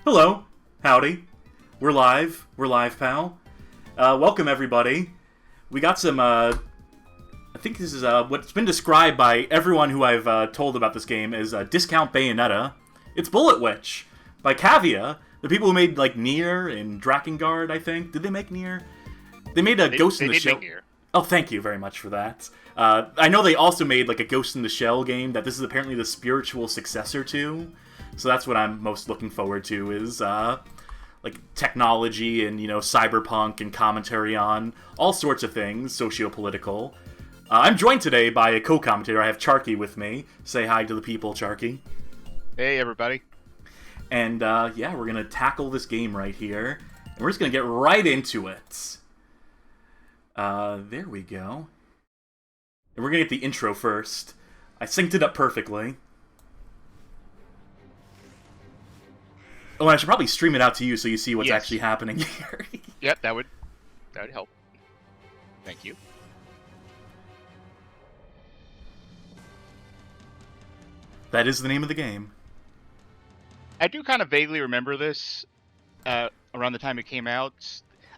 Hello. Howdy. We're live. We're live, pal. Welcome, everybody. We got some, I think this is what's been described by everyone who I've told about this game as Discount Bayonetta. It's Bullet Witch by Cavia, the people who made, like, Nier and Drakengard, I think. Did they make Nier? They made a Ghost in the Shell. Oh, thank you very much for that. I know they also made, like, a Ghost in the Shell game that this is apparently the spiritual successor to. So that's what I'm most looking forward to is, like, technology and, cyberpunk and commentary on all sorts of things, socio-political. I'm joined today by a co-commentator. I have Charky with me. Say hi to the people, Charky. Hey, everybody. And, yeah, we're going to tackle this game right here. And we're just going to get right into it. There we go. And we're going to get the intro first. I synced it up perfectly. Oh, and I should probably stream it out to you so you see what's actually happening here. Yep, that would help. Thank you. That is the name of the game. I do kind of vaguely remember this around the time it came out.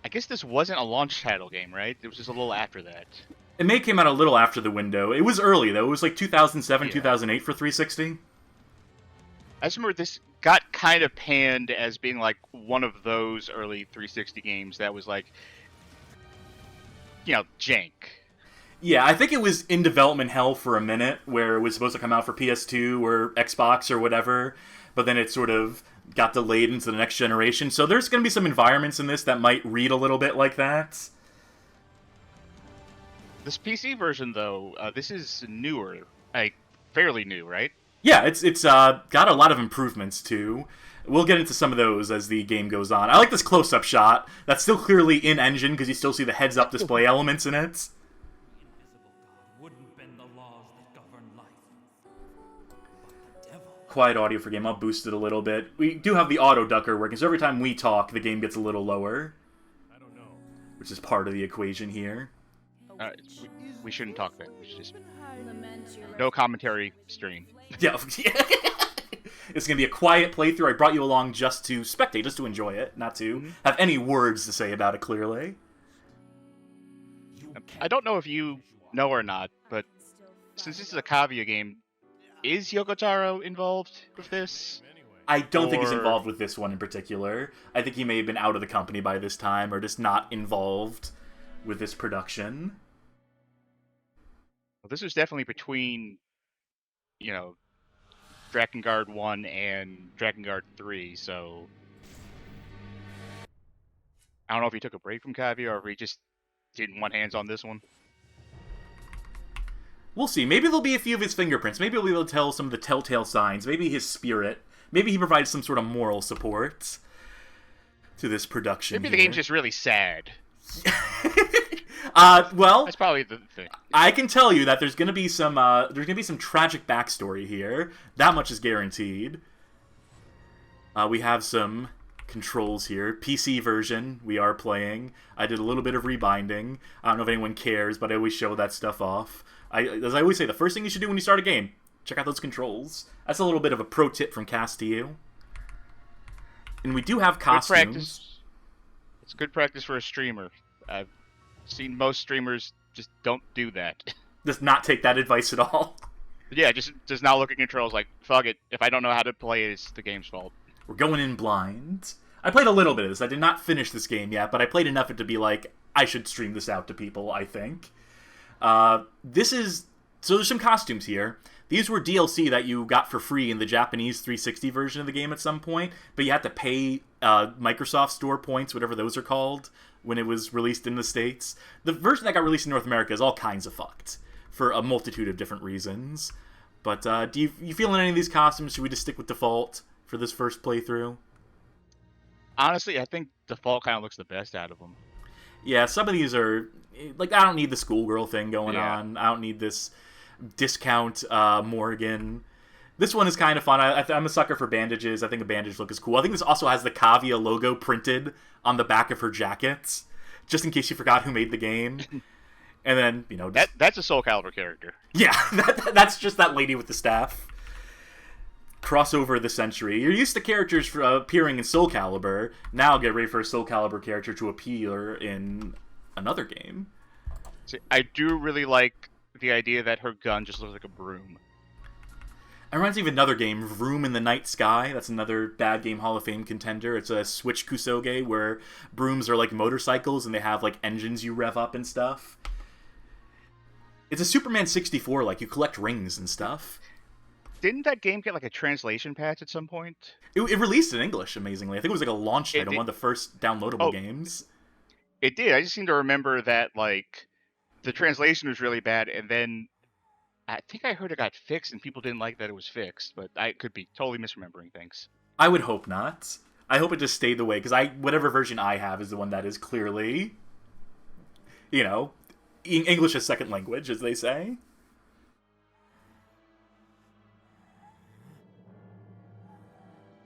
I guess this wasn't a launch title game, right? It was just a little after that. It may have came out a little after the window. It was early, though. It was like 2007, 2008 for 360. I just remember this got kind of panned as being like one of those early 360 games that was like, jank. Yeah, I think it was in development hell for a minute, where it was supposed to come out for PS2 or Xbox or whatever, but then it sort of got delayed into the next generation. So there's going to be some environments in this that might read a little bit like that. This PC version, though, this is newer, like fairly new, right? Yeah, it's got a lot of improvements, too. We'll get into some of those as the game goes on. I like this close-up shot. That's still clearly in-engine, because you still see the heads-up display elements in it. Quiet audio for game. I'll boost it a little bit. We do have the auto-ducker working, so every time we talk, the game gets a little lower. Which is part of the equation here. We shouldn't talk then. We should just... No commentary stream. Yeah. It's going to be a quiet playthrough. I brought you along just to spectate, just to enjoy it, not to have any words to say about it clearly. I don't know if you know or not, but since this is a cavia game, is Yoko Taro involved with this? I don't think he's involved with this one in particular. I think he may have been out of the company by this time, or just not involved with this production. Well, this was definitely between, Drakengard 1 and Drakengard 3, so... I don't know if he took a break from Cavia, or if he just didn't want hands on this one. We'll see. Maybe there'll be a few of his fingerprints. Maybe we'll be able to tell some of the telltale signs. Maybe his spirit. Maybe he provides some sort of moral support to this production. Maybe the game's just really sad. Well, that's probably the thing. I can tell you that there's gonna be some tragic backstory here. That much is guaranteed. We have some controls here. PC version we are playing. I did a little bit of rebinding. I don't know if anyone cares, but I always show that stuff off. As I always say, the first thing you should do when you start a game, check out those controls. That's a little bit of a pro tip from Cast to you. And we do have costumes. It's good practice for a streamer. I've seen most streamers just don't do that. Just not take that advice at all. Yeah, just not look at controls like, fuck it. If I don't know how to play it, it's the game's fault. We're going in blind. I played a little bit of this. I did not finish this game yet, but I played enough of it to be like, I should stream this out to people, I think. So there's some costumes here. These were DLC that you got for free in the Japanese 360 version of the game at some point, but you had to pay Microsoft Store points, whatever those are called, when it was released in the States. The version that got released in North America is all kinds of fucked, for a multitude of different reasons. But do you feel in any of these costumes? Should we just stick with default for this first playthrough? Honestly, I think default kind of looks the best out of them. Yeah, some of these are... Like, I don't need the schoolgirl thing going on. I don't need this discount Morgan. This one is kind of fun. I'm a sucker for bandages. I think a bandage look is cool. I think this also has the Cavia logo printed on the back of her jacket, just in case you forgot who made the game. And then, that's a Soul Calibur character. Yeah, that's just that lady with the staff. crossover of the century. You're used to characters appearing in Soul Calibur. Now get ready for a Soul Calibur character to appear in another game. See, I do really like the idea that her gun just looks like a broom. It reminds me of another game, Room in the Night Sky. That's another Bad Game Hall of Fame contender. It's a Switch Kusoge where brooms are like motorcycles and they have like engines you rev up and stuff. It's a Superman 64, like you collect rings and stuff. Didn't that game get like a translation patch at some point? It released in English, amazingly. I think it was like a launch title, one of the first downloadable games. It did. I just seem to remember that like the translation was really bad, and then I think I heard it got fixed, and people didn't like that it was fixed. But I could be totally misremembering things. I would hope not. I hope it just stayed the way, because whatever version I have is the one that is clearly, you know, English as second language, as they say.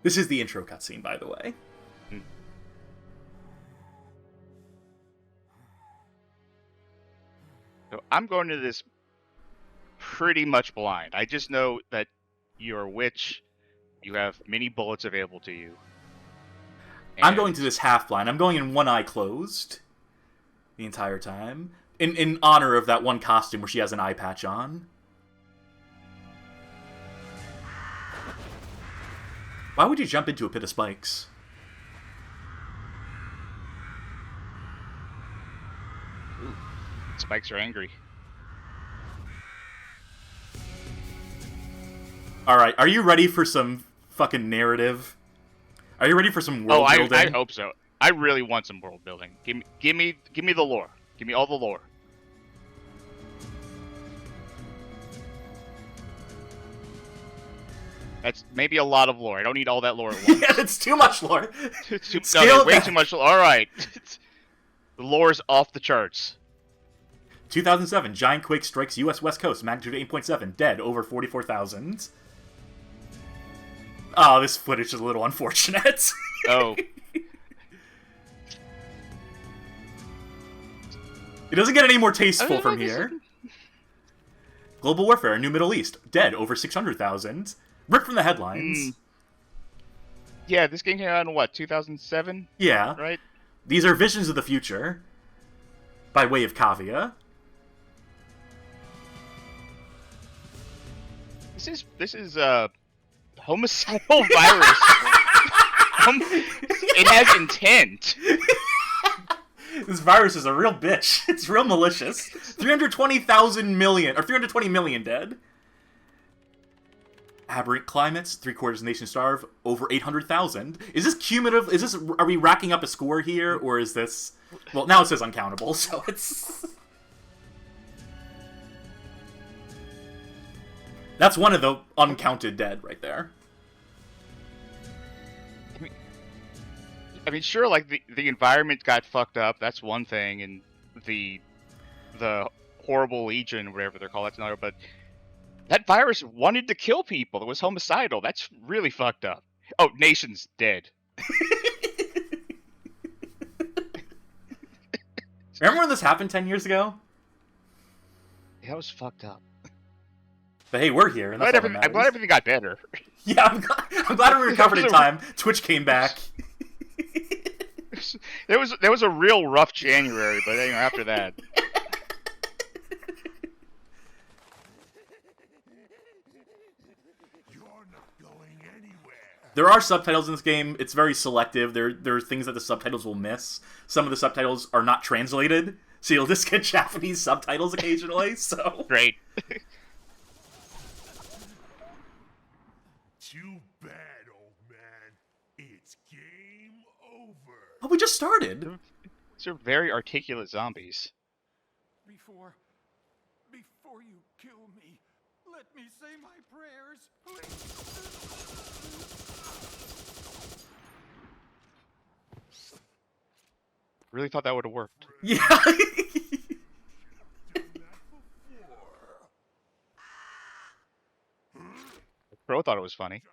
This is the intro cutscene, by the way. So I'm going to this pretty much blind. I just know that you're a witch. You have many bullets available to you. I'm going to this half blind. I'm going in one eye closed the entire time. In honor of that one costume where she has an eye patch on. Why would you jump into a pit of spikes? Ooh, spikes are angry. Alright, are you ready for some fucking narrative? Are you ready for some world building? I hope so. I really want some world building. Give me the lore. Give me all the lore. That's maybe a lot of lore. I don't need all that lore at once. Yeah, it's too much lore. Way too much lore. Alright. The lore's off the charts. 2007, giant quake strikes U.S. West Coast, magnitude 8.7, dead, over 44,000. Oh, this footage is a little unfortunate. Oh. It doesn't get any more tasteful from here. Global warfare, New Middle East, dead, over 600,000. Ripped from the headlines. Yeah, this game came out in what, 2007? Yeah. Right? These are visions of the future. By way of cavia. This is homicidal virus. It has intent. This virus is a real bitch. It's real malicious. 320,000 million, or 320 million dead. Aberrant climates, 3/4 of the nation starve, over 800,000. Is this cumulative? Are we racking up a score here, or is this... Well, now it says uncountable, so it's... That's one of the uncounted dead right there. I mean, sure, like, the environment got fucked up, that's one thing, and the horrible legion, whatever they're called, that's another, but that virus wanted to kill people. It was homicidal. That's really fucked up. Oh, nation's dead. Remember when this happened 10 years ago? That was fucked up. But hey, we're here, and that's I'm glad everything got better. Yeah, I'm glad we recovered in time. Twitch came back. There was a real rough January, but anyway, after that. There are subtitles in this game. It's very selective. There are things that the subtitles will miss. Some of the subtitles are not translated, so you'll just get Japanese subtitles occasionally. So great. Too bad, old man. It's game over. Oh, we just started. These are very articulate zombies. Before you kill me, let me say my prayers, please. Really thought that would have worked. Yeah. Bro thought it was funny.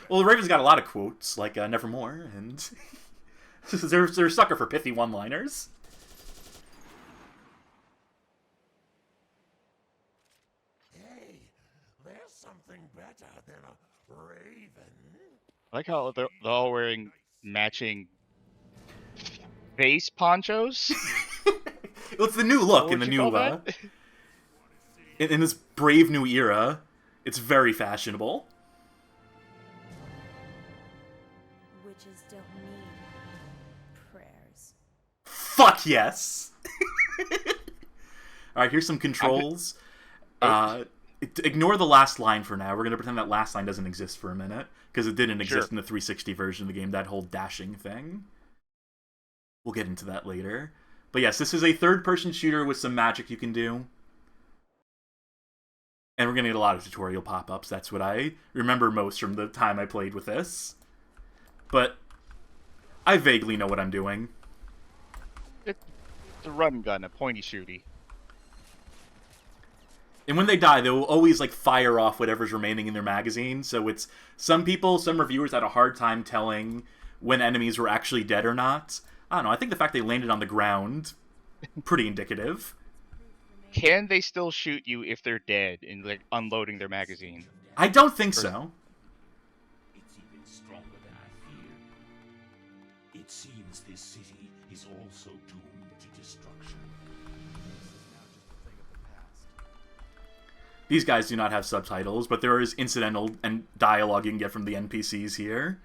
Well, the Raven's got a lot of quotes, like Nevermore, and they're a sucker for pithy one-liners. Hey, there's something better than a raven? I like how they're all wearing matching face ponchos. Well, it's the new look What in would the you new call that? in this brave new era. It's very fashionable. Witches don't need prayers. Fuck yes. All right, here's some controls. Ignore the last line for now. We're gonna pretend that last line doesn't exist for a minute because it didn't exist in the 360 version of the game. That whole dashing thing. We'll get into that later. But yes, this is a third-person shooter with some magic you can do. And we're going to get a lot of tutorial pop-ups. That's what I remember most from the time I played with this. But I vaguely know what I'm doing. It's a run gun, a pointy shooty. And when they die, they will always like fire off whatever's remaining in their magazine. So it's some reviewers had a hard time telling when enemies were actually dead or not. I don't know, I think the fact they landed on the ground, pretty indicative. Can they still shoot you if they're dead and like unloading their magazine? I don't think so. It's even stronger than I feared. It seems this city is also doomed to destruction. These guys do not have subtitles, but there is incidental and dialogue you can get from the NPCs here.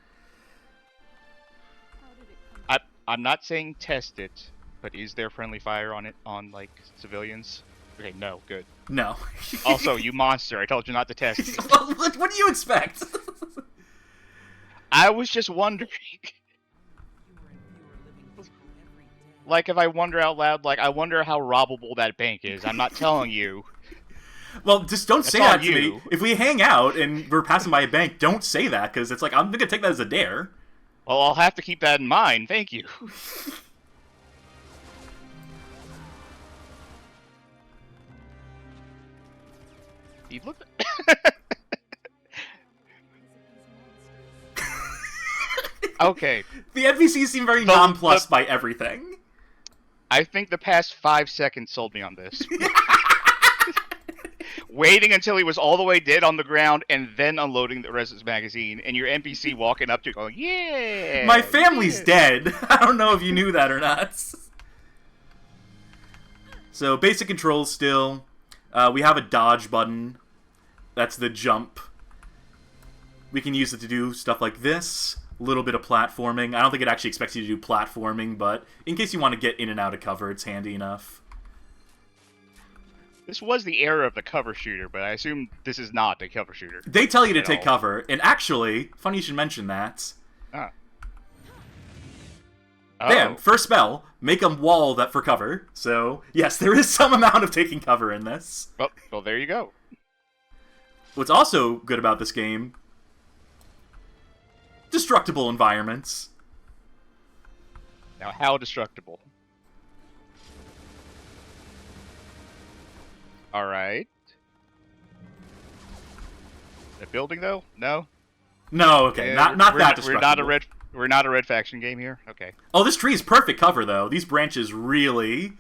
I'm not saying test it, but is there friendly fire on it on like civilians? Okay, no, good. No. Also, you monster! I told you not to test it. Well, what do you expect? I was just wondering. Like, if I wonder out loud, like, I wonder how robbable that bank is. I'm not telling you. Well, just don't say That's that on to you. me. If we hang out and we're passing by a bank, don't say that, because it's like, I'm going to take that as a dare. Well, I'll have to keep that in mind. Thank you. You look. Okay. The NPCs seem very nonplussed by everything. I think the past 5 seconds sold me on this. Waiting until he was all the way dead on the ground and then unloading the rest of his magazine, and your NPC walking up to you going, yeah! My family's yeah. dead. I don't know if you knew that or not. So, basic controls still. We have a dodge button. That's the jump. We can use it to do stuff like this. A little bit of platforming. I don't think it actually expects you to do platforming, but in case you want to get in and out of cover, it's handy enough. This was the era of the cover shooter, but I assume this is not a cover shooter. They tell you to At take all. cover, and actually, funny you should mention that. Ah. Bam! Oh. First spell, make a wall that for cover. So, yes, there is some amount of taking cover in this. Well, there you go. What's also good about this game, destructible environments. Now, how destructible? Alright. The building, though? No? No, okay, Yeah, not we're that not- destructible. We're not a red faction game here? Okay. Oh, this tree is perfect cover, though. These branches really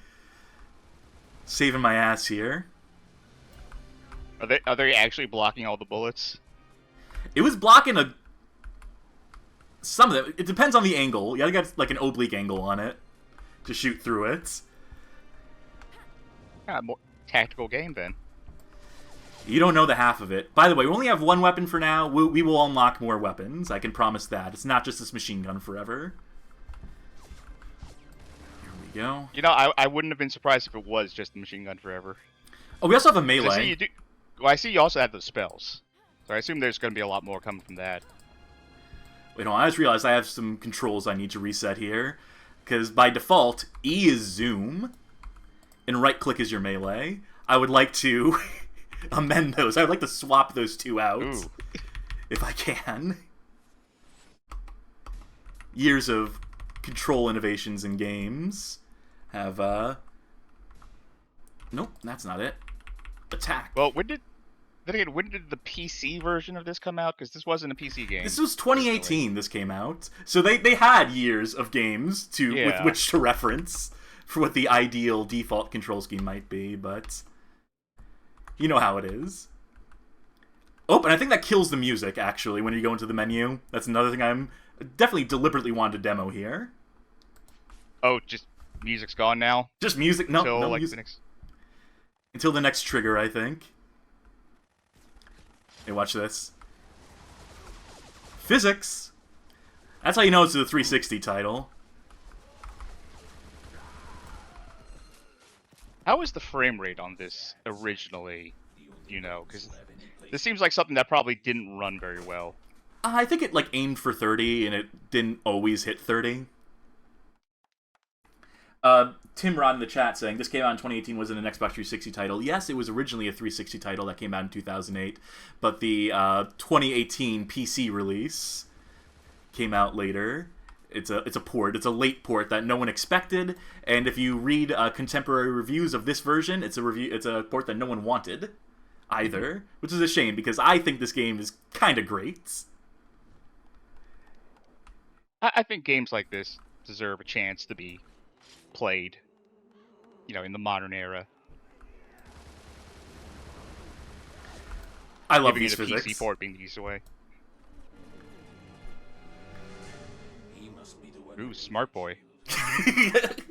saving my ass here. Are they actually blocking all the bullets? It was blocking some of it. It depends on the angle. You gotta get like an oblique angle on it to shoot through it. More tactical game, then. You don't know the half of it. By the way, we only have one weapon for now. We will unlock more weapons. I can promise that. It's not just this machine gun forever. Here we go. You know, I wouldn't have been surprised if it was just the machine gun forever. Oh, we also have a 'Cause melee. I see you do. Well, I see you also have the spells, so I assume there's going to be a lot more coming from that. Wait, no, I just realized I have some controls I need to reset here. Because by default, E is zoom, and right-click is your melee. I would like to amend those. I would like to swap those two out. Ooh. If I can. Years of control innovations in games have, Nope, that's not it. Attack. Well, when did the PC version of this come out? Because this wasn't a PC game. This was 2018 this came out. So they had years of games with Yeah. which to reference for what the ideal default control scheme might be, but you know how it is. Oh, and I think that kills the music, actually, when you go into the menu. That's another thing I'm definitely deliberately wanted to demo here. Oh, just music's gone now? Just music. No, Until, no like, music. the next... Until the next trigger, I think. Hey, watch this. Physics! That's how you know it's a 360 title. How was the frame rate on this originally? You know, because this seems like something that probably didn't run very well. I think it, like, aimed for 30, and it didn't always hit 30. Tim Rod in the chat saying, this came out in 2018, was it an Xbox 360 title? Yes, it was originally a 360 title that came out in 2008, but the 2018 PC release came out later. It's a port. It's a late port that no one expected, and if you read contemporary reviews of this version, it's a port that no one wanted either, which is a shame because I think this game is kind of great. I think games like this deserve a chance to be played, you know, in the modern era. I love Giving these it a physics. PC port being the easiest way. Ooh, smart boy.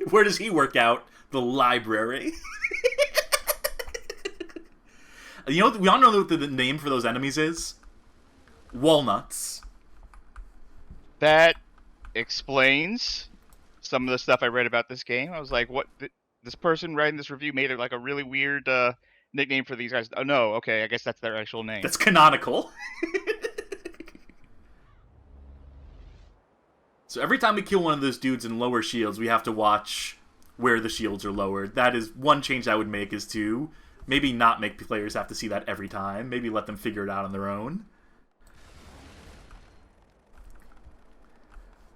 Where does he work out? The library. You know, we all know what the name for those enemies is? Walnuts. That explains some of the stuff I read about this game. I was like, what? This person writing this review made it like a really weird nickname for these guys. Oh, no. Okay, I guess that's their actual name. That's canonical. So every time we kill one of those dudes in lower shields, we have to watch where the shields are lowered. That is one change I would make, is to maybe not make players have to see that every time. Maybe let them figure it out on their own.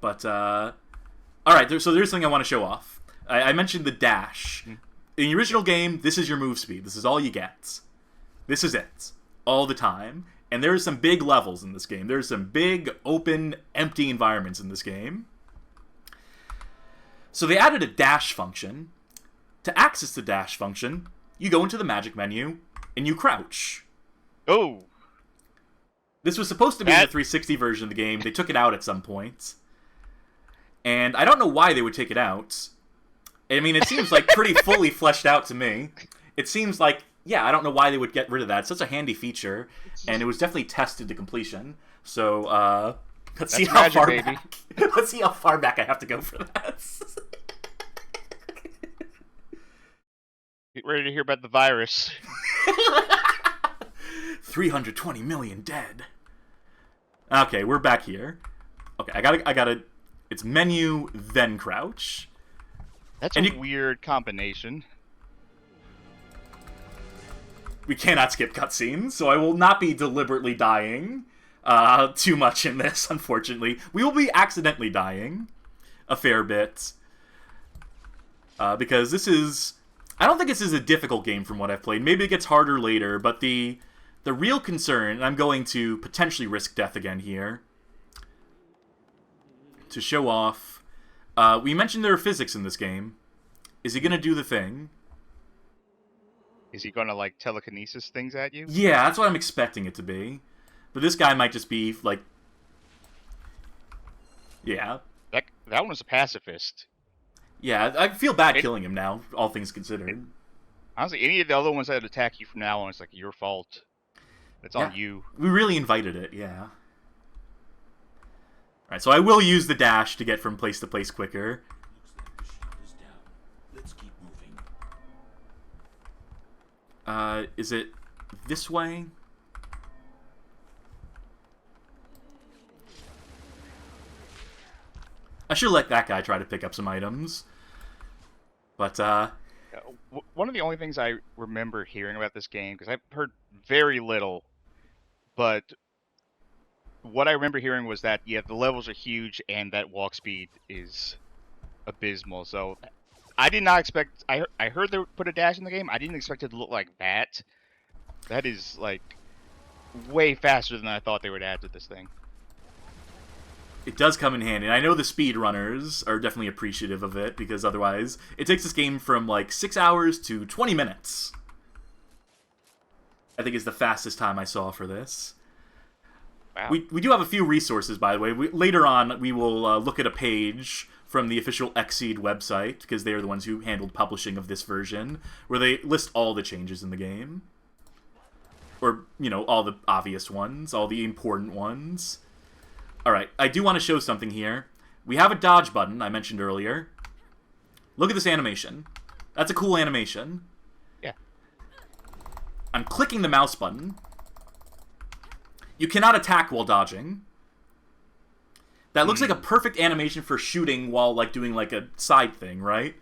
But, alright, so there's something I want to show off. I mentioned the dash. In the original game, this is your move speed. This is all you get. This is it. All the time. And there are some big levels in this game. There's some big, open, empty environments in this game. So they added a dash function. To access the dash function, you go into the magic menu, and you crouch. Oh! This was supposed to be the 360 version of the game. They took it out at some point. And I don't know why they would take it out. I mean, it seems like pretty fully fleshed out to me. It seems like, yeah, I don't know why they would get rid of that. It's such a handy feature, and it was definitely tested to completion. So, let's see how far back. Let's see how far back I have to go for that. Get ready to hear about the virus. 320 million dead. Okay, we're back here. Okay, I gotta. It's menu then crouch. That's a weird combination. We cannot skip cutscenes, so I will not be deliberately dying too much in this, unfortunately. We will be accidentally dying a fair bit. Because this is... I don't think this is a difficult game from what I've played. Maybe it gets harder later, but the real concern... And I'm going to potentially risk death again here. To show off... we mentioned there are physics in this game. Is he going to do the thing? Is he gonna, like, telekinesis things at you? Yeah, that's what I'm expecting it to be. But this guy might just be, like... Yeah. That one was a pacifist. Yeah, I feel bad killing him now, all things considered. Honestly, any of the other ones that attack you from now on, it's like your fault. It's on you. We really invited it, yeah. Alright, so I will use the dash to get from place to place quicker. Is it this way? I should let that guy try to pick up some items. But, one of the only things I remember hearing about this game, because I've heard very little, but what I remember hearing was that, yeah, the levels are huge and that walk speed is abysmal, so... I did not expect... I heard they would put a dash in the game. I didn't expect it to look like that. That is, like, way faster than I thought they would add to this thing. It does come in handy. And I know the speedrunners are definitely appreciative of it, because otherwise it takes this game from, like, 6 hours to 20 minutes. I think is the fastest time I saw for this. Wow. We do have a few resources, by the way. Later on, we will look at a page from the official Xseed website, because they are the ones who handled publishing of this version, where they list all the changes in the game. Or, you know, all the obvious ones, all the important ones. Alright, I do want to show something here. We have a dodge button, I mentioned earlier. Look at this animation. That's a cool animation. Yeah. I'm clicking the mouse button. You cannot attack while dodging. That looks like a perfect animation for shooting while, like, doing, like, a side thing, right?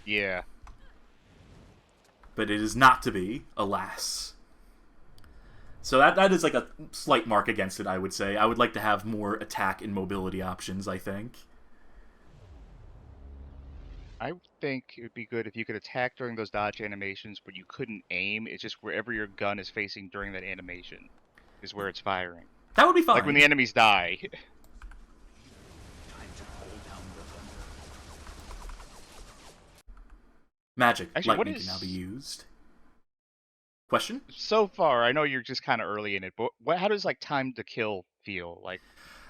Yeah. But it is not to be, alas. So that is, like, a slight mark against it, I would say. I would like to have more attack and mobility options, I think. I think it would be good if you could attack during those dodge animations, but you couldn't aim. It's just wherever your gun is facing during that animation is where it's firing. That would be fine. Like when the enemies die. Magic. Actually, Lightning can now be used. Question? So far, I know you're just kind of early in it, but how does like time to kill feel? Like,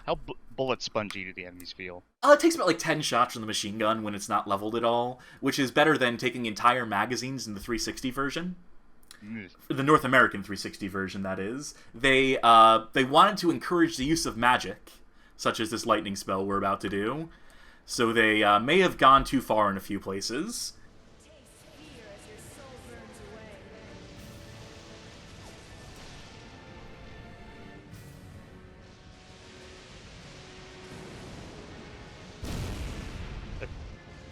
how bullet spongy do the enemies feel? It takes about like 10 shots from the machine gun when it's not leveled at all, which is better than taking entire magazines in the 360 version. The North American 360 version, that is. They wanted to encourage the use of magic, such as this lightning spell we're about to do. So they may have gone too far in a few places. Taste fear as your soul burns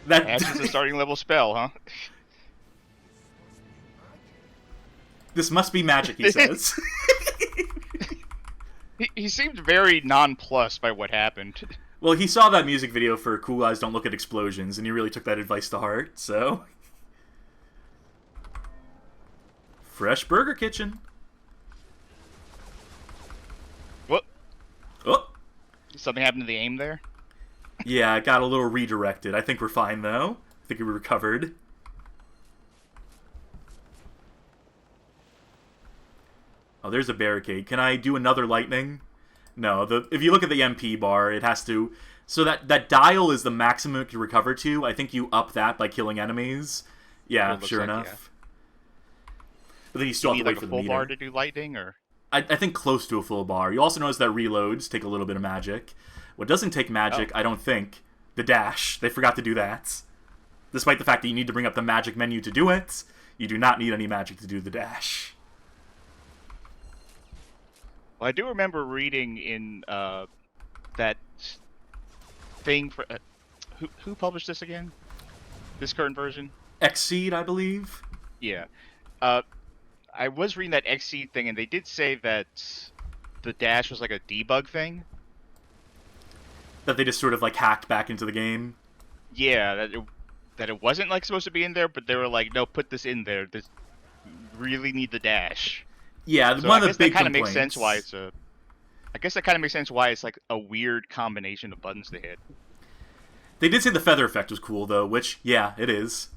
away. Ash is a starting level spell, huh? This must be magic, he says. He seemed very nonplussed by what happened. Well, he saw that music video for Cool Guys Don't Look at Explosions, and he really took that advice to heart, so... Fresh Burger Kitchen. What? Oh! Something happened to the aim there? Yeah, it got a little redirected. I think we're fine, though. I think we recovered. Oh, there's a barricade. Can I do another lightning? No. If you look at the MP bar, it has to... So that dial is the maximum it can recover to. I think you up that by killing enemies. Yeah, sure enough. Yeah. But then you still have to wait for the meter. Full bar to do lightning, or...? I think close to a full bar. You also notice that reloads take a little bit of magic. What doesn't take magic, I don't think, the dash. They forgot to do that. Despite the fact that you need to bring up the magic menu to do it, you do not need any magic to do the dash. Well, I do remember reading in that thing for... who published this again? This current version? Xseed, I believe? Yeah. I was reading that Xseed thing, and they did say that the dash was like a debug thing. That they just sort of like hacked back into the game? Yeah, that it wasn't like supposed to be in there, but they were like, no, put this in there. This really need the dash. Yeah, so one of the big kind complaints. Makes sense why it's a... I guess that kind of makes sense why it's like a weird combination of buttons to hit. They did say the feather effect was cool, though, which, yeah, it is.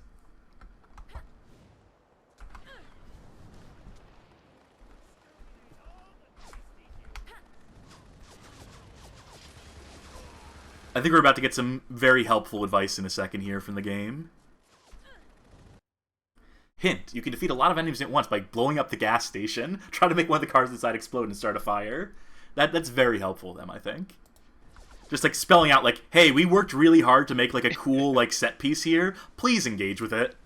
I think we're about to get some very helpful advice in a second here from the game. Hint, you can defeat a lot of enemies at once by blowing up the gas station, try to make one of the cars inside explode and start a fire. That's very helpful to them, I think. Just like spelling out like, hey, we worked really hard to make like a cool like set piece here. Please engage with it.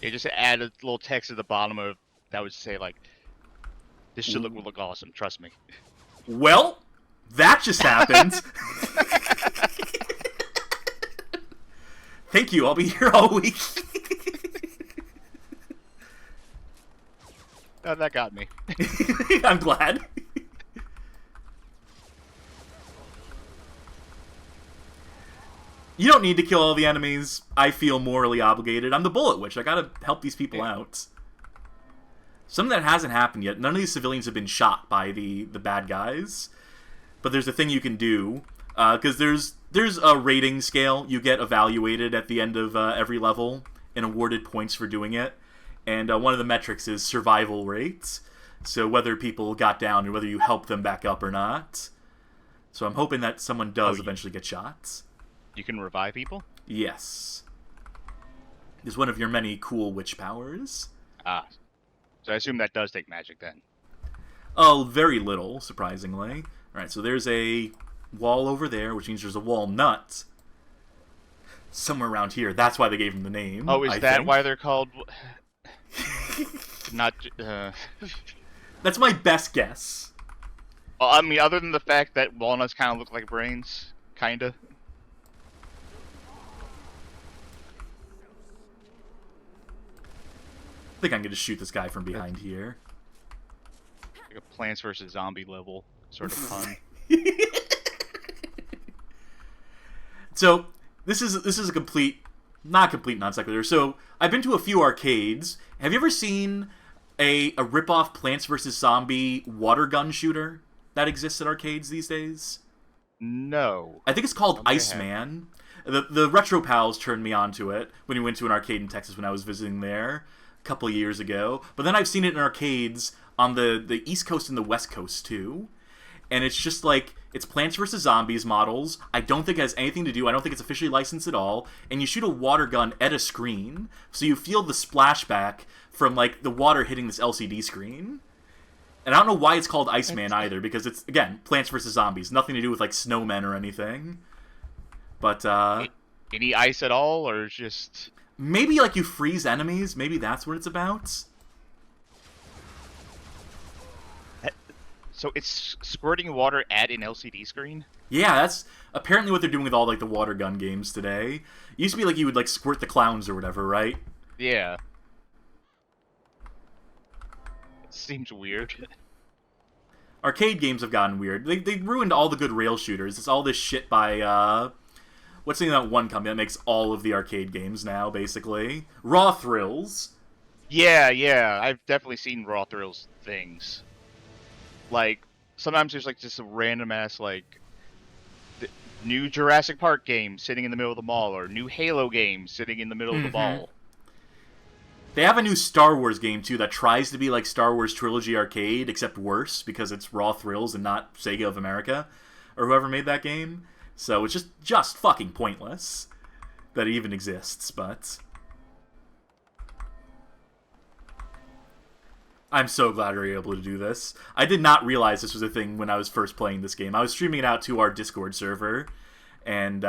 You just add a little text at the bottom of that would say like, this should look awesome, trust me. Well, that just happened. Thank you, I'll be here all week. Oh, that got me. I'm glad. You don't need to kill all the enemies. I feel morally obligated. I'm the Bullet Witch. I gotta help these people out. Something that hasn't happened yet. None of these civilians have been shot by the bad guys. But there's a thing you can do. Because there's a rating scale. You get evaluated at the end of every level and awarded points for doing it. and one of the metrics is survival rate. So whether people got down or whether you help them back up or not. So I'm hoping that someone does eventually get shot. You can revive people? Yes. It's one of your many cool witch powers. Ah. So I assume that does take magic then. Oh, very little, surprisingly. Alright, so there's a wall over there, which means there's a walnut somewhere around here. That's why they gave him the name. Oh, is that why they're called... Not... That's my best guess. Well, I mean, other than the fact that walnuts kind of look like brains. Kinda. I think I'm going to shoot this guy from behind here. Like a Plants vs. Zombie level sort of pun. So, this is a complete... Not complete non sequitur. So, I've been to a few arcades. Have you ever seen a rip-off Plants vs. Zombie water gun shooter that exists at arcades these days? No. I think it's called Iceman. The Retro Pals turned me onto it when we went to an arcade in Texas when I was visiting there a couple of years ago. But then I've seen it in arcades on the East Coast and the West Coast too. And it's just like, it's Plants vs. Zombies models. I don't think it has anything to do, I don't think it's officially licensed at all. And you shoot a water gun at a screen, so you feel the splashback from, like, the water hitting this LCD screen. And I don't know why it's called Iceman either, because it's, again, Plants vs. Zombies. Nothing to do with, like, snowmen or anything. But, Any ice at all, or just... Maybe, like, you freeze enemies. Maybe that's what it's about. So it's squirting water at an LCD screen? Yeah, that's apparently what they're doing with all, like, the water gun games today. It used to be like you would, like, squirt the clowns or whatever, right? Yeah. It seems weird. Arcade games have gotten weird. They ruined all the good rail shooters. It's all this shit by, what's the name of that one company that makes all of the arcade games now, basically? Raw Thrills. Yeah, I've definitely seen Raw Thrills things. Like, sometimes there's, like, just a random-ass, like, new Jurassic Park game sitting in the middle of the mall, or new Halo game sitting in the middle of the mall. They have a new Star Wars game, too, that tries to be like Star Wars Trilogy Arcade, except worse, because it's Raw Thrills and not Sega of America, or whoever made that game. So it's just fucking pointless that it even exists, but... I'm so glad we were able to do this. I did not realize this was a thing when I was first playing this game. I was streaming it out to our Discord server, and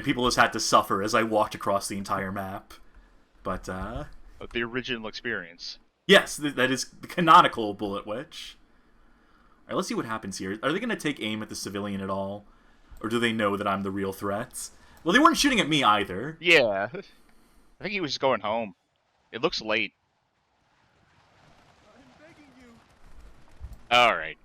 people just had to suffer as I walked across the entire map. But, the original experience. Yes, that is the canonical Bullet Witch. Alright, let's see what happens here. Are they going to take aim at the civilian at all? Or do they know that I'm the real threat? Well, they weren't shooting at me either. Yeah. I think he was just going home. It looks late. Alright.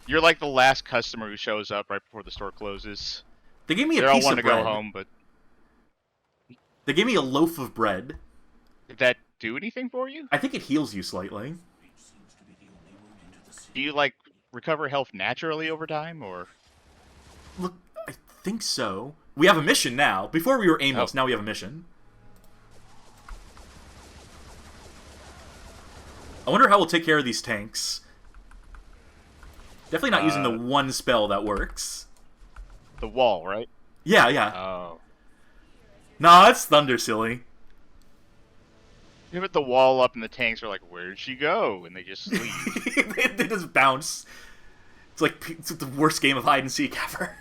You're like the last customer who shows up right before the store closes. They gave me They a all piece want of to bread. go home, but... They gave me a loaf of bread. Did that do anything for you? I think it heals you slightly. Do you, like, recover health naturally over time, or...? Look, I think so. We have a mission now. Before we were aimless, now we have a mission. I wonder how we'll take care of these tanks. Definitely not using the one spell that works. The wall, right? Yeah. Oh. Nah, it's thunder, silly. You put the wall up and the tanks are like, where'd she go? And they just leave. they just bounce. It's the worst game of hide and seek ever.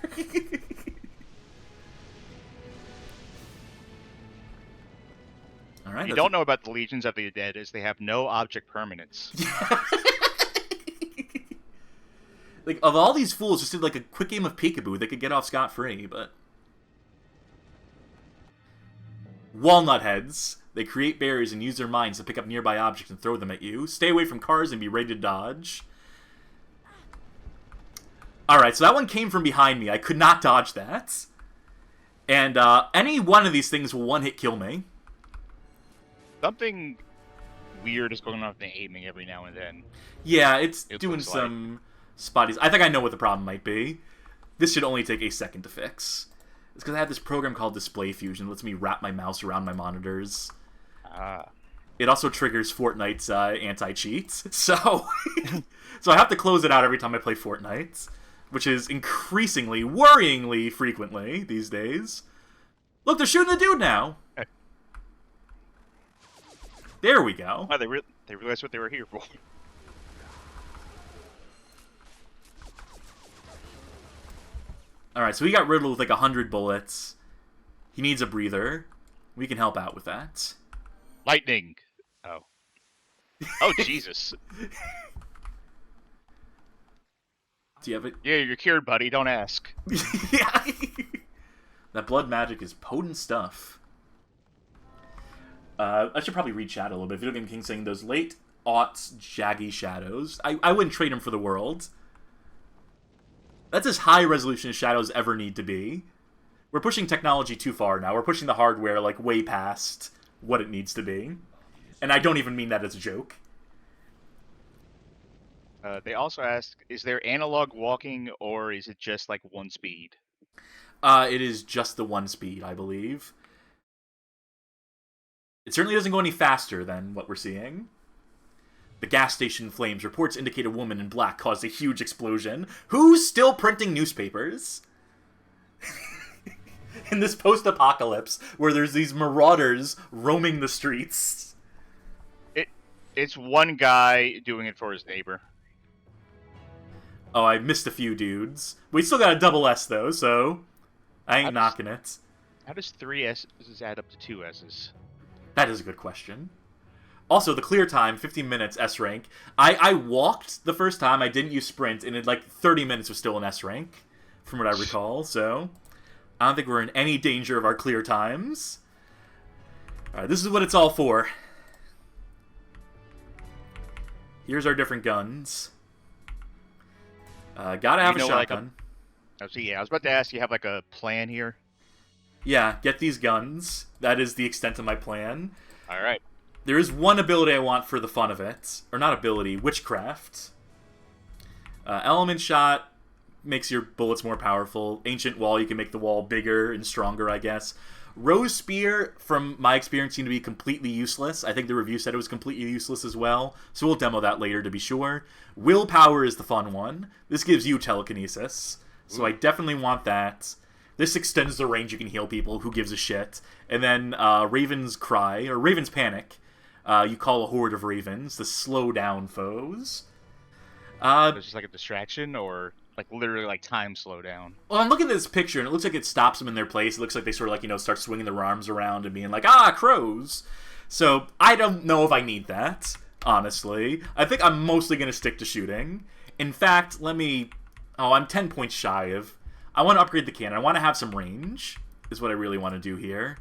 Alright. You don't know about the Legions of the Dead is they have no object permanence. Like, of all these fools, just did like a quick game of peekaboo, they could get off scot-free, but... Walnut heads. They create barriers and use their minds to pick up nearby objects and throw them at you. Stay away from cars and be ready to dodge. Alright, so that one came from behind me. I could not dodge that. And any one of these things will one-hit kill me. Something weird is going on with the aiming every now and then. Yeah, it's It doing looks some spotties. I think I know what the problem might be. This should only take a second to fix. It's because I have this program called Display Fusion that lets me wrap my mouse around my monitors. It also triggers Fortnite's anti-cheat, so so I have to close it out every time I play Fortnite, which is increasingly, worryingly frequently these days. Look, they're shooting the dude now. There we go. Oh, they realized what they were here for. Alright, so he got riddled with like 100 bullets. He needs a breather. We can help out with that. Lightning. Oh. Oh, Jesus. Do you have it? Yeah, you're cured, buddy. Don't ask. Yeah. That blood magic is potent stuff. I should probably read chat a little bit. Video Game King saying those late aughts jaggy shadows. I wouldn't trade them for the world. That's as high resolution as shadows ever need to be. We're pushing technology too far now. We're pushing the hardware like way past what it needs to be. And I don't even mean that as a joke. They also ask, is there analog walking or is it just like one speed? It is just the one speed, I believe. It certainly doesn't go any faster than what we're seeing. The gas station flames. Reports indicate a woman in black caused a huge explosion. Who's still printing newspapers? In this post-apocalypse, where there's these marauders roaming the streets. It's one guy doing it for his neighbor. Oh, I missed a few dudes. We still got a double S, though, so I ain't knocking it. How does 3 S's add up to 2 S's? That is a good question. Also, the clear time, 15 minutes, S rank. I walked the first time, I didn't use sprint, and in like 30 minutes was still an S rank, from what I recall, so I don't think we're in any danger of our clear times. Alright, this is what it's all for. Here's our different guns. Gotta have a shotgun. I was about to ask, you have like a plan here? Yeah, get these guns. That is the extent of my plan. Alright. There is one ability I want for the fun of it. Or not ability, witchcraft. Element shot makes your bullets more powerful. Ancient wall, you can make the wall bigger and stronger, I guess. Rose spear, from my experience, seemed to be completely useless. I think the review said it was completely useless as well. So we'll demo that later to be sure. Willpower is the fun one. This gives you telekinesis. So I definitely want that. This extends the range you can heal people. Who gives a shit? And then Raven's Cry, or Raven's Panic. You call a horde of ravens to slow down foes. It's just like a distraction, or like literally like time slow down? Well, I'm looking at this picture, and it looks like it stops them in their place. It looks like they sort of like, start swinging their arms around and being like, ah, crows. So I don't know if I need that, honestly. I think I'm mostly going to stick to shooting. In fact, I'm 10 points shy of... I want to upgrade the cannon. I want to have some range, is what I really want to do here.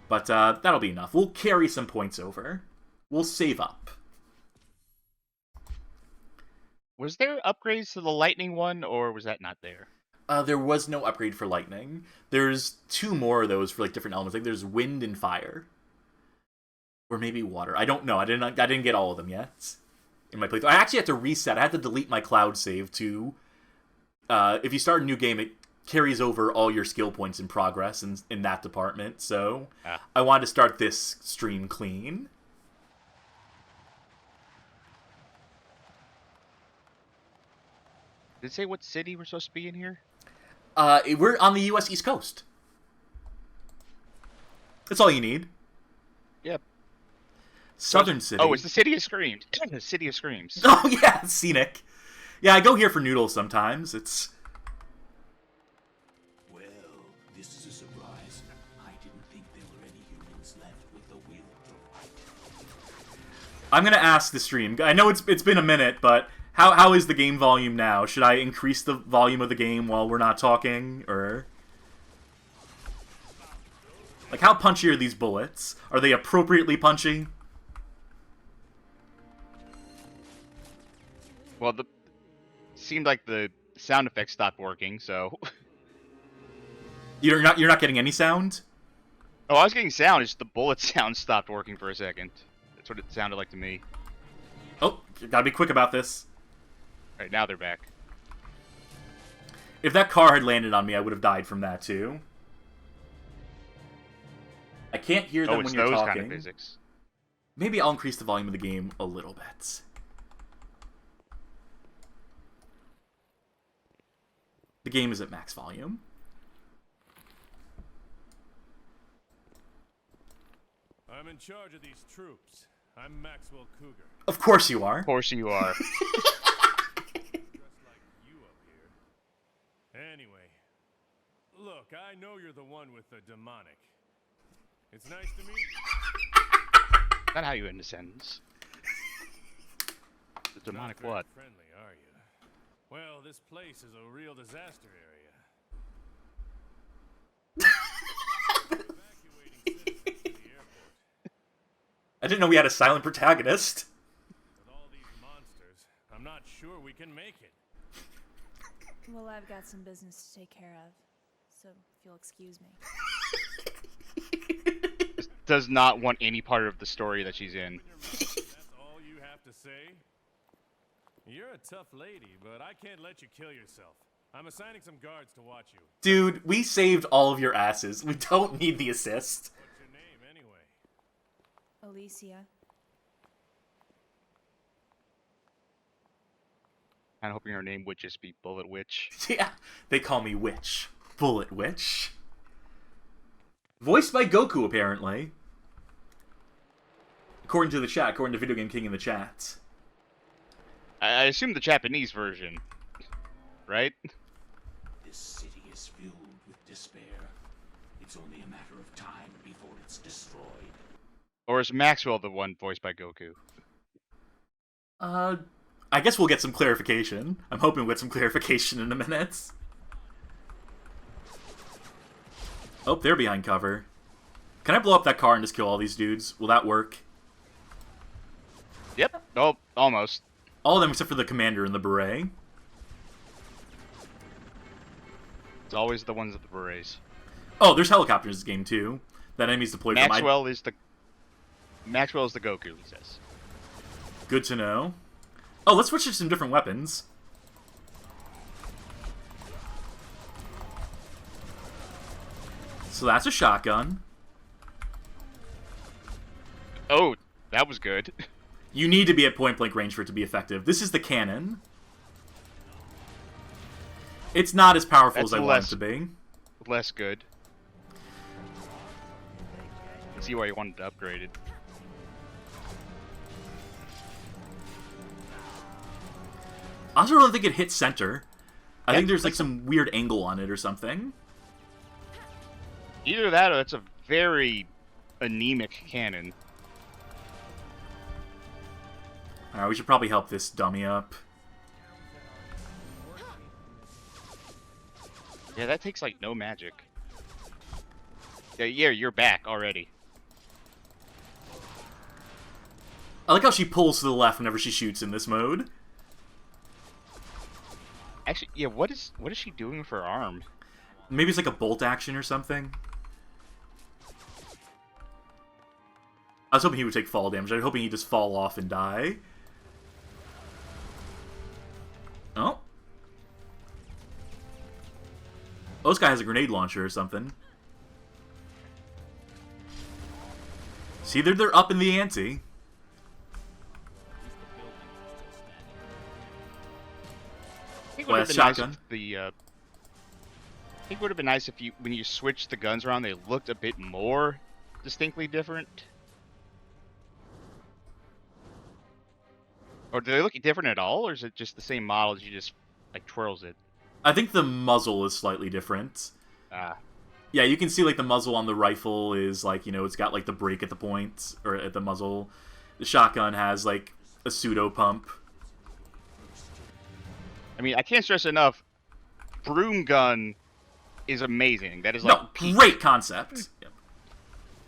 But that'll be enough. We'll carry some points over. We'll save up. Was there upgrades to the lightning one, or was that not there? There was no upgrade for lightning. There's 2 more of those for like different elements. Like there's wind and fire. Or maybe water. I don't know. I didn't get all of them yet in my playthrough. I actually had to reset. I had to delete my cloud save to... if you start a new game, it carries over all your skill points in progress in that department. So I wanted to start this stream clean. Did it say what city we're supposed to be in here? We're on the U.S. East Coast. That's all you need. Yep. Southern City. Oh, it's the City of Screams. The City of Screams. Oh, yeah, scenic. Yeah, I go here for noodles sometimes. It's... Well, this is a surprise. I didn't think there were any humans left with the will to fight. I'm gonna ask the stream. I know it's been a minute, but how is the game volume now? Should I increase the volume of the game while we're not talking, or... Like, how punchy are these bullets? Are they appropriately punchy? Well, seemed like the sound effects stopped working, so... You're not getting any sound? Oh, I was getting sound, it's just the bullet sound stopped working for a second. That's what it sounded like to me. Oh, gotta be quick about this. Alright, now they're back. If that car had landed on me, I would have died from that, too. I can't hear them Oh, it's when you're those talking. kind of physics. Maybe I'll increase the volume of the game a little bit. The game is at max volume. I'm in charge of these troops. I'm Maxwell Cougar. Of course you are. Of course you are. Dressed like you up here. Anyway, look, I know you're the one with the demonic. It's nice to meet you. Not how you end a sentence. The demonic Not very what? friendly, are you? Well, this place is a real disaster area. Evacuating citizens to the airport. I didn't know we had a silent protagonist. With all these monsters, I'm not sure we can make it. Well, I've got some business to take care of, so if you'll excuse me. Does not want any part of the story that she's in. That's all you have to say? You're a tough lady, but I can't let you kill yourself. I'm assigning some guards to watch you. Dude, we saved all of your asses. We don't need the assist. What's your name, anyway? Alicia. I'm hoping her name would just be Bullet Witch. Yeah, they call me Witch. Bullet Witch. Voiced by Goku, apparently. According to the chat, according to Video Game King in the chat. I assume the Japanese version, right? This city is filled with despair. It's only a matter of time before it's destroyed. Or is Maxwell the one voiced by Goku? I guess we'll get some clarification. I'm hoping we'll get some clarification in a minute. Oh, they're behind cover. Can I blow up that car and just kill all these dudes? Will that work? Yep. Oh, almost. All of them except for the commander and the beret. It's always the ones with the berets. Oh, there's helicopters in this game too. That enemy's deployed from Maxwell is the Goku, he says. Good to know. Oh, let's switch to some different weapons. So that's a shotgun. Oh, that was good. You need to be at point-blank range for it to be effective. This is the cannon. It's not as powerful as I want it to be. Less good. I see why you wanted to upgrade it. I also don't think it hits center. I think there's like some weird angle on it or something. Either that or it's a very anemic cannon. Alright, we should probably help this dummy up. Yeah, that takes like no magic. Yeah, you're back already. I like how she pulls to the left whenever she shoots in this mode. Actually, yeah, what is she doing with her arm? Maybe it's like a bolt action or something. I was hoping he would take fall damage. I was hoping he'd just fall off and die. Oh. Oh, this guy has a grenade launcher or something. See, they're up in the ante. I think it Well, would have that's been nice shotgun. if I think it would have been nice if when you switched the guns around, they looked a bit more distinctly different. Or do they look different at all, or is it just the same model? You just like twirls it. I think the muzzle is slightly different. Ah, Yeah, you can see, like, the muzzle on the rifle is, like, you know, it's got, like, the break at the point, or at the muzzle. The shotgun has, like, a pseudo-pump. I mean, I can't stress enough, broom gun is amazing. That is No, like peak. great concept. Yep.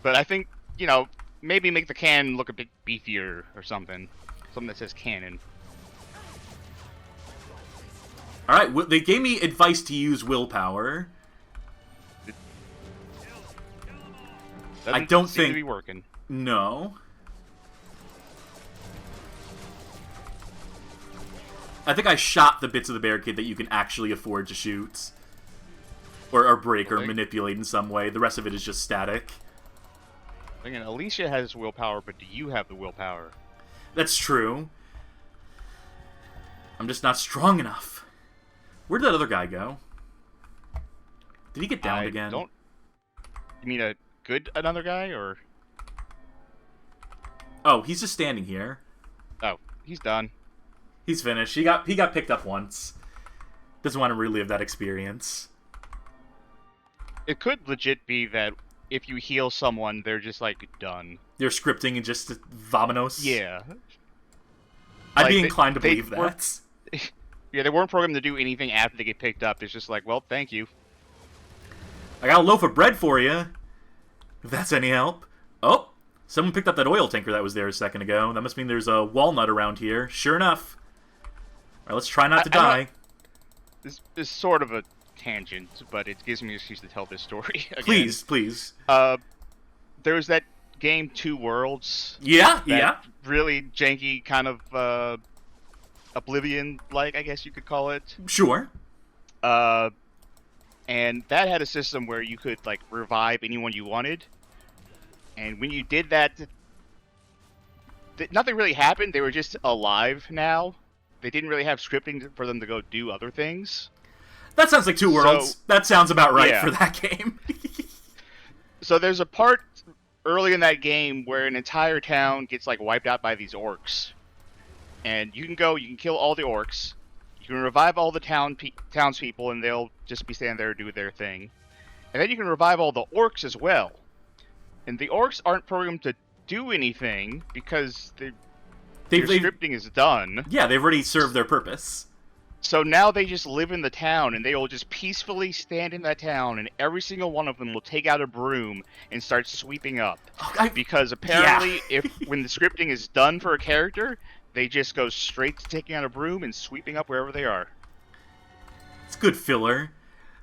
But I think, you know, maybe make the cannon look a bit beefier or something. Something that says cannon. Alright, they gave me advice to use willpower. Doesn't don't seem think- to be working. No. I think I shot the bits of the barricade that you can actually afford to shoot. Or break or Okay. manipulate in some way. The rest of it is just static. Again, Alicia has willpower, but do you have the willpower? That's true. I'm just not strong enough. Where'd that other guy go? Did he get downed again? You mean another guy, or? Oh, he's just standing here. Oh, he's done. He's finished. He got picked up once. Doesn't want to relive that experience. It could legit be that if you heal someone, they're just like done. They're scripting and just vamonos. Yeah. I'd be inclined to believe that. Yeah, they weren't programmed to do anything after they get picked up. It's just like, well, thank you. I got a loaf of bread for you. If that's any help. Oh, someone picked up that oil tanker that was there a second ago. That must mean there's a walnut around here. Sure enough. All right, let's try not to die. This is sort of a tangent, but it gives me an excuse to tell this story again. Please, please. There was that game 2 Worlds. Yeah. Really janky kind of Oblivion-like, I guess you could call it. Sure. And that had a system where you could like revive anyone you wanted. And when you did that, nothing really happened. They were just alive now. They didn't really have scripting for them to go do other things. That sounds like 2 Worlds. That sounds about right for that game. So there's a part early in that game where an entire town gets like wiped out by these orcs. And you can kill all the orcs. You can revive all the townspeople, and they'll just be standing there doing their thing. And then you can revive all the orcs as well. And the orcs aren't programmed to do anything because their scripting is done. Yeah, they've already served their purpose. So now they just live in the town, and they will just peacefully stand in that town, and every single one of them will take out a broom and start sweeping up. Because apparently, when the scripting is done for a character, they just go straight to taking out a broom and sweeping up wherever they are. It's good filler.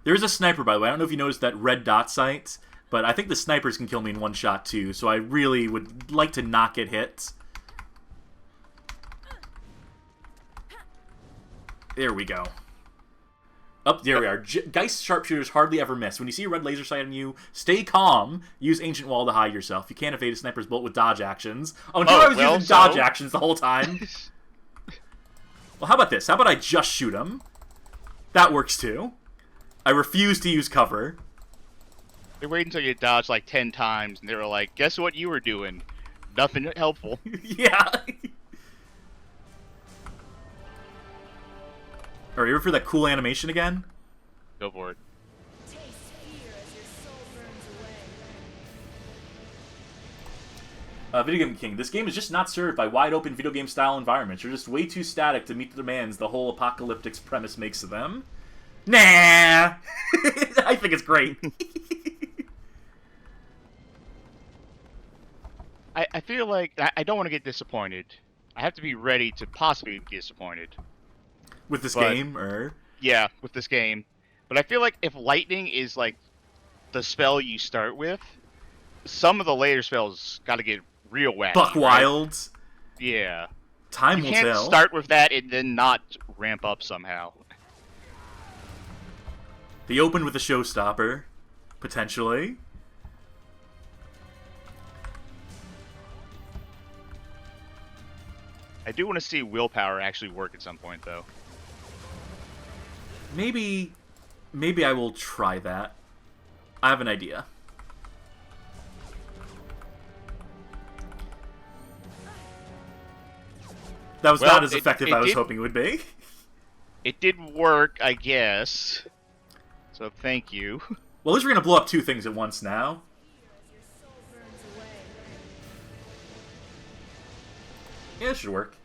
There is a sniper, by the way. I don't know if you noticed that red dot sight, but I think the snipers can kill me in one shot, too, so I really would like to not get hit. There we go. Up there we are. Geist sharpshooters hardly ever miss. When you see a red laser sight on you, stay calm. Use Ancient Wall to hide yourself. You can't evade a sniper's bullet with dodge actions. Oh, I was using dodge actions the whole time. Well, how about this? How about I just shoot him? That works too. I refuse to use cover. They wait until you dodge like 10 times, and they were like, guess what you were doing? Nothing helpful. Yeah. Are you ready for that cool animation again? Go for it. Taste fear as your soul burns away. Video Game King. This game is just not served by wide-open video game style environments. You're just way too static to meet the demands the whole apocalyptic premise makes of them. Nah! I think it's great. I feel like I don't want to get disappointed. I have to be ready to possibly be disappointed. With this game, or? Yeah, with this game. But I feel like if lightning is, like, the spell you start with, some of the later spells gotta get real wacky. Buck wild. Right? Yeah. Time will tell. You can't start with that and then not ramp up somehow. They open with a showstopper, potentially. I do want to see willpower actually work at some point, though. Maybe I will try that. I have an idea. That was not as effective as I was hoping it would be. It did work, I guess. So thank you. Well, at least we're going to blow up 2 things at once now. Yeah, it should work.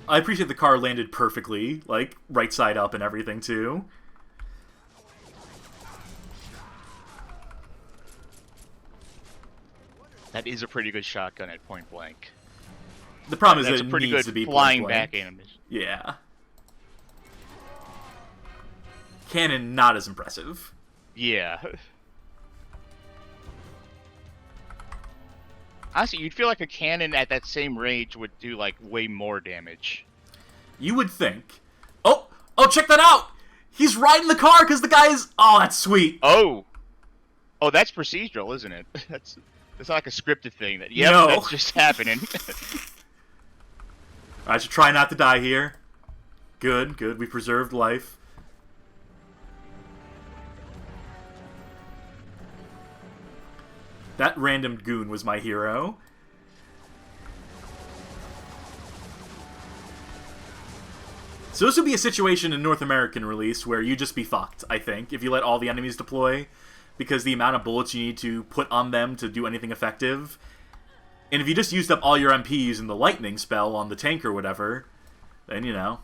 I appreciate the car landed perfectly, like, right side up and everything, too. That is a pretty good shotgun at point blank. The problem is that's it a pretty needs good to be flying point blank. back animation. Yeah. Cannon, not as impressive. Yeah. Honestly, you'd feel like a cannon at that same range would do, like, way more damage. You would think. Oh, check that out! He's riding the car because the guy is... Oh, that's sweet. Oh, that's procedural, isn't it? That's not like a scripted thing. Yep, No. that's just happening. I should try not to die here. Good. We preserved life. That random goon was my hero. So this would be a situation in North American release where you just be fucked, I think, if you let all the enemies deploy, because the amount of bullets you need to put on them to do anything effective. And if you just used up all your MP using the lightning spell on the tank or whatever, then, you know,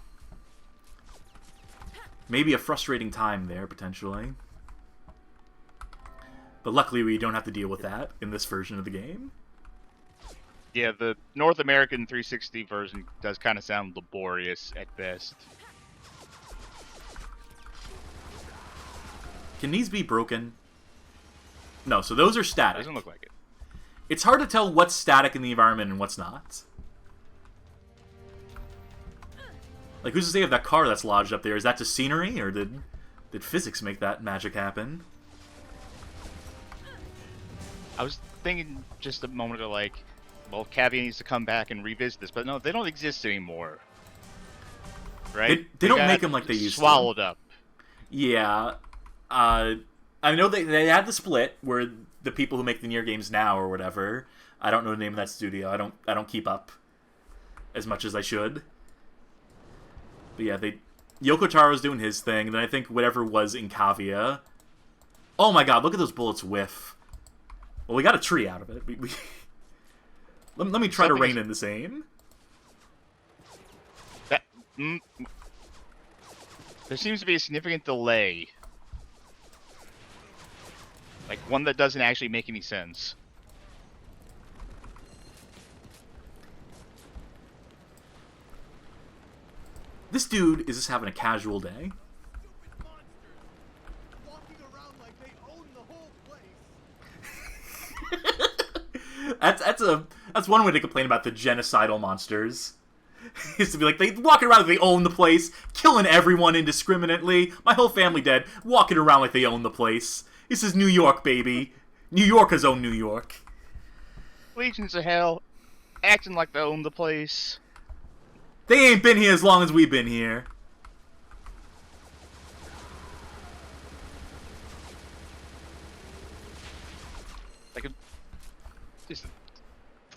maybe a frustrating time there, potentially. But luckily we don't have to deal with that in this version of the game. Yeah, the North American 360 version does kind of sound laborious at best. Can these be broken? No, so those are static. Doesn't look like it. It's hard to tell what's static in the environment and what's not. Like, who's to say if that car that's lodged up there, is that just scenery, or did physics make that magic happen? I was thinking just a moment ago, like, well, Cavia needs to come back and revisit this, but no, they don't exist anymore. Right? They don't make them like they used to. Swallowed up. Yeah. I know they had the split where the people who make the Nier games now or whatever. I don't know the name of that studio. I don't keep up as much as I should. But yeah, Yoko Taro's doing his thing, and then I think whatever was in Cavia. Oh my god, look at those bullets whiff. Well, we got a tree out of it. Let me try to rein in the same. There seems to be a significant delay. Like, one that doesn't actually make any sense. This dude is just having a casual day. That's one way to complain about the genocidal monsters. Is to be like, they walking around like they own the place, killing everyone indiscriminately. My whole family dead, walking around like they own the place. This is New York, baby. New Yorkers own New York. Legions of Hell, acting like they own the place. They ain't been here as long as we've been here. Like just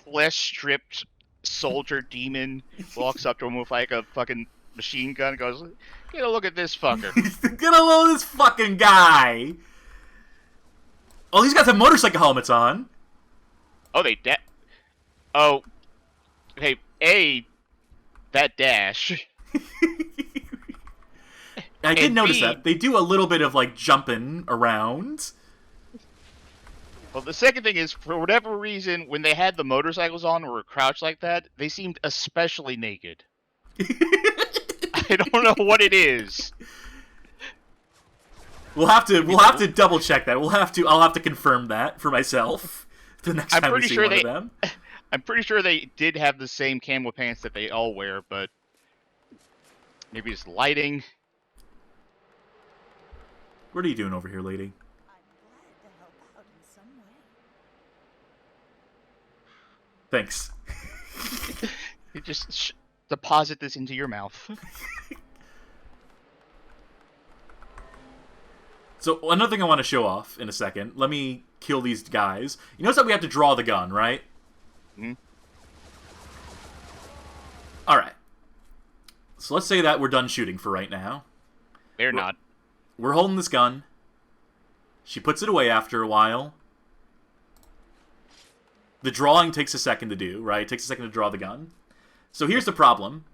flesh-stripped soldier demon walks up to him with like a fucking machine gun and goes, "Get a look at this fucker." Get a load of this fucking guy. Oh, he's got some motorcycle helmets on. Oh, oh, hey, that dash. I did And notice B, that. They do a little bit of, like, jumping around. Well, the second thing is, for whatever reason, when they had the motorcycles on or were crouched like that, they seemed especially naked. I don't know what it is. We'll have to double check that. I'll have to confirm that for myself the next time we see one of them. I'm pretty sure they did have the same camo pants that they all wear, but maybe it's lighting. What are you doing over here, lady? I'm glad to help out in some way. Thanks. You just deposit this into your mouth. So, another thing I want to show off in a second. Let me kill these guys. You notice that we have to draw the gun, right? Mm-hmm. Alright. So let's say that we're done shooting for right now. They're not. We're holding this gun. She puts it away after a while. The drawing takes a second to do, right? It takes a second to draw the gun. So here's the problem.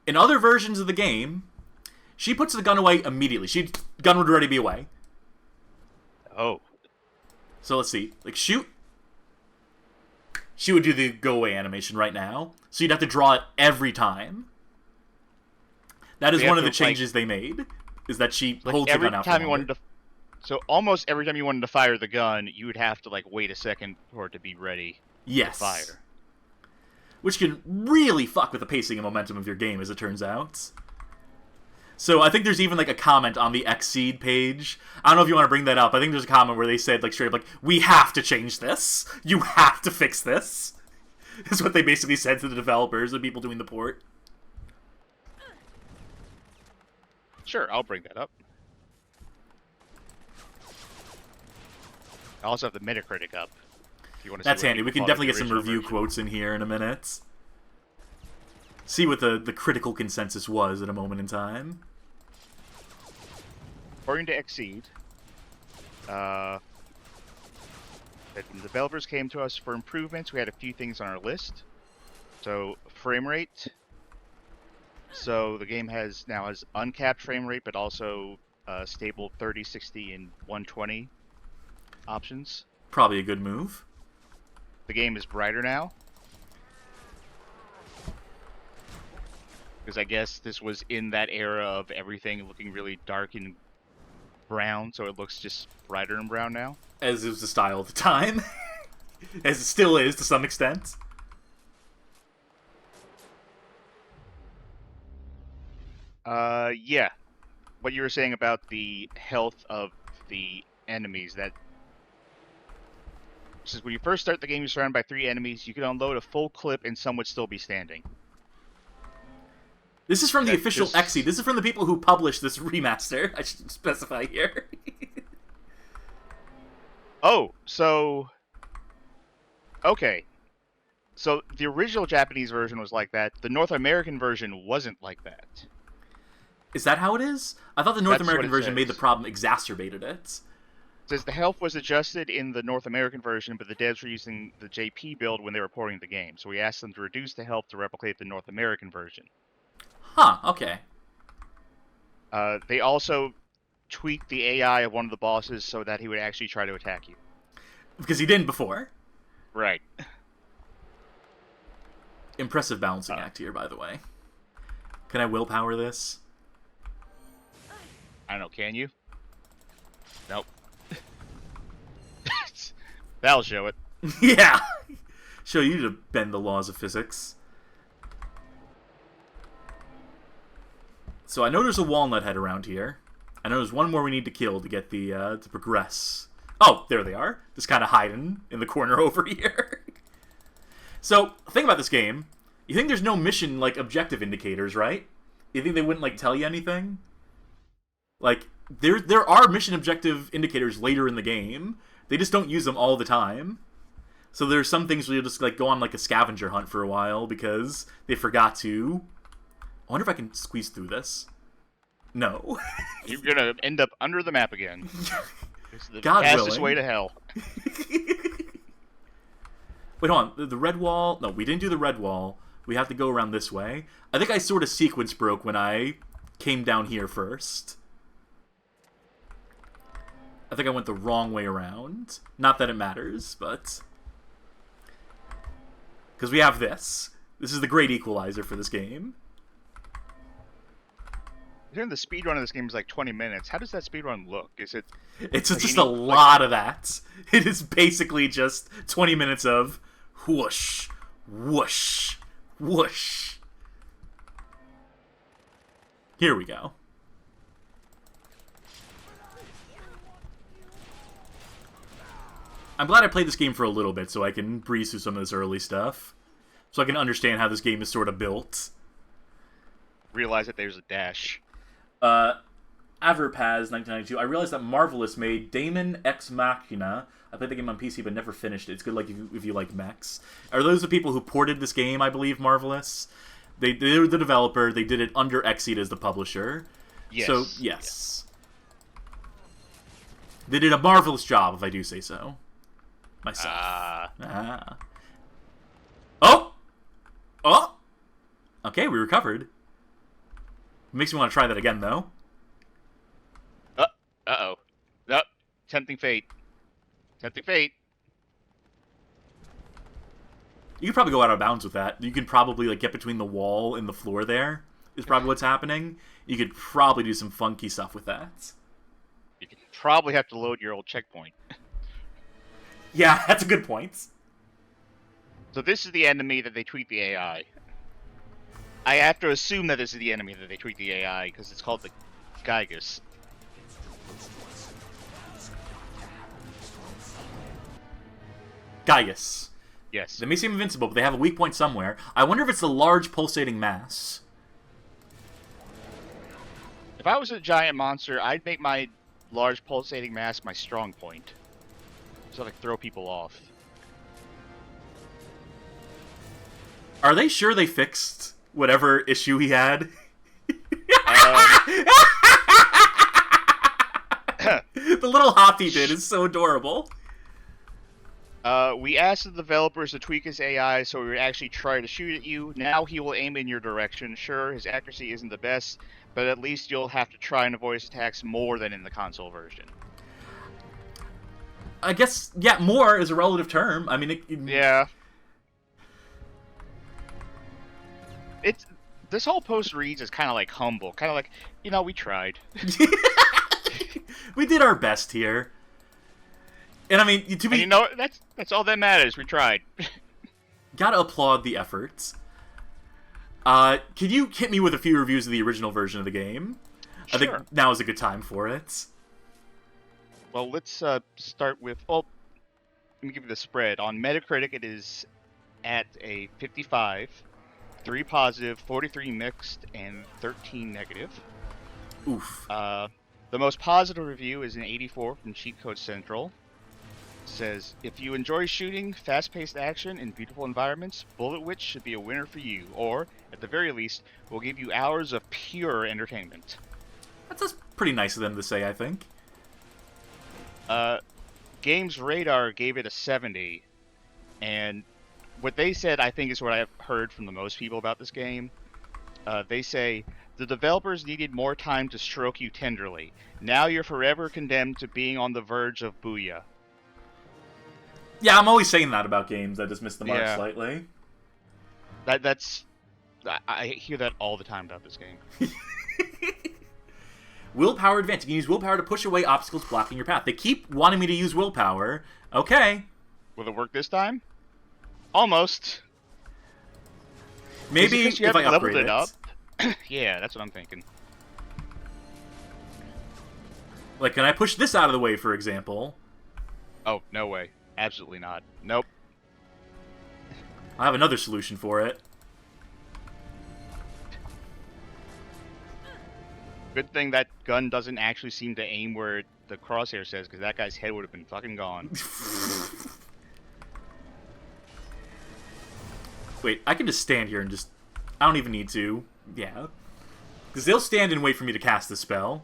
In other versions of the game, she puts the gun away immediately. Gun would already be away. Oh. So let's see. Like, shoot. She would do the go away animation right now. So you'd have to draw it every time. That is one of the changes they made. Is that she holds the gun out for longer. So almost every time you wanted to fire the gun, you would have to like wait a second for it to be ready yes. to fire. which can really fuck with the pacing and momentum of your game, as it turns out. So I think there's even, like, a comment on the Xseed page. I don't know if you want to bring that up. I think there's a comment where they said, like, straight up, like, we have to change this. You have to fix this. Is what they basically said to the developers, the people doing the port. Sure, I'll bring that up. I also have the Metacritic up. If you want to That's see what handy. We people can thought of definitely the get some original review version. quotes in here in a minute. See what the critical consensus was at a moment in time. According to Xseed, the developers came to us for improvements. We had a few things on our list. So, frame rate. So, the game now has uncapped frame rate, but also stable 30, 60, and 120 options. Probably a good move. The game is brighter now. Because I guess this was in that era of everything looking really dark and brown, so it looks just brighter and brown now. As it was the style at the time. As it still is, to some extent. Yeah. What you were saying about the health of the enemies, that... Since when you first start the game, you're surrounded by 3 enemies, you can unload a full clip and some would still be standing. This is from the That official just- Xseed. This is from the people who published this remaster. I should specify here. Oh, so... Okay. So, the original Japanese version was like that. The North American version wasn't like that. Is that how it is? I thought the North That's what American it version made the says. problem exacerbated it. It says the health was adjusted in the North American version, but the devs were using the JP build when they were porting the game. So we asked them to reduce the health to replicate the North American version. Huh, okay. They also tweaked the AI of one of the bosses so that he would actually try to attack you. Because he didn't before. Right. Impressive balancing act here, by the way. Can I willpower this? I don't know, can you? Nope. That'll show it. Yeah! Show you to bend the laws of physics. So I know there's a walnut head around here. I know there's one more we need to kill to get the, to progress. Oh, there they are. Just kind of hiding in the corner over here. So, think about this game. You think there's no mission, like, objective indicators, right? You think they wouldn't, like, tell you anything? Like, there are mission objective indicators later in the game. They just don't use them all the time. So there's some things where you'll just, like, go on, like, a scavenger hunt for a while because they forgot to. I wonder if I can squeeze through this. No. You're gonna end up under the map again. It's the God fastest willing. way to hell. Wait, hold on. The red wall... No, we didn't do the red wall. We have to go around this way. I think I sort of sequence broke when I came down here first. I think I went the wrong way around. Not that it matters, but... Because we have this. This is the great equalizer for this game. During the speedrun of this game is like 20 minutes. How does that speedrun look? Is it... It's Like, just you a need, lot of that. It is basically just 20 minutes of whoosh, whoosh, whoosh. Here we go. I'm glad I played this game for a little bit so I can breeze through some of this early stuff. So I can understand how this game is sort of built. realize that there's a dash? Averpaz 1992. I realized that Marvelous made Daemon Ex Machina. I played the game on PC but never finished it. It's good like if you like mechs. Are those the people who ported this game, I believe, Marvelous? They were the developer. They did it under Xseed as the publisher. Yes. So, yes. They did a marvelous job, if I do say so. Myself. Oh! Oh! Okay, we recovered. Makes me want to try that again, though. Uh-oh. Nope. Tempting fate. Tempting fate. You could probably go out of bounds with that. You can probably like get between the wall and the floor there, is probably what's happening. You could probably do some funky stuff with that. You could probably have to load your old checkpoint. Yeah, that's a good point. So this is the enemy that they tweet the AI. I have to assume that this is the enemy that they tweet the AI because it's called the Gygus. Gaius. Yes. They may seem invincible, but they have a weak point somewhere. I wonder if it's the large pulsating mass. If I was a giant monster, I'd make my large pulsating mass my strong point. So I throw people off. Are they sure they fixed whatever issue he had? The little hop he did is so adorable. We asked the developers to tweak his AI so he would actually try to shoot at you. Now he will aim in your direction. Sure, his accuracy isn't the best, but at least you'll have to try and avoid his attacks more than in the console version. I guess, yeah, more is a relative term. I mean, Yeah. It's this whole post reads is kind of like humble, kind of like, you know, we tried. We did our best here. And I mean, to be... And you know, that's all that matters. We tried. Gotta applaud the efforts. Can you hit me with a few reviews of the original version of the game? Sure. I think now is a good time for it. Well, let's start with... Oh, let me give you the spread. On Metacritic, it is at a 55, 3 positive, 43 mixed, and 13 negative. Oof. The most positive review is an 84 from Cheat Code Central. It says, if you enjoy shooting, fast-paced action, and beautiful environments, Bullet Witch should be a winner for you, or, at the very least, will give you hours of pure entertainment. That's pretty nice of them to say, I think. Games Radar gave it a 70, and what they said, I think, is what I've heard from the most people about this game. They say, the developers needed more time to stroke you tenderly. Now you're forever condemned to being on the verge of booyah. Yeah, I'm always saying that about games that just miss the mark Yeah. slightly. I hear that all the time about this game. Willpower advance. You can use willpower to push away obstacles blocking your path. They keep wanting me to use willpower. Okay. Will it work this time? Almost. Maybe Is it 'cause you if I haven't upgrade leveled it. it up? Yeah, that's what I'm thinking. Like, can I push this out of the way, for example? Oh, no way. Absolutely not. Nope. I have another solution for it. Good thing that gun doesn't actually seem to aim where the crosshair says, because that guy's head would have been fucking gone. Wait, I can just stand here and just... I don't even need to. Yeah. Because they'll stand and wait for me to cast the spell.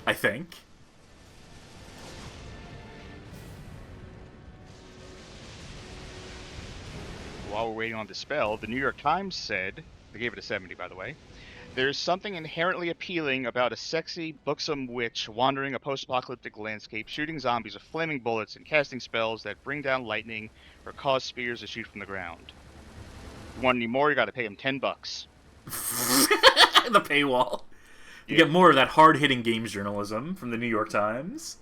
I think. While we're waiting on the spell, the New York Times said, they gave it a 70 by the way, there's something inherently appealing about a sexy, buxom witch wandering a post-apocalyptic landscape, shooting zombies with flaming bullets and casting spells that bring down lightning or cause spears to shoot from the ground. If you want any more, you gotta pay him $10. The paywall. You get more of that hard-hitting games journalism from the New York Times.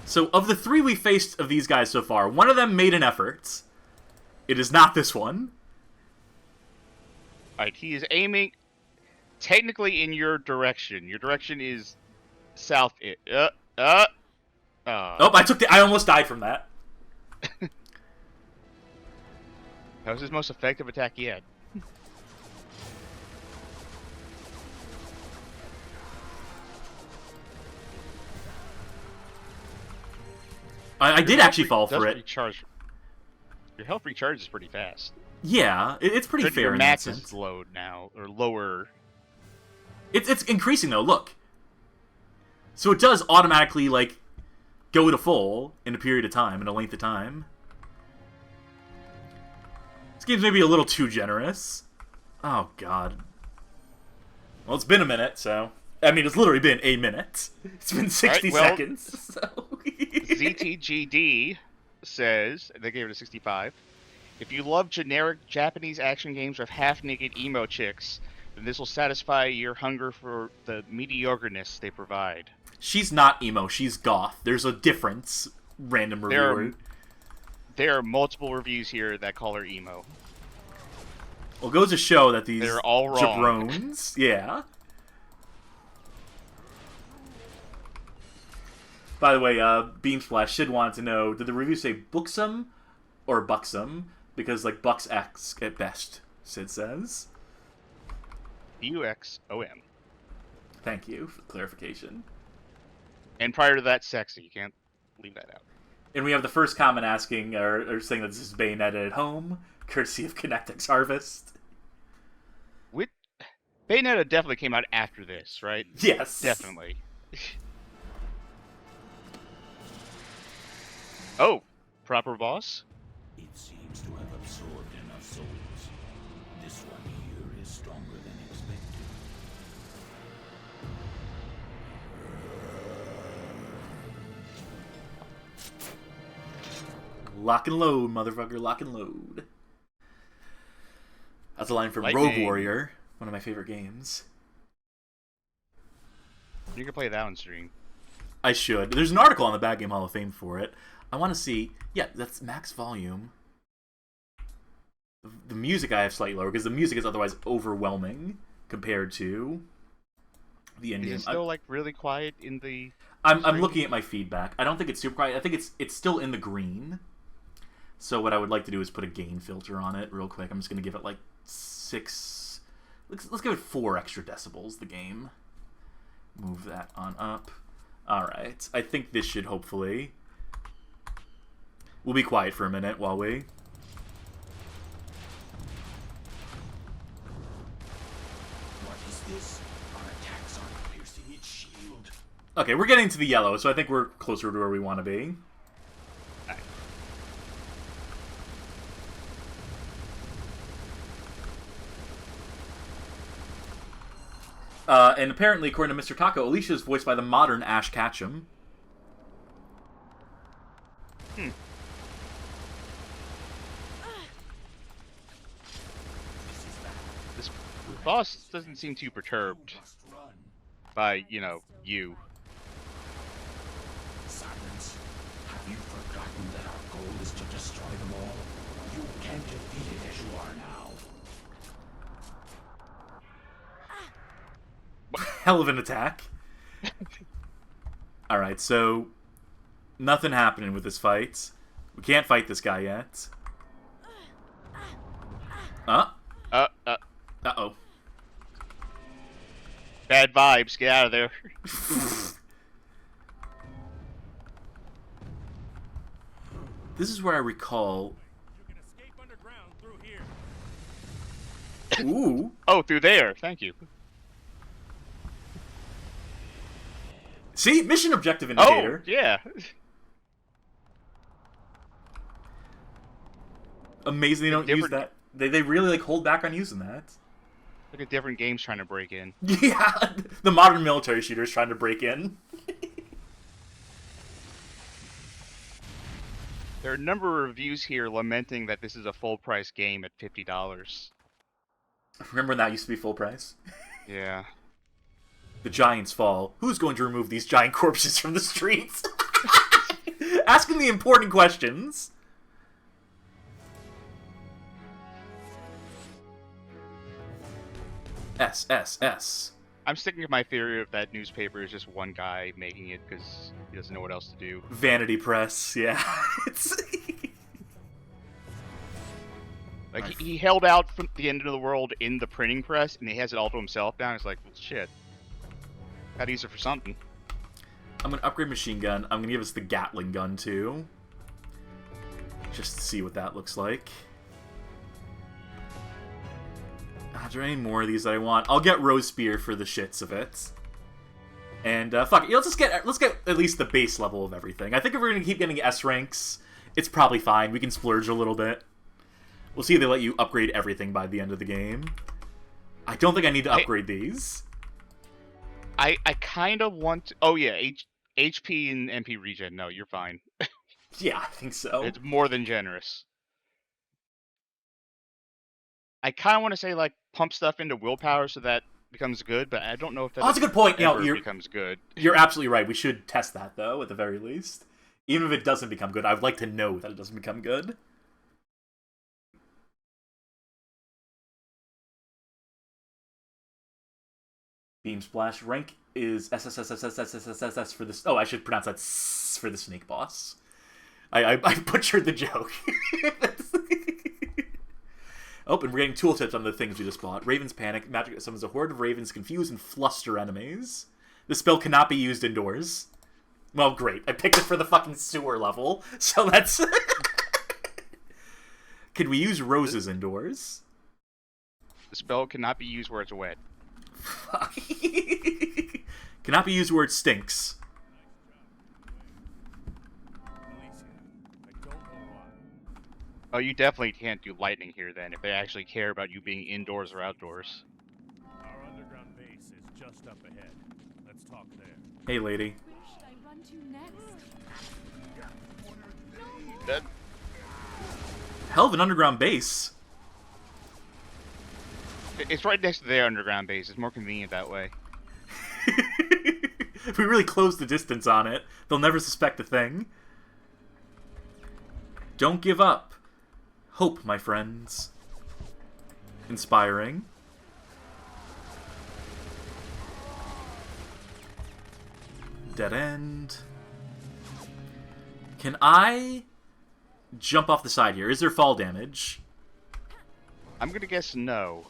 So, of the 3 we faced of these guys so far, one of them made an effort. It is not this one. Alright, he is aiming technically in your direction. Your direction is south. Oh, I almost died from that. That was his most effective attack yet. I did actually fall for it. Recharge. Your health recharges pretty fast. Yeah, it's pretty fair Your in that max sense. is low now, or lower. It's increasing though. Look, so it does automatically like go to full in a period of time, in a length of time. This game's maybe a little too generous. Oh god. Well, it's been a minute, so I mean, it's literally been a minute. It's been 60 seconds. So. ZTGD says they gave it a 65. If you love generic Japanese action games with half-naked emo chicks, then this will satisfy your hunger for the mediocreness they provide. She's not emo, she's goth. There's a difference, random reviewer. There are multiple reviews here that call her emo. Well, it goes to show that these They're all wrong. jabrones, yeah. By the way, Beamsplash should want to know, did the review say booksome or buxom? Because, like, Bucks X at best, Sid says. B-U-X-O-M. Thank you for clarification. And prior to that, sexy. You can't leave that out. And we have the first comment asking, or saying that this is Bayonetta at home, courtesy of ConnectX Harvest. Bayonetta definitely came out after this, right? Yes. Definitely. Oh, proper boss? It seems to have absorbed enough souls. This one here is stronger than expected. Lock and load, motherfucker, lock and load. That's a line from Lightning. Rogue Warrior, one of my favorite games. You can play that on stream. I should. There's an article on the Bad Game Hall of Fame for it. I want to see... Yeah, that's max volume. The music I have slightly lower, because the music is otherwise overwhelming compared to the Indian. Is it still, like, really quiet in the... I'm looking at my feedback. I don't think it's super quiet. I think it's still in the green. So what I would like to do is put a gain filter on it real quick. I'm just going to give it, like, 6... Let's give it 4 extra decibels, the game. Move that on up. Alright. I think this should hopefully... We'll be quiet for a minute while we... What is this? Our attacks aren't piercing its shield. Okay, we're getting to the yellow, so I think we're closer to where we want to be. And apparently, according to Mr. Taco, Alicia is voiced by the modern Ash Ketchum. This boss doesn't seem too perturbed Must run. by, you know, you. Silence. Have you forgotten that our goal is to destroy them all? You can't defeat it as you are now. Hell of an attack. Alright, so... Nothing happening with this fight. We can't fight this guy yet. Uh-oh. Bad vibes, get out of there. This is where I recall... You can escape underground through here. Ooh. Oh, through there, thank you. See? Mission objective Oh, indicator. yeah. Amazing they don't use that. They really, like, hold back on using that. Look at different games trying to break in. Yeah, the modern military shooters trying to break in. There are a number of reviews here lamenting that this is a full-price game at $50. Remember when that used to be full price? Yeah. The giants fall. Who's going to remove these giant corpses from the streets? Asking the important questions. S. I'm sticking to my theory of that newspaper is just one guy making it because he doesn't know what else to do. Vanity Press, yeah. It's... Like, he held out from the end of the world in the printing press, and he has it all to himself now. He's like, well, shit. Gotta use it for something. I'm gonna upgrade machine gun. I'm gonna give us the Gatling gun, too. Just to see what that looks like. Are there any more of these that I want? I'll get Rose Spear for the shits of it. And, fuck it. Let's get at least the base level of everything. I think if we're gonna keep getting S ranks, it's probably fine. We can splurge a little bit. We'll see if they let you upgrade everything by the end of the game. I don't think I need to upgrade these. I kind of want to... Oh, yeah, HP and MP regen. No, you're fine. Yeah, I think so. It's more than generous. I kind of want to say, like, pump stuff into willpower so that becomes good, but I don't know if that that's a good point. You know, ever becomes good. You're absolutely right. We should test that, though, at the very least. Even if it doesn't become good, I would like to know that it doesn't become good. Beam Splash. Rank is SSSSSSSSS for this. Oh, I should pronounce that S for the snake boss. I butchered the joke. Oh, and we're getting tooltips on the things we just bought. Raven's Panic. Magic that summons a horde of ravens, confuse and fluster enemies. The spell cannot be used indoors. Well, great. I picked it for the fucking sewer level, so that's... Can we use roses indoors? The spell cannot be used where it's wet. Fuck. Cannot be used where it stinks. Oh, you definitely can't do lightning here then, if they actually care about you being indoors or outdoors. Our underground base is just up ahead. Let's talk there. Hey, lady. Where should I run to next? That, Hell of an underground base. it's right next to their underground base. It's more convenient that way. If we really close the distance on it, they'll never suspect a thing. Don't give up. Hope, my friends. Inspiring. Dead end. Can I jump off the side here? Is there fall damage? I'm gonna guess no.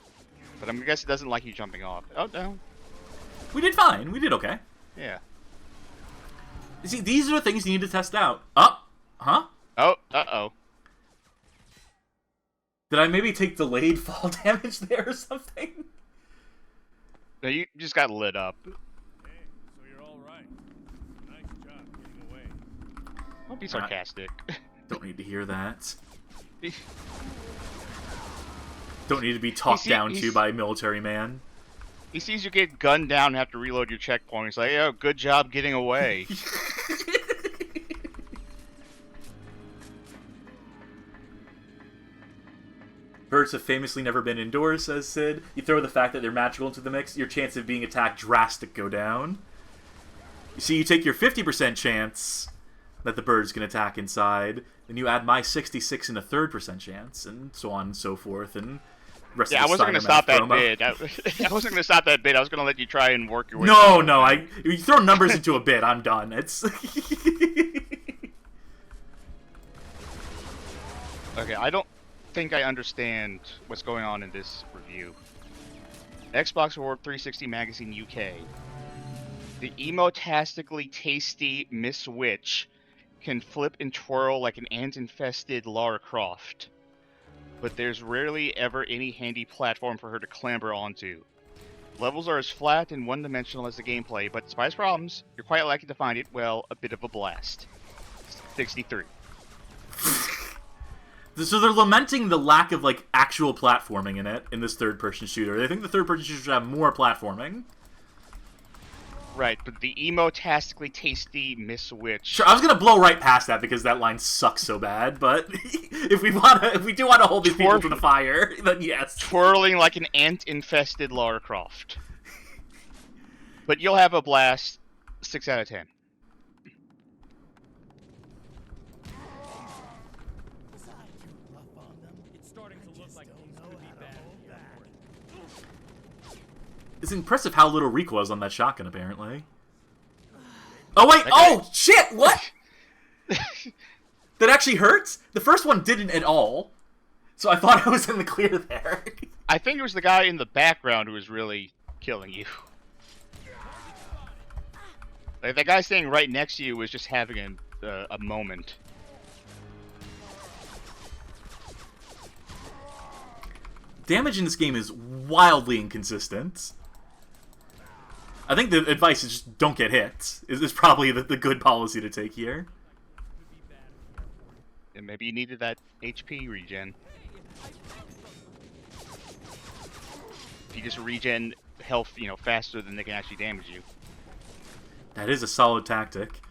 But I'm gonna guess it doesn't like you jumping off. Oh, no. We did fine. We did okay. Yeah. You see, these are the things you need to test out. Oh, huh? Oh, uh-oh. Did I maybe take delayed fall damage there or something? No, you just got lit up. Hey, so you're all right. Nice job getting away. Don't be sarcastic. Don't need to hear that. Don't need to be talked down to by a military man. He sees you get gunned down and have to reload your checkpoint. He's like, oh, good job getting away. Birds have famously never been indoors, says Sid. You throw the fact that they're magical into the mix, your chance of being attacked drastic go down. You see, you take your 50% chance that the birds can attack inside, then you add my 66 and a third % chance, and so on and so forth, and rest Yeah, I of the wasn't going to stop that bit. I wasn't going to stop that bit. I was going to let you try and work your way No, through. no, you throw numbers into a bit, I'm done. It's... Okay, I don't think I understand what's going on in this review. Xbox Award 360 Magazine UK. The emo-tastically tasty Miss Witch can flip and twirl like an ant-infested Lara Croft, but there's rarely ever any handy platform for her to clamber onto. Levels are as flat and one-dimensional as the gameplay, but despite its problems, you're quite likely to find it, well, a bit of a blast. 63. So they're lamenting the lack of, like, actual platforming in it, in this third-person shooter. They think the third-person shooter should have more platforming. Right, but the emo-tastically tasty Miss Witch... Sure, I was gonna blow right past that because that line sucks so bad, but if we do want to hold these people to the fire, then yes. Twirling like an ant-infested Lara Croft. But you'll have a blast. 6 out of 10. It's starting to look like things could be bad. It's impressive how little recoil is on that shotgun, apparently. Oh, wait! Oh, shit! What? That actually hurts? The first one didn't at all. So I thought I was in the clear there. I think it was the guy in the background who was really killing you. Like, that guy standing right next to you was just having a moment. Damage in this game is wildly inconsistent. I think the advice is just don't get hit. Is probably the good policy to take here. And maybe you needed that HP regen. If you just regen health, you know, faster than they can actually damage you. That is a solid tactic.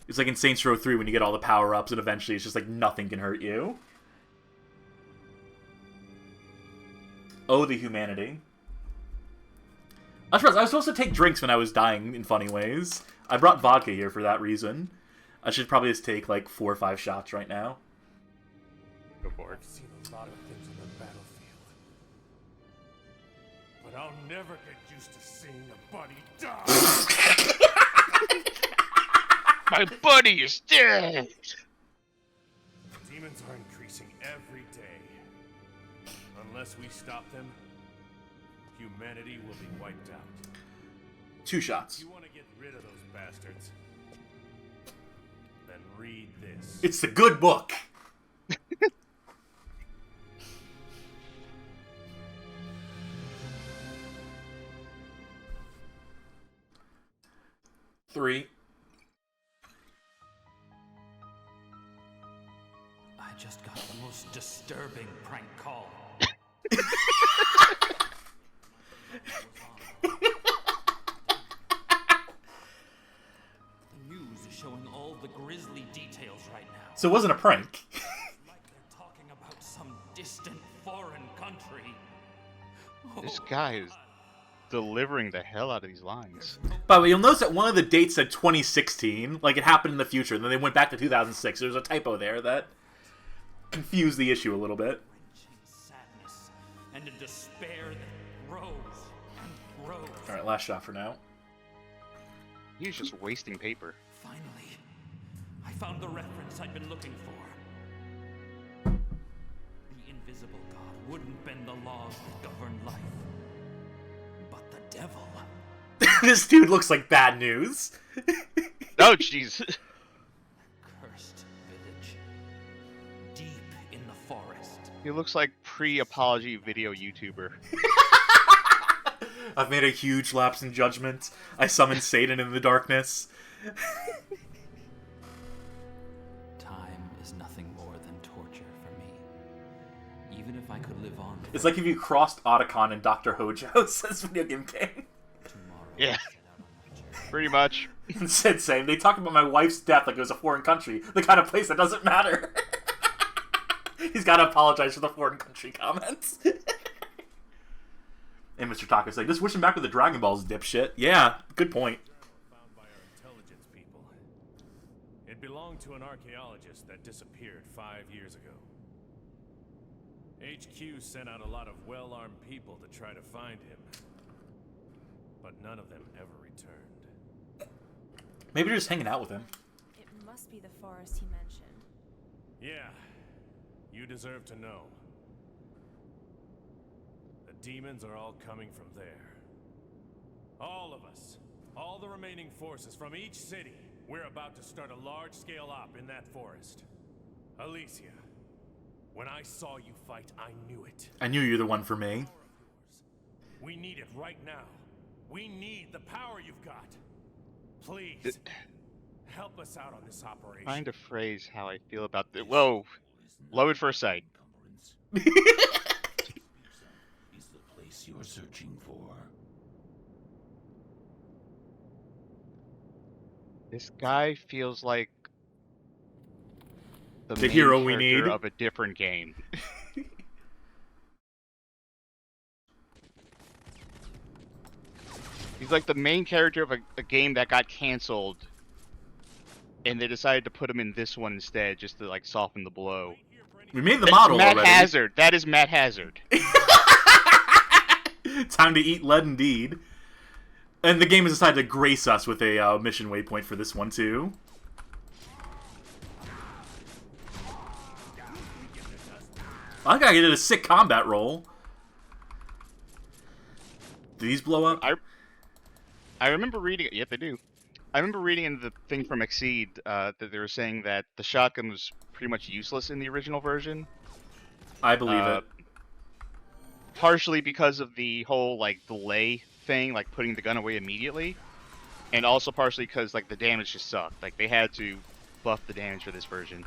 It's like in Saints Row 3 when you get all the power-ups and eventually it's just like nothing can hurt you. Oh, the humanity. I was supposed to take drinks when I was dying in funny ways. I brought vodka here for that reason. I should probably just take like 4 or 5 shots right now. Go for it. I've seen a lot of things on the battlefield, but I'll never get used to seeing a buddy die. My buddy is dead! Demons are increasing every day. Unless we stop them, humanity will be wiped out. 2 shots. You want to get rid of those bastards? Then read this. It's the good book. Three. I just got the most disturbing prank call. The news is showing all the grisly details right now. So it wasn't a prank. Like they're talking about some distant foreign country. This Oh, guy is delivering the hell out of these lines. By the way, you'll notice that one of the dates said 2016, like it happened in the future, and then they went back to 2006. There's a typo there that confused the issue a little bit. wrenching sadness and a despair that grows and grows. Alright, last shot for now. He's just wasting paper. Finally, I found the reference I'd been looking for. The invisible God wouldn't bend the laws that govern life. But the devil. This dude looks like bad news. Oh, jeez. Cursed village. Deep in the forest. He looks like pre-apology video YouTuber. I've made a huge lapse in judgment. I summoned Satan in the darkness. Time is nothing more than torture for me. Even if I could live on. It's like if you crossed Otacon and Dr. Hojo, says Video Game King. Tomorrow, Yeah. I'll set out on my journey. Pretty much. Instead saying, they talk about my wife's death like it was a foreign country. The kind of place that doesn't matter. He's got to apologize for the foreign country comments. And Mr. Taka's like, just wish him back with the Dragon Balls, dipshit. Yeah, good point. Found by our intelligence people. It belonged to an archaeologist that disappeared 5 years ago. HQ sent out a lot of well-armed people to try to find him. But none of them ever returned. Maybe they're just hanging out with him. It must be the forest he mentioned. Yeah, you deserve to know. The demons are all coming from there. All of us, all the remaining forces from each city, we're about to start a large-scale op in that forest. Alicia, when I saw you fight, I knew it. I knew you're the one for me. Power of yours. We need it right now. We need the power you've got. Please, help us out on this operation. Trying to phrase how I feel about this. Whoa. Love at first sight. Is the place you're searching for. This guy feels like The main hero we character need. of a different game. He's like the main character of a game that got canceled, and they decided to put him in this one instead, just to like soften the blow. We made the That's model Matt already. Hazard. That is Matt Hazard. Time to eat lead indeed. And the game has decided to grace us with a mission waypoint for this one too. I think I did a sick combat roll. Do these blow up? I remember reading. Yep, they do. I remember reading in the thing from Exceed that they were saying that the shotgun was pretty much useless in the original version. I believe it. Partially because of the whole like delay thing, like putting the gun away immediately, and also partially because like the damage just sucked. Like they had to buff the damage for this version.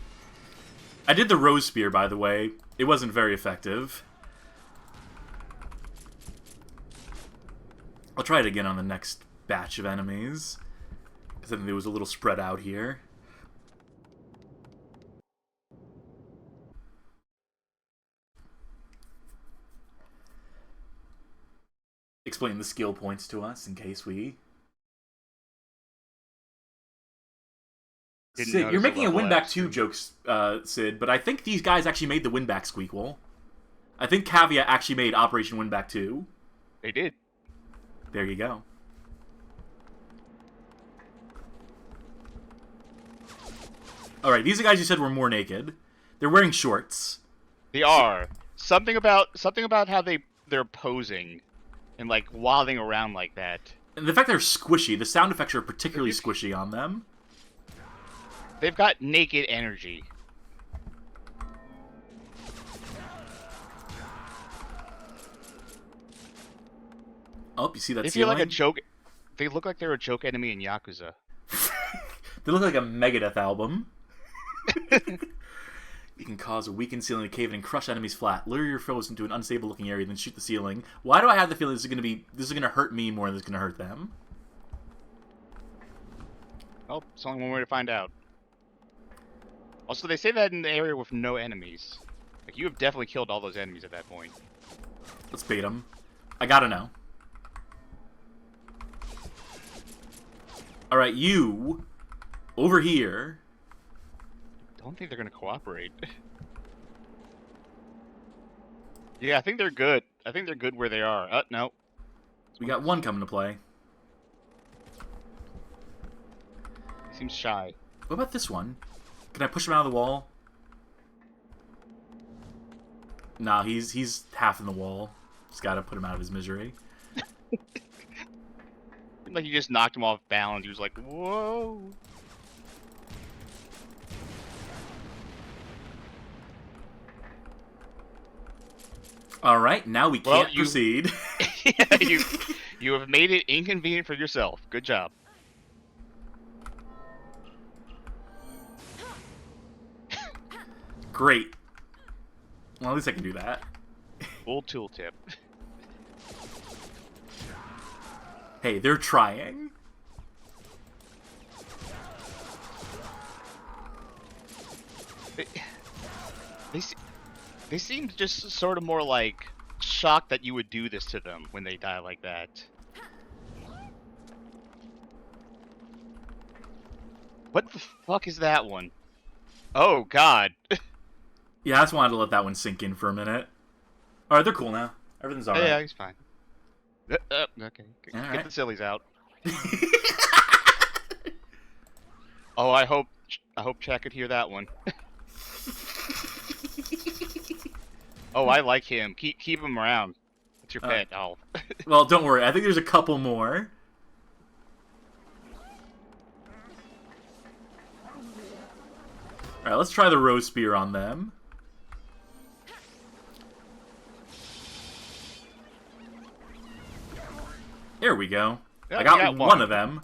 I did the rose spear, by the way. It wasn't very effective. I'll try it again on the next batch of enemies, because I think it was a little spread out here. explain the skill points to us in case we... Didn't Sid, notice you're the making a level win-back X. 2 jokes, Sid, but I think these guys actually made the win-back squeakle. I think Cavia actually made Operation Win-back 2. They did. There you go. Alright, these are guys you said were more naked. They're wearing shorts. They are. Something about how they're posing and like waddling around like that. And the fact they're squishy, the sound effects are particularly squishy on them. They've got naked energy. Oh, you see that They feel ceiling? like a joke. They look like they're a joke enemy in Yakuza. They look like a Megadeth album. You can cause a weakened ceiling to cave in and crush enemies flat. Lure your foes into an unstable-looking area, then shoot the ceiling. Why do I have the feeling this is gonna hurt me more than it's gonna hurt them? Oh, it's only one way to find out. Also, they say that in the area with no enemies. Like, you have definitely killed all those enemies at that point. Let's bait them. I gotta know. Alright, you... over here... Don't think they're gonna cooperate. Yeah, I think they're good. I think they're good where they are. No. We got one coming to play. Seems shy. What about this one? Can I push him out of the wall? Nah, he's half in the wall. Just gotta put him out of his misery. Like you just knocked him off balance. He was like, whoa. Alright, now we Well, can't proceed. Yeah, you have made it inconvenient for yourself. Good job. Great. Well, at least I can do that. Full tooltip. Hey, they're trying. They seem just sort of more like shocked that you would do this to them when they die like that. What the fuck is that one? Oh god. Yeah, I just wanted to let that one sink in for a minute. Alright, they're cool now. Everything's alright. Yeah, he's fine. Okay, All get right. the sillies out. Oh, I hope Chad could hear that one. Oh, I like him. Keep him around. It's your pet. Oh. Well, don't worry. I think there's a couple more. Alright, let's try the rose spear on them. There we go. Yeah, I got, you got one one. of them.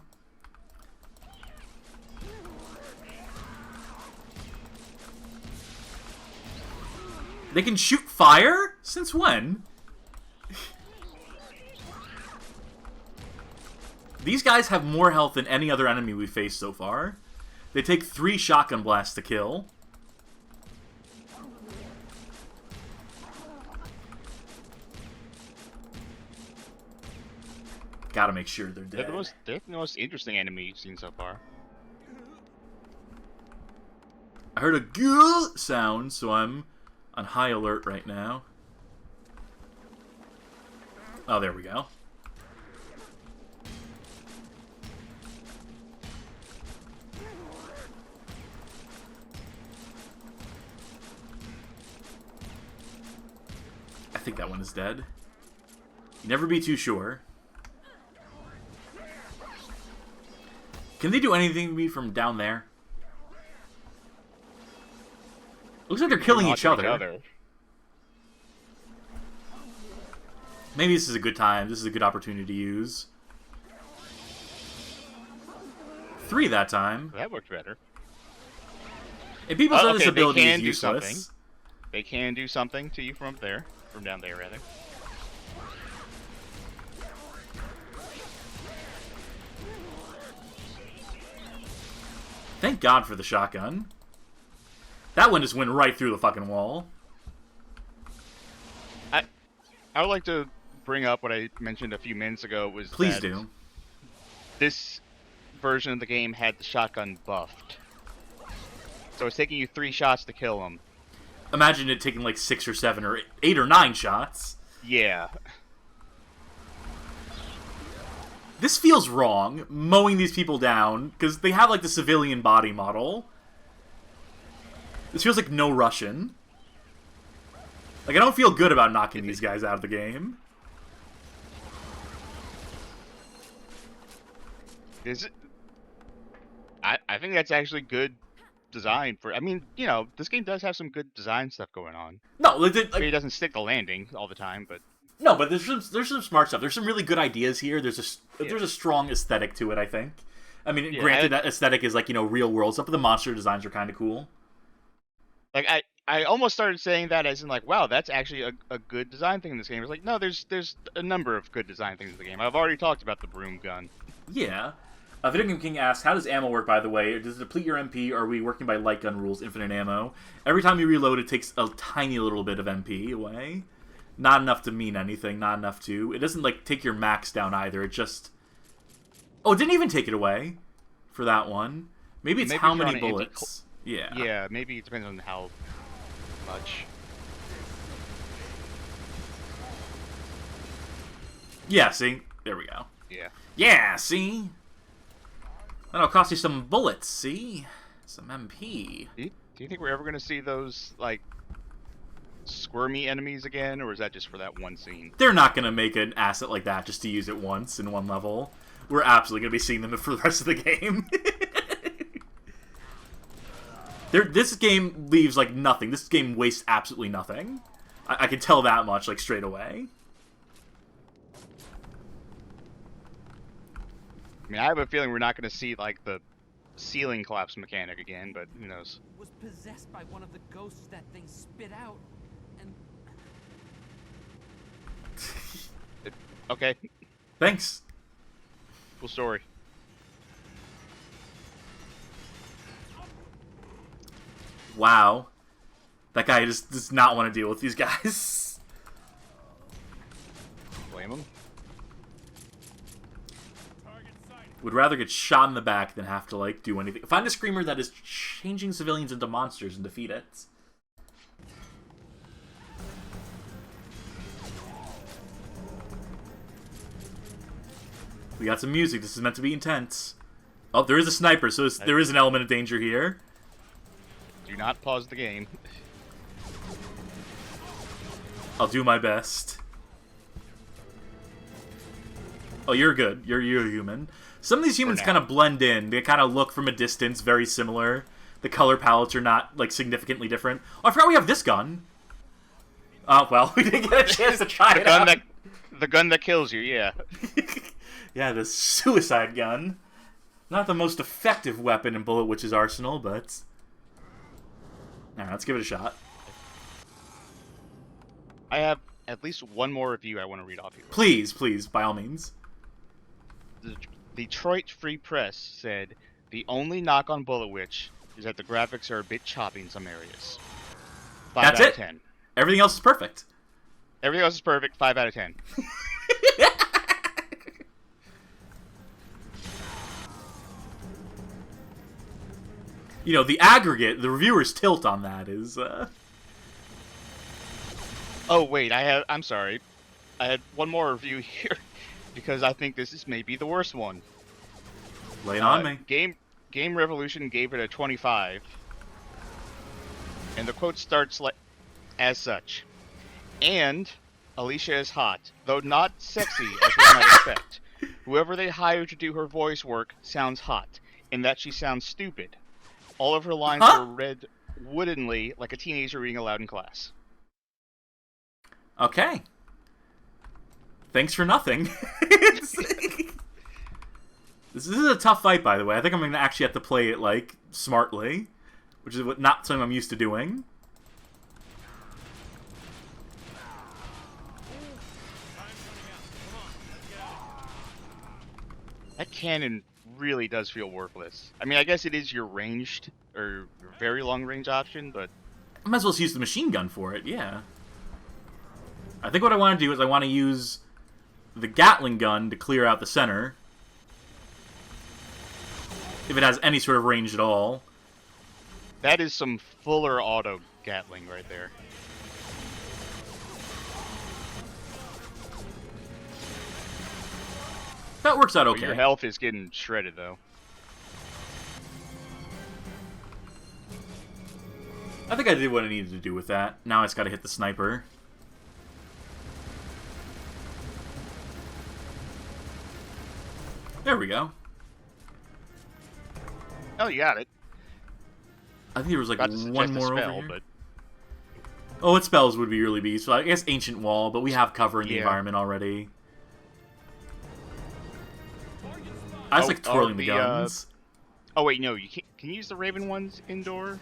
They can shoot fire? Since when? These guys have more health than any other enemy we've faced so far. They take 3 shotgun blasts to kill. Gotta make sure they're dead. They're the most interesting enemy you've seen so far. I heard a ghoul sound, so I'm on high alert right now. Oh, there we go. I think that one is dead. Never be too sure. Can they do anything to me from down there? Looks like they're killing each other. Maybe this is a good time. This is a good opportunity to use. 3 that time. That worked better. If people say this Okay, ability they is can do useless. something. They can do something to you from there. From down there, rather. Thank God for the shotgun. That one just went right through the fucking wall. I would like to bring up what I mentioned a few minutes ago. Was Please that do. This version of the game had the shotgun buffed, so it's taking you 3 shots to kill him. Imagine it taking like 6 or 7 or 8 or 9 shots. Yeah. This feels wrong, mowing these people down, because they have like the civilian body model. This feels like no Russian. Like, I don't feel good about knocking these guys out of the game. Is it? I think that's actually good design for. I mean, you know, this game does have some good design stuff going on. No, like, I mean, it doesn't stick the landing all the time, but no, but there's some smart stuff. There's some really good ideas here. There's a strong aesthetic to it, I think. I mean, granted, that aesthetic is like, you know, real world stuff, but the monster designs are kind of cool. Like, I almost started saying that as in like, wow, that's actually a good design thing in this game. It's like, no, there's a number of good design things in the game. I've already talked about the broom gun. Yeah. Video Game King asks, how does ammo work, by the way? Does it deplete your MP, or are we working by light gun rules, infinite ammo? Every time you reload, it takes a tiny little bit of MP away. Not enough to mean anything, not enough to... It doesn't, like, take your max down either, it just... Oh, it didn't even take it away for that one. Maybe it's how many bullets. Yeah. Yeah, maybe it depends on how much. Yeah, see? There we go. Yeah. Yeah, see? That'll cost you some bullets, see? Some MP. Do you think we're ever going to see those, like, squirmy enemies again, or is that just for that one scene? They're not going to make an asset like that just to use it once in one level. We're absolutely going to be seeing them for the rest of the game. This game leaves, like, nothing. This game wastes absolutely nothing. I can tell that much, like, straight away. I mean, I have a feeling we're not going to see, like, the ceiling collapse mechanic again, but who knows? Was possessed by one of the ghosts that thing spit out, and Okay. Thanks. Cool story. Wow. That guy just does not want to deal with these guys. Blame him? Would rather get shot in the back than have to, like, do anything. Find a screamer that is changing civilians into monsters and defeat it. We got some music. This is meant to be intense. Oh, there is a sniper, so there is an element of danger here. Do not pause the game. I'll do my best. Oh, you're good. You're a human. Some of these humans kind of blend in. They kind of look from a distance very similar. The color palettes are not, like, significantly different. Oh, I forgot we have this gun. Oh, well, we didn't get a chance to try it out. The gun that kills you, yeah. Yeah, the suicide gun. Not the most effective weapon in Bullet Witch's arsenal, but... Alright, let's give it a shot. I have at least one more review I want to read off here. Please, please, by all means. The Detroit Free Press said, the only knock on Bullet Witch is that the graphics are a bit choppy in some areas. 5 That's out it? of 10. Everything else is perfect. Everything else is perfect, 5 out of 10. You know, the aggregate, the reviewer's tilt on that is, Oh, wait, I'm sorry. I had one more review here, because I think this is maybe the worst one. Lay it on me. Game Revolution gave it a 25. And the quote starts like as such. And Alicia is hot, though not sexy as one might expect. Whoever they hire to do her voice work sounds hot, in that she sounds stupid. All of her lines are read woodenly like a teenager reading aloud in class. Okay. Thanks for nothing. This is a tough fight, by the way. I think I'm going to actually have to play it, like, smartly. Which is not something I'm used to doing. That cannon really does feel worthless. I mean, I guess it is your ranged, or your very long-range option, but... I might as well use the machine gun for it, yeah. I think what I want to do is I want to use the Gatling gun to clear out the center. If it has any sort of range at all. That is some fuller auto Gatling right there. That works out But okay. your health is getting shredded, though. I think I did what I needed to do with that. Now I just gotta hit the sniper. There we go. Oh, you got it. I think there was like Got to one suggest a more spell, over here. but Oh, what spells would be really be? So I guess Ancient Wall, but we have cover in the Yeah. environment already. I was Oh, like twirling the the, guns. oh wait, no, you can't. Can you use the Raven ones indoor?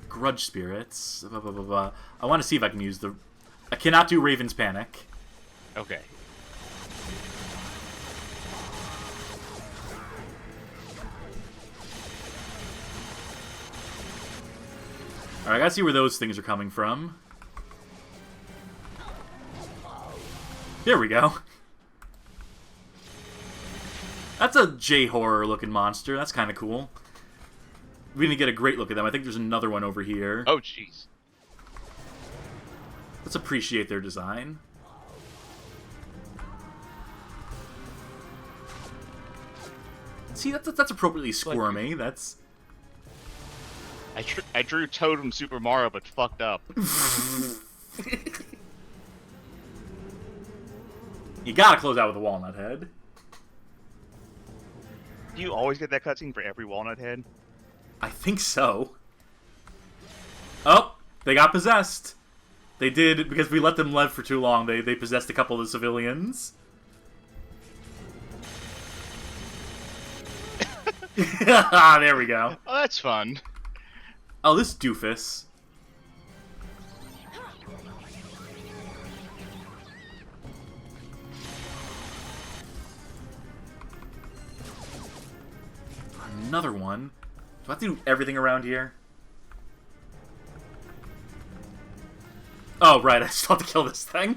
Grudge Spirits. Blah, blah, blah, blah. I want to see if I can use the... I cannot do Raven's Panic. Okay. Alright, I gotta see where those things are coming from. There we go. That's a J-horror looking monster. That's kind of cool. We didn't get a great look at them. I think there's another one over here. Oh, jeez. Let's appreciate their design. See, that's appropriately squirmy. That's... I drew Toad from Super Mario, but fucked up. You gotta close out with a walnut head. Do you always get that cutscene for every walnut head? I think so. Oh, they got possessed. They did, because we let them live for too long. They possessed a couple of the civilians. There we go. Oh, that's fun. Oh, this doofus. Another one. Do I have to do everything around here? Oh, right, I still have to kill this thing.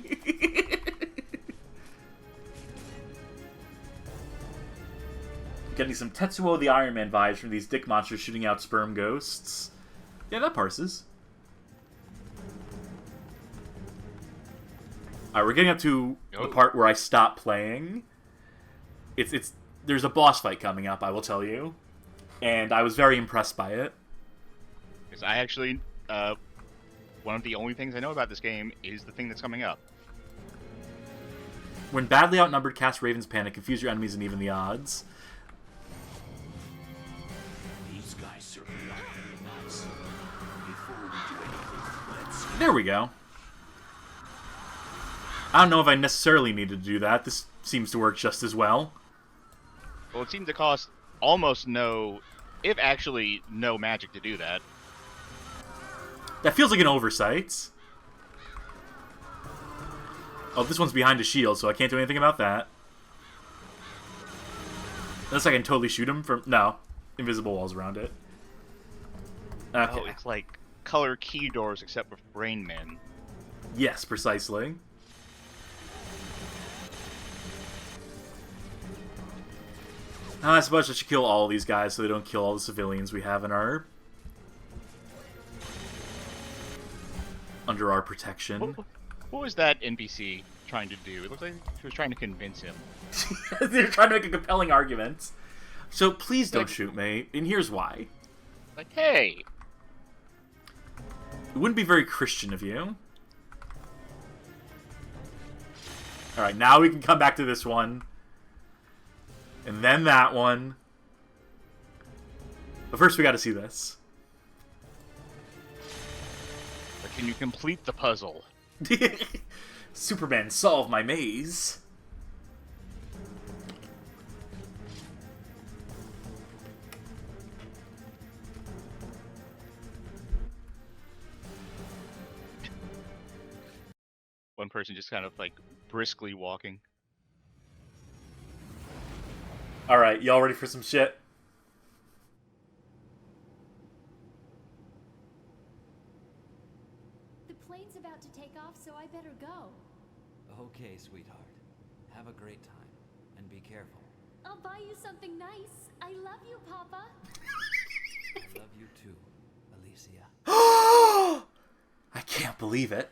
Getting some Tetsuo the Iron Man vibes from these dick monsters shooting out sperm ghosts. Yeah, that parses. Alright, we're getting up to the part where I stop playing. There's a boss fight coming up, I will tell you. And I was very impressed by it. Because I actually, one of the only things I know about this game is the thing that's coming up. When badly outnumbered, cast Raven's Panic, confuse your enemies and even the odds. These guys certainly aren't very nice. Before we do anything, let's There we go. I don't know if I necessarily needed to do that. This seems to work just as well. Well, it seemed to cost almost no, if actually no magic to do that. That feels like an oversight. Oh, this one's behind a shield, so I can't do anything about that. Unless I can totally shoot him from... No. Invisible walls around it. Okay. Oh, it's like color key doors except with brain men. Yes, precisely. I suppose I should kill all these guys so they don't kill all the civilians we have in our... under our protection. What was that NPC trying to do? It looked like he was trying to convince him. They're trying to make a compelling argument. So please don't Like- shoot me, and here's why. Like, hey, It wouldn't be very Christian of you. Alright, now we can come back to this one. And then that one. But first we gotta see this. but can you complete the puzzle? Superman, solve my maze. One person just kind of like briskly walking. Alright, y'all ready for some shit? The plane's about to take off, so I better go. Okay, sweetheart. Have a great time, and be careful. I'll buy you something nice. I love you, Papa. I love you too, Alicia. I can't believe it.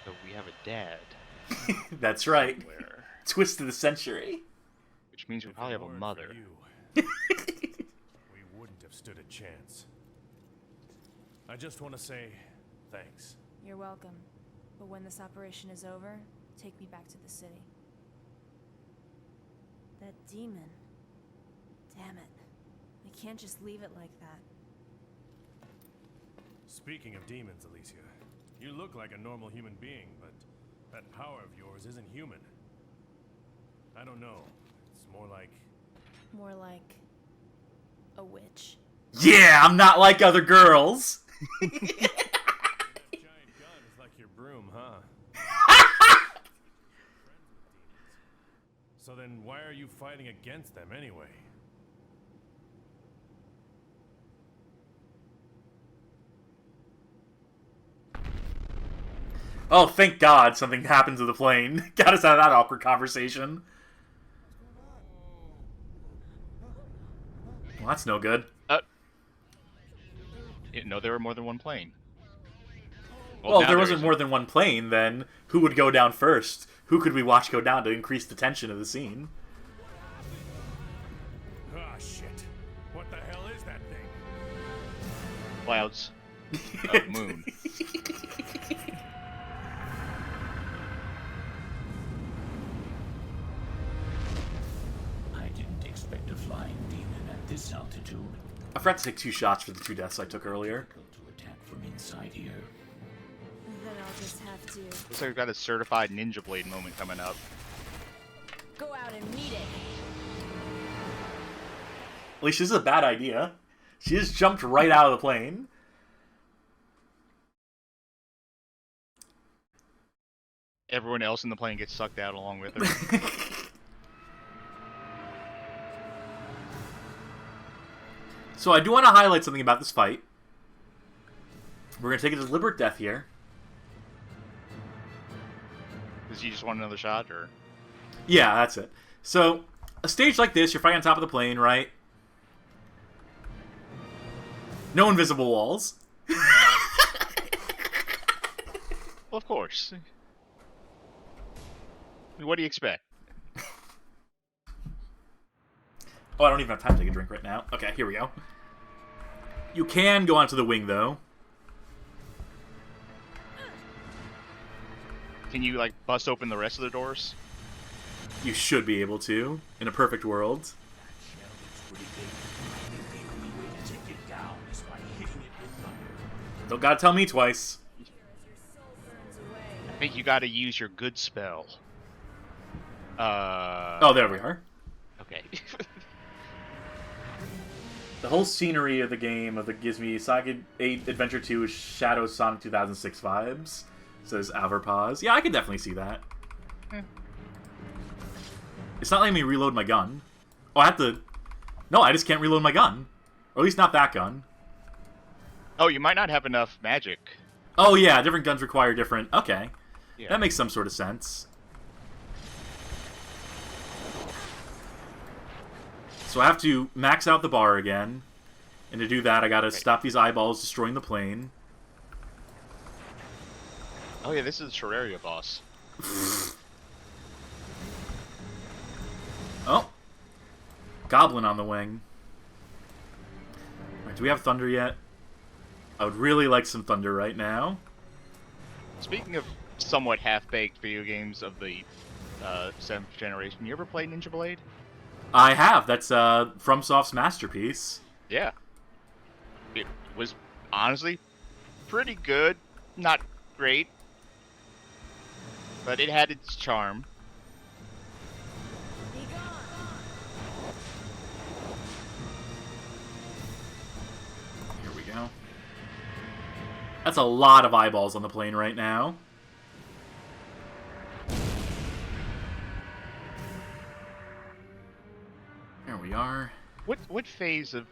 So we have a dad. That's right. Somewhere. Twist of the century. Which means we probably have a mother. We wouldn't have stood a chance. I just want to say thanks. You're welcome. But when this operation is over, take me back to the city. That demon. Damn it. I can't just leave it like that. Speaking of demons, Alicia, you look like a normal human being, but that power of yours isn't human. I don't know. It's more like... More like... a witch. Yeah, I'm not like other girls. Giant gun is like your broom, huh? So then why are you fighting against them anyway? Oh, thank God something happened to the plane. Got us out of that awkward conversation. Well, that's no good. No, there were more than one plane. Well, if now there wasn't isn't. more than one plane, then who would go down first? Who could we watch go down to increase the tension of the scene? Ah, shit. What the hell is that thing? Clouds. Moon. I didn't expect a flying demon at this altitude. I forgot to take 2 shots for the 2 deaths I took earlier. Difficult to attack from inside here. Then I'll just have to Looks like we've got a certified Ninja Blade moment coming up. go out and meet it. Alicia, this is a bad idea. She just jumped right out of the plane. Everyone else in the plane gets sucked out along with her. So I do want to highlight something about this fight. We're going to take a deliberate death here. Does he just want another shot, or? Yeah, that's it. So, a stage like this, you're fighting on top of the plane, right? No invisible walls. Well, of course. What do you expect? Oh, I don't even have time to take a drink right now. Okay, here we go. You can go onto the wing, though. Can you, like, bust open the rest of the doors? You should be able to, in a perfect world. That shell looks pretty big. I think the only way to take it down is by hitting it with thunder. Don't gotta tell me twice. I think you gotta use your good spell. Oh, there we are. Okay. The whole scenery of the game gives me Sonic 8 Adventure 2 is Shadow Sonic 2006 vibes. Says Averpaz. Yeah, I could definitely see that. It's not letting me reload my gun. Oh, I have to... No, I just can't reload my gun. Or at least not that gun. Oh, you might not have enough magic. Oh, yeah, different guns require different... Okay. Yeah. That makes some sort of sense. So I have to max out the bar again. And to do that, I gotta stop these eyeballs destroying the plane. Oh yeah, this is the Terraria boss. Oh. Goblin on the wing. Alright, do we have thunder yet? I would really like some thunder right now. Speaking of somewhat half-baked video games of the 7th generation, you ever played Ninja Blade? I have. That's FromSoft's masterpiece. Yeah. It was honestly pretty good. Not great. But it had its charm. Here we go. That's a lot of eyeballs on the plane right now. There we are. What phase of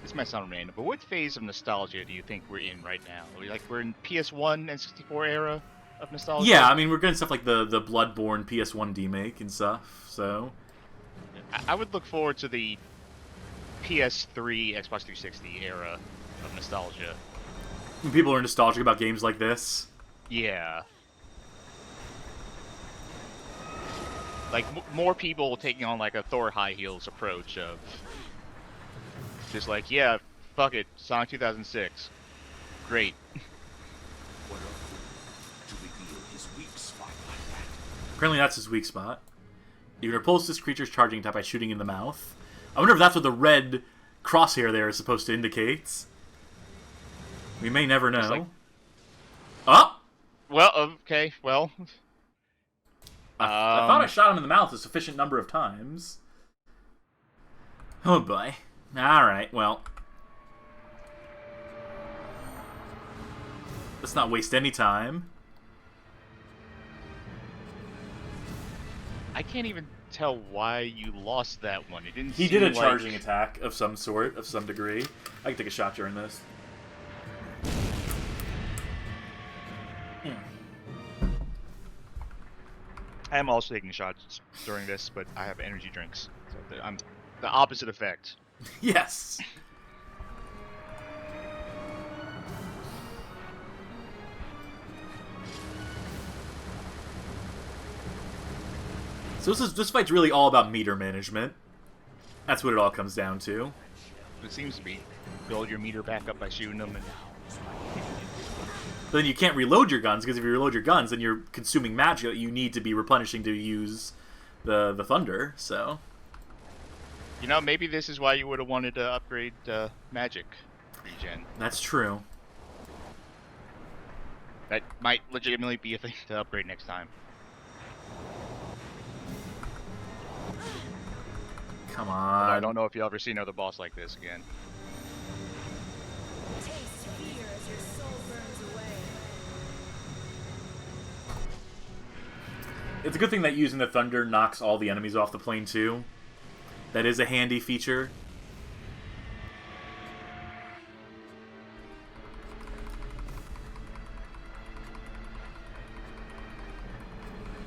this might sound random, but what phase of nostalgia do you think we're in right now? Are we, like, we're in PS1 and 64 era? of nostalgia. Yeah, I mean, we're getting stuff like the Bloodborne PS1 remake and stuff, so... I would look forward to the PS3, Xbox 360 era of nostalgia. When people are nostalgic about games like this. Yeah. Like, more people taking on, like, a Thor High Heels approach of... Just like, yeah, fuck it, Sonic 2006. Great. What a fool to reveal his weak spot like that. Apparently that's his weak spot. You can repulse this creature's charging attack by shooting in the mouth. I wonder if that's what the red crosshair there is supposed to indicate. We may never know. Like... Oh! Well, okay, well... I thought I shot him in the mouth a sufficient number of times. Oh boy. Alright, well. Let's not waste any time. I can't even tell why you lost that one. It didn't. He seem did a like... charging attack of some sort, of some degree. I can take a shot during this. I am also taking shots during this, but I have energy drinks, so I'm the opposite effect. Yes. So this fight's really all about meter management. That's what it all comes down to. It seems to be. Build your meter back up by shooting them, and But then you can't reload your guns, because if you reload your guns, then you're consuming magic that you need to be replenishing to use the thunder, so... You know, maybe this is why you would have wanted to upgrade magic regen. That's true. That might legitimately be a thing to upgrade next time. Come Although on. I don't know if you'll ever see another boss like this again. Taste fear as your soul burns away. It's a good thing that using the thunder knocks all the enemies off the plane, too. That is a handy feature.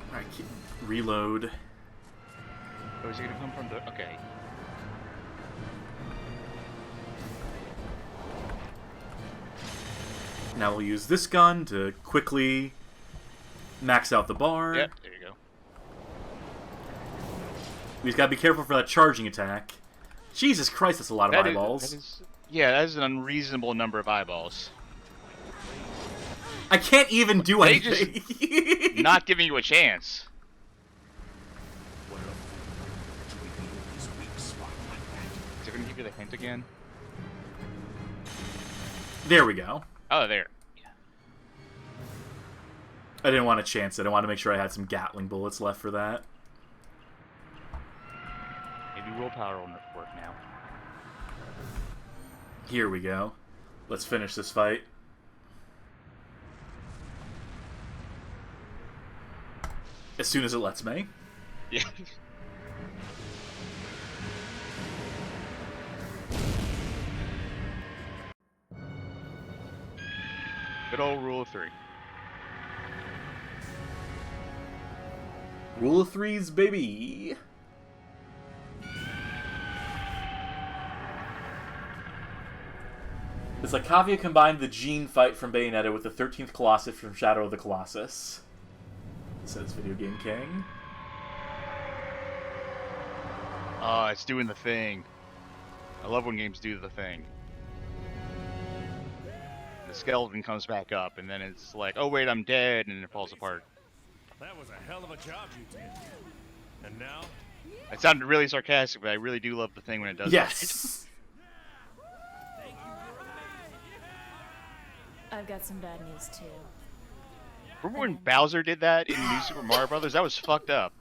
Alright, reload. Oh, is it gonna come from the... Okay. Now we'll use this gun to quickly max out the bar. Yep, there you go. We just gotta be careful for that charging attack. Jesus Christ, that's a lot of eyeballs. Yeah, that is an unreasonable number of eyeballs. I can't even do They anything. just not giving you a chance. What a fool to reveal his weak spot like that. Is it gonna give you the hint again? There we go. Oh, there. I didn't want to chance it. I wanted to make sure I had some Gatling bullets left for that. Maybe willpower will work now. Here we go. Let's finish this fight. As soon as it lets me. Yeah. Good old rule of three. Rule of threes, baby. It's like Cavia combined the Gene fight from Bayonetta with the 13th Colossus from Shadow of the Colossus. Says Video Game King. Oh, it's doing the thing. I love when games do the thing. The skeleton comes back up, and then it's like, oh wait, I'm dead, and it falls apart. That was a hell of a job you did. And now? It sounded really sarcastic, but I really do love the thing when it does Yes! I've got some bad news too. Remember when Bowser did that in New Super Mario Brothers? That was fucked up.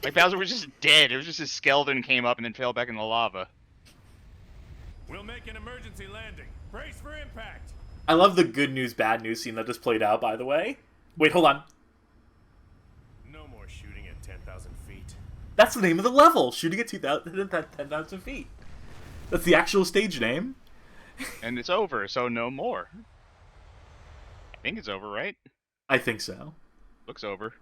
Like, Bowser was just dead. It was just his skeleton came up and then fell back in the lava. We'll make an emergency landing. Brace for impact. I love the good news, bad news scene that just played out, by the way. Wait, hold on. No more shooting at 10,000 feet. That's the name of the level. Shooting at 10,000 feet. That's the actual stage name. And it's over, so no more. think it's over, right? I think so. Looks over.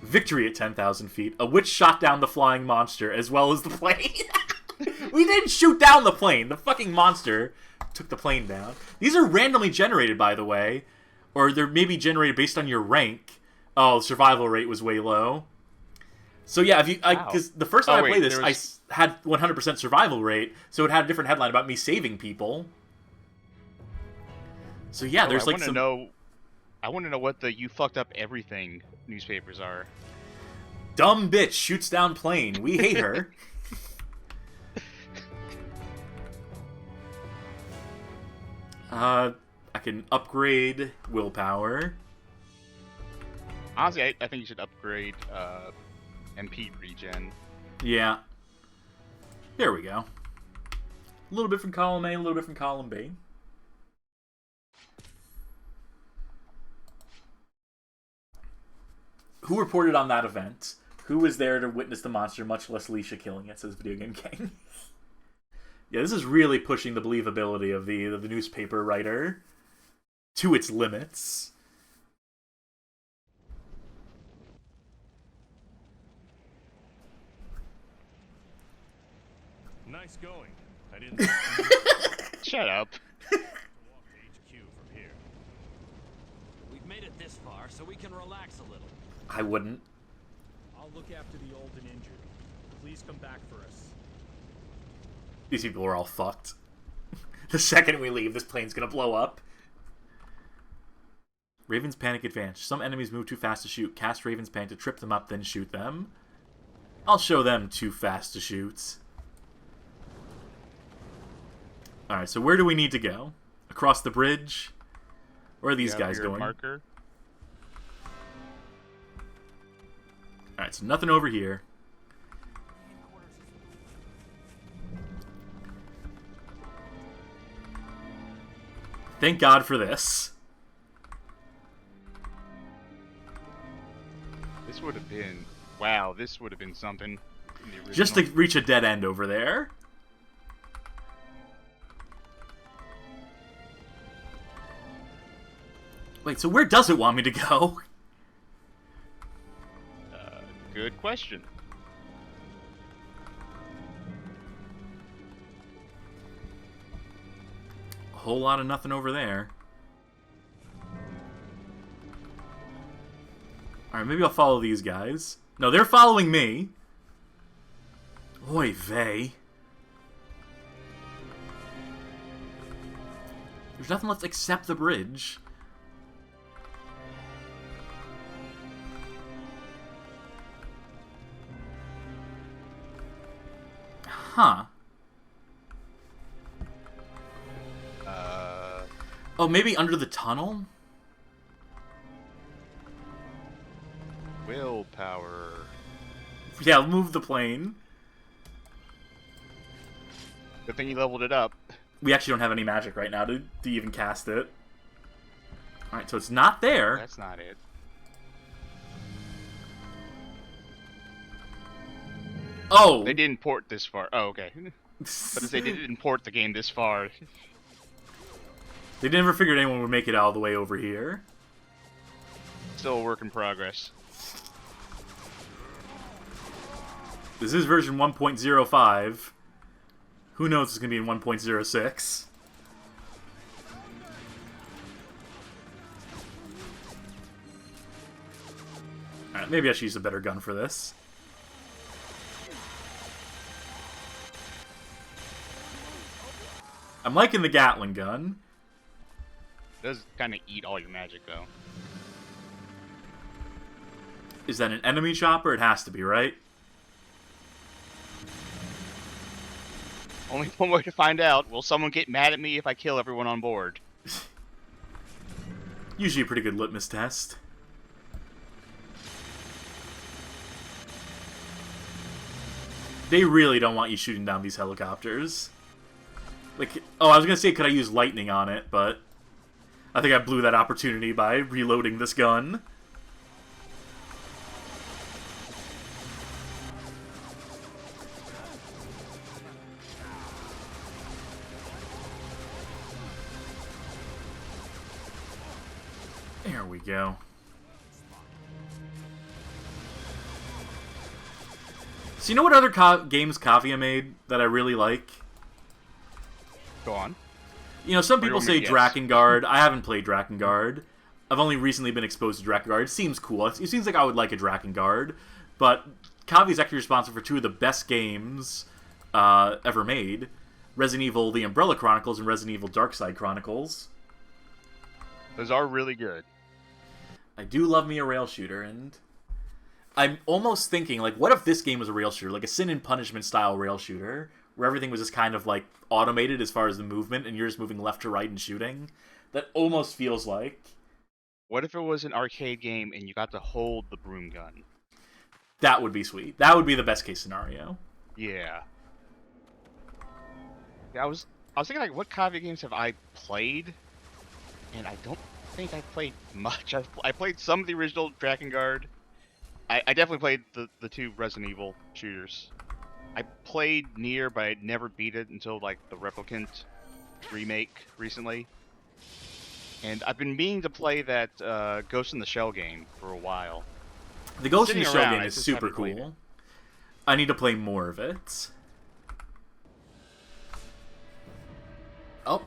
Victory at 10,000 feet. A witch shot down the flying monster as well as the plane. We didn't shoot down the plane. The fucking monster took the plane down. These are randomly generated, by the way. Or they're maybe generated based on your rank. Oh, the survival rate was way low. So yeah, if you because the first time I played this, I had 100% survival rate, so it had a different headline about me saving people. So yeah, there's like some... I want to know what the "you fucked up everything" newspapers are. Dumb bitch shoots down plane. We hate her. I can upgrade willpower. Honestly, I think you should upgrade MP regen. Yeah. There we go. A little bit from column A, a little bit from column B. Who reported on that event? Who was there to witness the monster, much less Leisha killing it, says Video Game King. Yeah, this is really pushing the believability of the newspaper writer to its limits. Nice going. I didn't. Shut up. Walk to HQ from here. We've made it this far, so we can relax a little. I wouldn't. I'll look after the old and injured. Please come back for us. These people are all fucked. The second we leave, this plane's gonna blow up. Raven's Panic advantage. Some enemies move too fast to shoot. Cast Raven's Panic to trip them up, then shoot them. I'll show them too fast to shoot. Alright, so where do we need to go? Across the bridge? Where are these guys going? Marker. Alright, so nothing over here. Thank God for this. This would have been... Wow, this would have been something. Just to reach a dead end over there. Wait, so where does it want me to go? Good question. A whole lot of nothing over there. Alright, maybe I'll follow these guys. No, they're following me. Oy vey. There's nothing left except the bridge. Huh. Oh, maybe under the tunnel? Willpower. Yeah, move the plane. Good thing you leveled it up. We actually don't have any magic right now to even cast it. Alright, so it's not there. That's not it. Oh! They didn't port this far. Oh, okay. But as they didn't port the game this far. They never figured anyone would make it all the way over here. Still a work in progress. This is version 1.05. Who knows it's going to be in 1.06. Alright, maybe I should use a better gun for this. I'm liking the Gatling gun. It does kind of eat all your magic, though. Is that an enemy chopper? It has to be, right? Only one way to find out. Will someone get mad at me if I kill everyone on board? Usually a pretty good litmus test. They really don't want you shooting down these helicopters. Like, oh, I was gonna say, could I use lightning on it, but I think I blew that opportunity by reloading this gun. There we go. So you know what other games Cavia made that I really like? Go on. You know, some people say yes. Drakengard. I haven't played Drakengard. I've only recently been exposed to Drakengard. It seems cool. It seems like I would like a Drakengard. But Cavia is actually responsible for two of the best games ever made. Resident Evil The Umbrella Chronicles and Resident Evil Darkside Chronicles. Those are really good. I do love me a rail shooter, and I'm almost thinking, like, what if this game was a rail shooter? Like a Sin and Punishment style rail shooter, where everything was just kind of, like, automated as far as the movement, and you're just moving left to right and shooting? That almost feels like... What if it was an arcade game and you got to hold the broom gun? That would be sweet. That would be the best case scenario. Yeah. Yeah, I was thinking, like, what Cavia games have I played? And I don't think I played much. I played some of the original Drakengard. I definitely played the two Resident Evil shooters. I played Nier, but I never beat it until, like, the Replicant remake recently. And I've been meaning to play that Ghost in the Shell game for a while. The Ghost in the Shell game is super cool. I need to play more of it. Oh.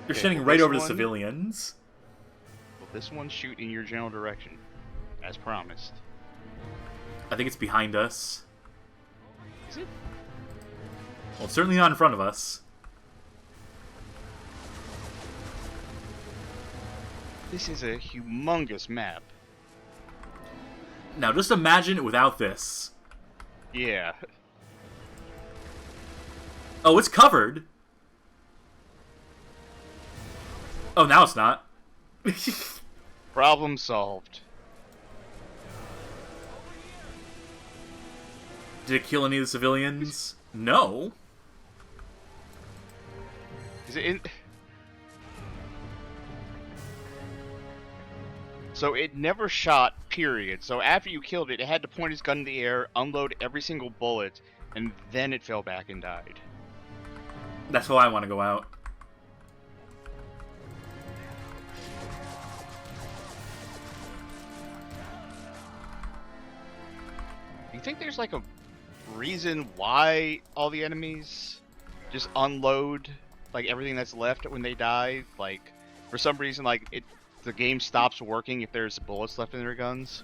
You're shooting right over the civilians. Will this one shoot in your general direction, as promised? I think it's behind us. Is it? Well, it's certainly not in front of us. This is a humongous map. Now, just imagine it without this. Yeah. Oh, it's covered. Oh, now it's not. Problem solved. Did it kill any of the civilians? No. Is it in... So it never shot, period. So after you killed it, it had to point its gun in the air, unload every single bullet, and then it fell back and died. That's how I want to go out. You think there's like a reason why all the enemies just unload like everything that's left when they die? Like, for some reason, like the game stops working if there's bullets left in their guns?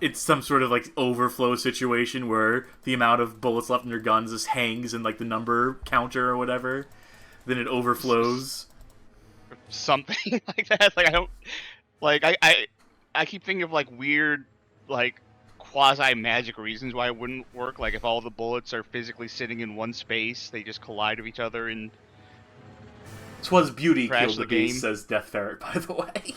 It's some sort of like overflow situation where the amount of bullets left in your guns just hangs in like the number counter or whatever. Then it overflows. Something like that. Like, I don't... Like, I keep thinking of like weird, like, quasi-magic reasons why it wouldn't work. Like, if all the bullets are physically sitting in one space, they just collide with each other and... 'Twas beauty crash killed the beast, says Death Ferret, by the way.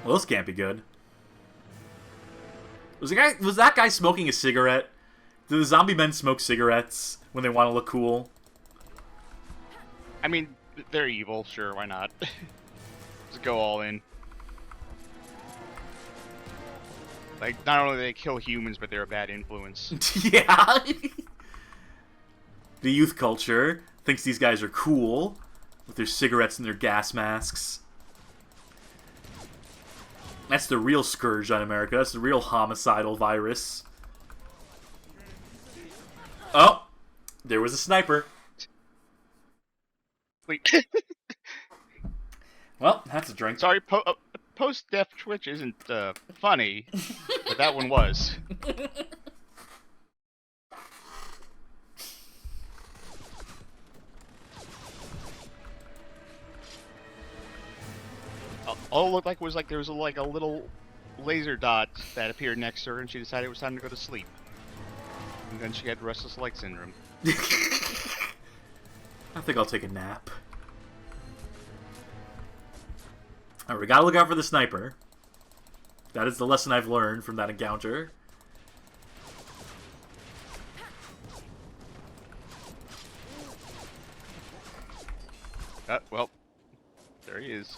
Well, this can't be good. Was that guy smoking a cigarette? Do the zombie men smoke cigarettes when they want to look cool? I mean, they're evil, sure, why not? Just go all in. Like, not only do they kill humans, but they're a bad influence. Yeah! The youth culture thinks these guys are cool with their cigarettes and their gas masks. That's the real scourge on America. That's the real homicidal virus. Oh! There was a sniper. Wait. Well, that's a drink. Sorry, post-death Twitch isn't funny, but that one was. All it looked like was like there was a little laser dot that appeared next to her, and she decided it was time to go to sleep. And then she had restless leg syndrome. I think I'll take a nap. Alright, we gotta look out for the sniper. That is the lesson I've learned from that encounter. Well, there he is.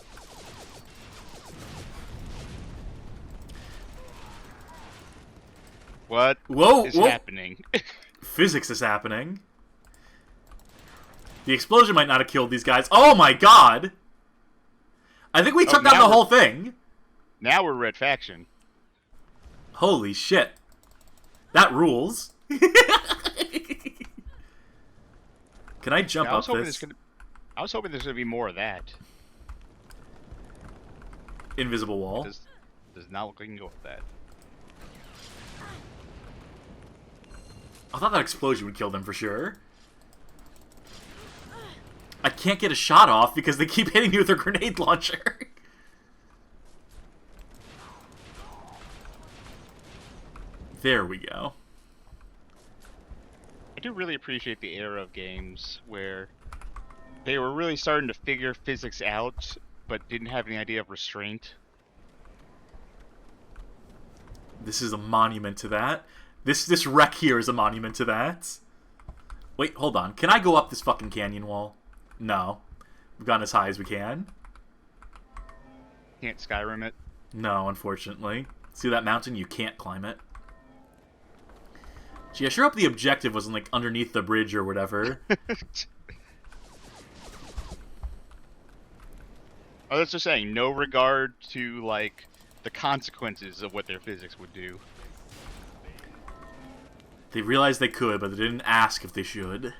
What Whoa, is whoa. happening? Physics is happening. The explosion might not have killed these guys. Oh my god! I think we took down the whole thing. Now we're red faction. Holy shit. That rules. Can I jump up this? I was hoping there's gonna be more of that. Invisible wall. Does not look like you can go with that. I thought that explosion would kill them for sure. I can't get a shot off because they keep hitting me with their grenade launcher. There we go. I do really appreciate the era of games where they were really starting to figure physics out, but didn't have any idea of restraint. This is a monument to that. This wreck here is a monument to that. Wait, hold on. Can I go up this fucking canyon wall? No. We've gone as high as we can. Can't Skyrim it. No, unfortunately. See that mountain? You can't climb it. Gee, I sure hope the objective wasn't, like, underneath the bridge or whatever. Oh, that's just saying, no regard to, like, the consequences of what their physics would do. They realized they could, but they didn't ask if they should.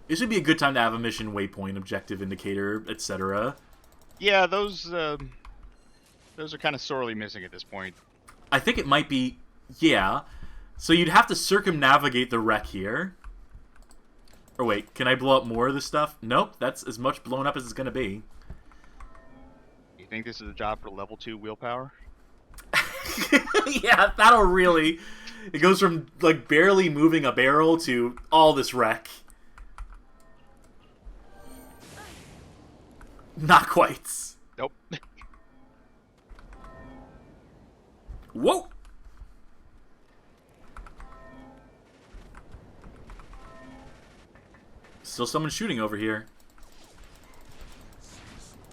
This would be a good time to have a mission waypoint, objective indicator, etc. Yeah, those are kind of sorely missing at this point. I think it might be, yeah. So you'd have to circumnavigate the wreck here. Or wait, can I blow up more of this stuff? Nope, that's as much blown up as it's going to be. You think this is a job for level 2 willpower? Yeah, that'll really... It goes from, like, barely moving a barrel to all this wreck. Not quite. Nope. Whoa! Still someone shooting over here.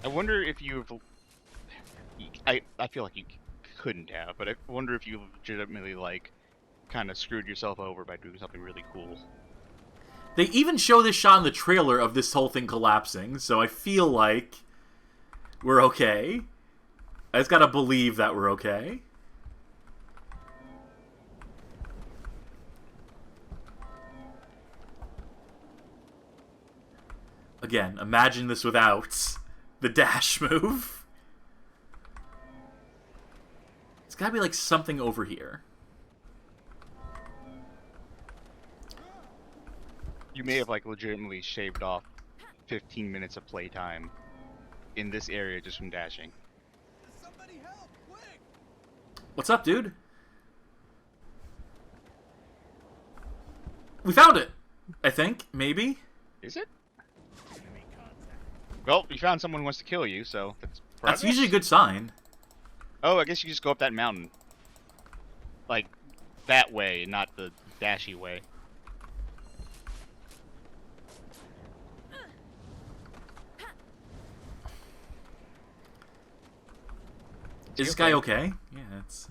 I wonder if you've... I feel like you couldn't have, but I wonder if you legitimately, like, kind of screwed yourself over by doing something really cool. They even show this shot in the trailer of this whole thing collapsing, so I feel like we're okay. I just gotta believe that we're okay. Again, imagine this without the dash move. It's gotta be like something over here. You may have, like, legitimately shaved off 15 minutes of playtime in this area just from dashing. Somebody help, quick! What's up, dude? We found it! I think, maybe? Is it? Well, you found someone who wants to kill you, so that's progress. That's usually a good sign. Oh, I guess you just go up that mountain. Like, that way, not the dashy way. Is this guy okay? Yeah, it's...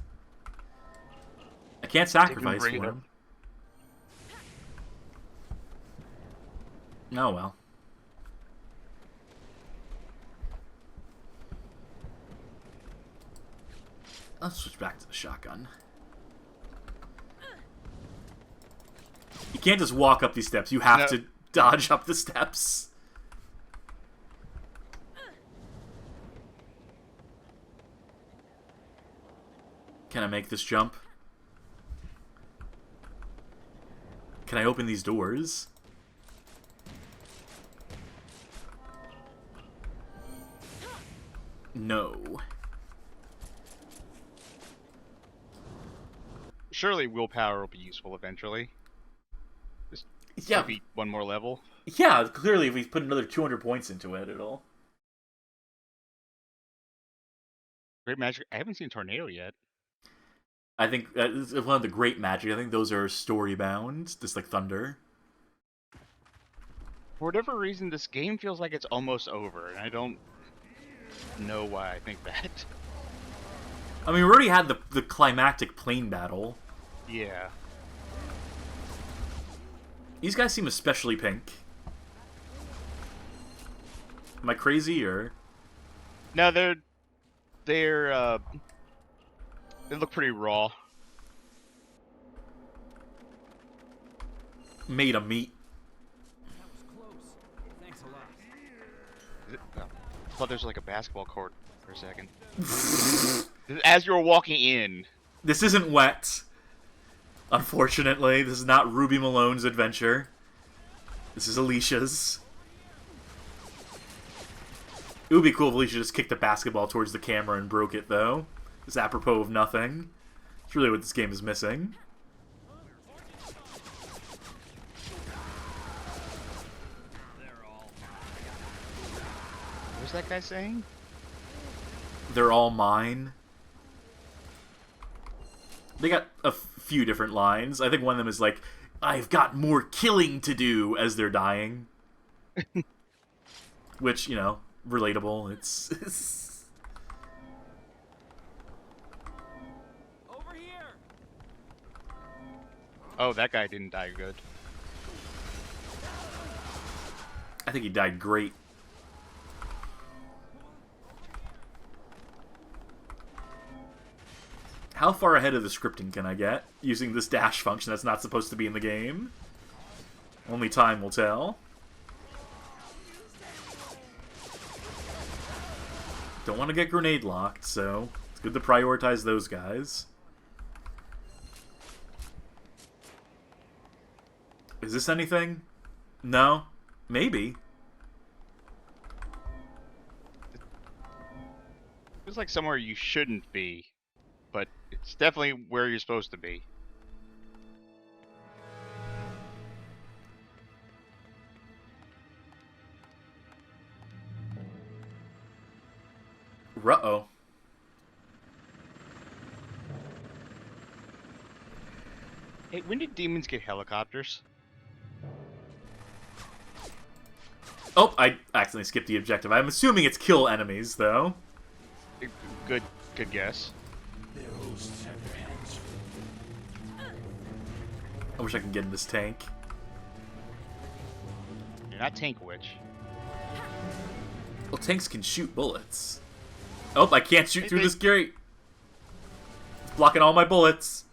I can't sacrifice for him. Oh, well. Let's switch back to the shotgun. You can't just walk up these steps. You have to dodge up the steps. Can I make this jump? Can I open these doors? No. Surely willpower will be useful eventually. Just maybe one more level. Yeah, clearly if we put another 200 points into it, it'll... Great magic. I haven't seen Tornado yet. I think that's one of the great magic. I think those are story-bound, just like Thunder. For whatever reason, this game feels like it's almost over, and I don't know why I think that. I mean, we already had the climactic plane battle. Yeah. These guys seem especially pink. Am I crazy, or...? No, they look pretty raw. Made of meat. That was close. Thanks a lot. I thought there was like a basketball court for a second. As you were walking in. This isn't wet. Unfortunately, this is not Ruby Malone's adventure. This is Alicia's. It would be cool if Alicia just kicked the basketball towards the camera and broke it, though. Just apropos of nothing. It's really what this game is missing. What was that guy saying? They're all mine. They got a few different lines. I think one of them is like, I've got more killing to do, as they're dying. Which, you know, relatable. It's Over here. Oh, that guy didn't die good. I think he died great. How far ahead of the scripting can I get using this dash function that's not supposed to be in the game? Only time will tell. Don't want to get grenade locked, so it's good to prioritize those guys. Is this anything? No? Maybe. It's like somewhere you shouldn't be, but it's definitely where you're supposed to be. Ruh-oh. Hey, when did demons get helicopters? Oh, I accidentally skipped the objective. I'm assuming it's kill enemies, though. Good guess. Their hosts have their hands full. I wish I could get in this tank. You're not Tank Witch. Well, tanks can shoot bullets. Oh, I can't shoot through this grate. It's blocking all my bullets.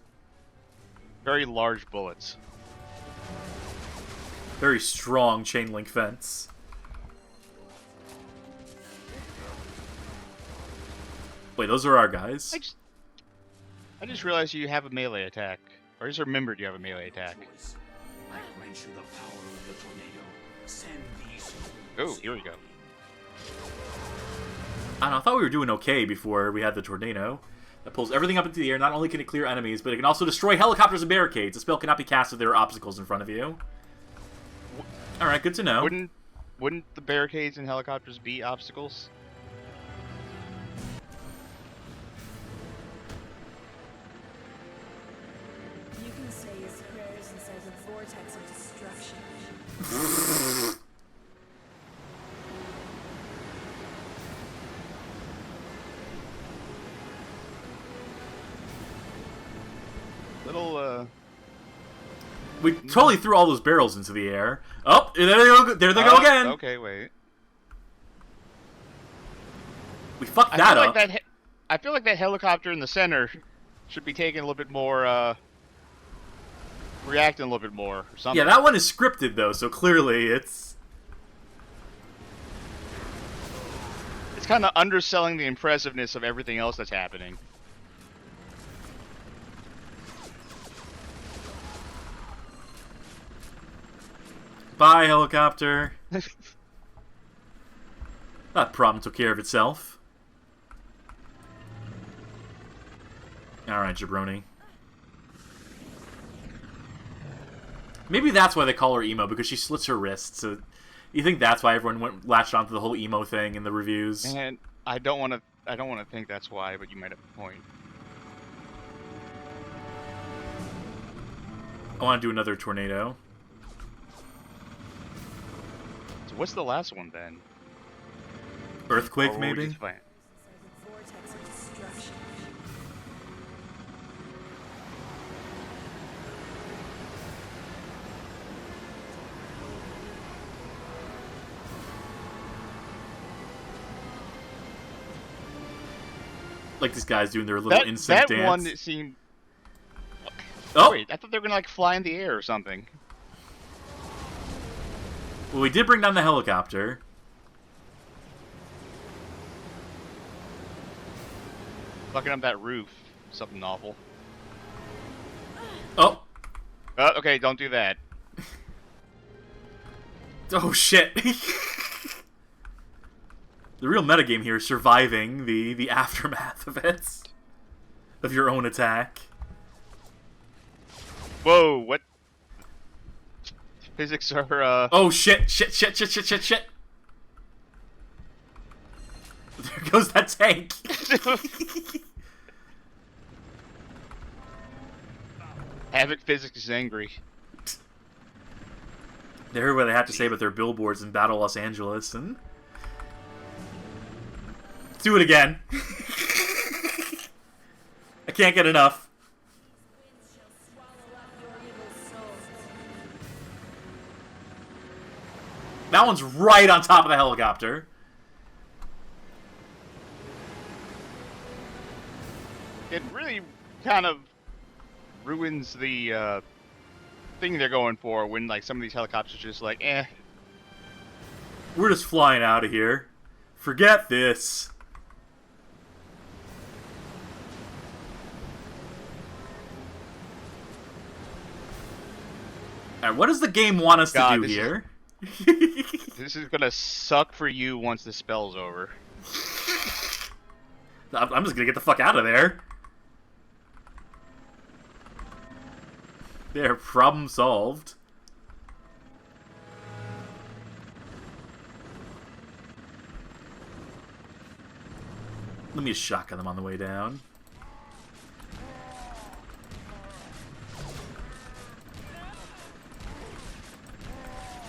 Very large bullets. Very strong chain link fence. Wait, those are our guys? I just realized you have a melee attack. Or I just remembered you have a melee attack. Choice. I grant you the power of the tornado. Send these. Oh, here we go. I don't know, I thought we were doing okay before we had the tornado. That pulls everything up into the air. Not only can it clear enemies, but it can also destroy helicopters and barricades. The spell cannot be cast if there are obstacles in front of you. Alright, good to know. Wouldn't the barricades and helicopters be obstacles? You can say his prayers inside the vortex of destruction. We totally threw all those barrels into the air. Oh, there they go, go again! Okay, wait. We fucked that up. I feel like that helicopter in the center should be taking a little bit more, reacting a little bit more, or something. Yeah, that one is scripted, though, so clearly it's... It's kind of underselling the impressiveness of everything else that's happening. Bye, helicopter. That problem took care of itself. Alright, jabroni. Maybe that's why they call her emo, because she slits her wrists. So you think that's why everyone latched onto the whole emo thing in the reviews? And I don't want to think that's why, but you might have a point. I want to do another tornado. So what's the last one then? Earthquake, Or we're maybe? just fine. Vortex of destruction. Like these guys doing their little insect that dance. one that seemed. Oh! Wait, I thought they were gonna like fly in the air or something. Well, we did bring down the helicopter. Fucking up that roof. Something awful. Oh! Okay, don't do that. Oh, shit. The real metagame here is surviving the aftermath of it. Of your own attack. Whoa, what? Physics are, Oh, shit. Shit. There goes that tank. Havoc Physics is angry. They heard what they had to say about their billboards in Battle Los Angeles, and... Let's do it again. I can't get enough. That one's right on top of the helicopter. It really kind of ruins the thing they're going for when like some of these helicopters are just like, eh. We're just flying out of here. Forget this. Alright, what does the game want us to do here? This is gonna suck for you once the spell's over. I'm just gonna get the fuck out of there. There, problem solved. Let me just shotgun them on the way down.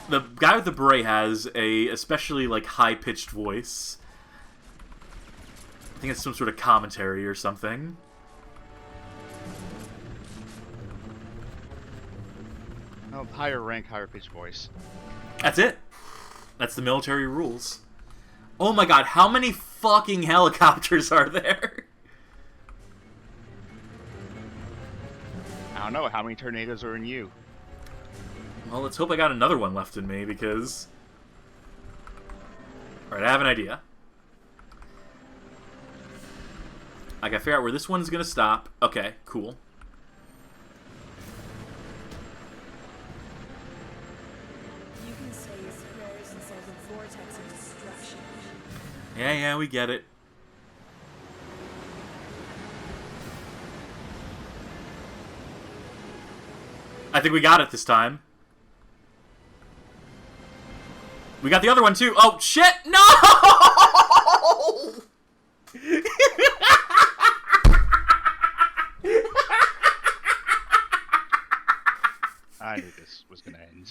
The guy with the beret has a especially like high-pitched voice. I think it's some sort of commentary or something. Oh, higher rank, higher pitch voice. That's it. That's the military rules. Oh my god, how many fucking helicopters are there? I don't know, how many tornadoes are in you? Well, let's hope I got another one left in me, because... Alright, I have an idea. I gotta figure out where this one's gonna stop. Okay, cool. You can say his prayers inside the vortex of destruction. Yeah, we get it. I think we got it this time. We got the other one too. Oh, shit! No! I knew this was gonna end.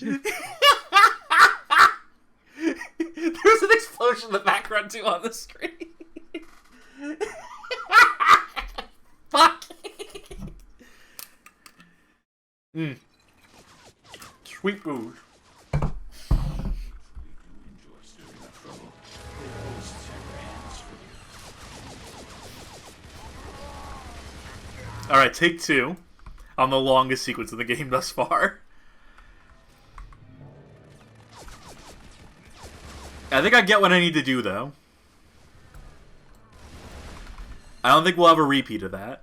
There's an explosion in the background too on the screen. Fuck. Sweet booze. Alright, take two on the longest sequence of the game thus far. I think I get what I need to do, though. I don't think we'll have a repeat of that.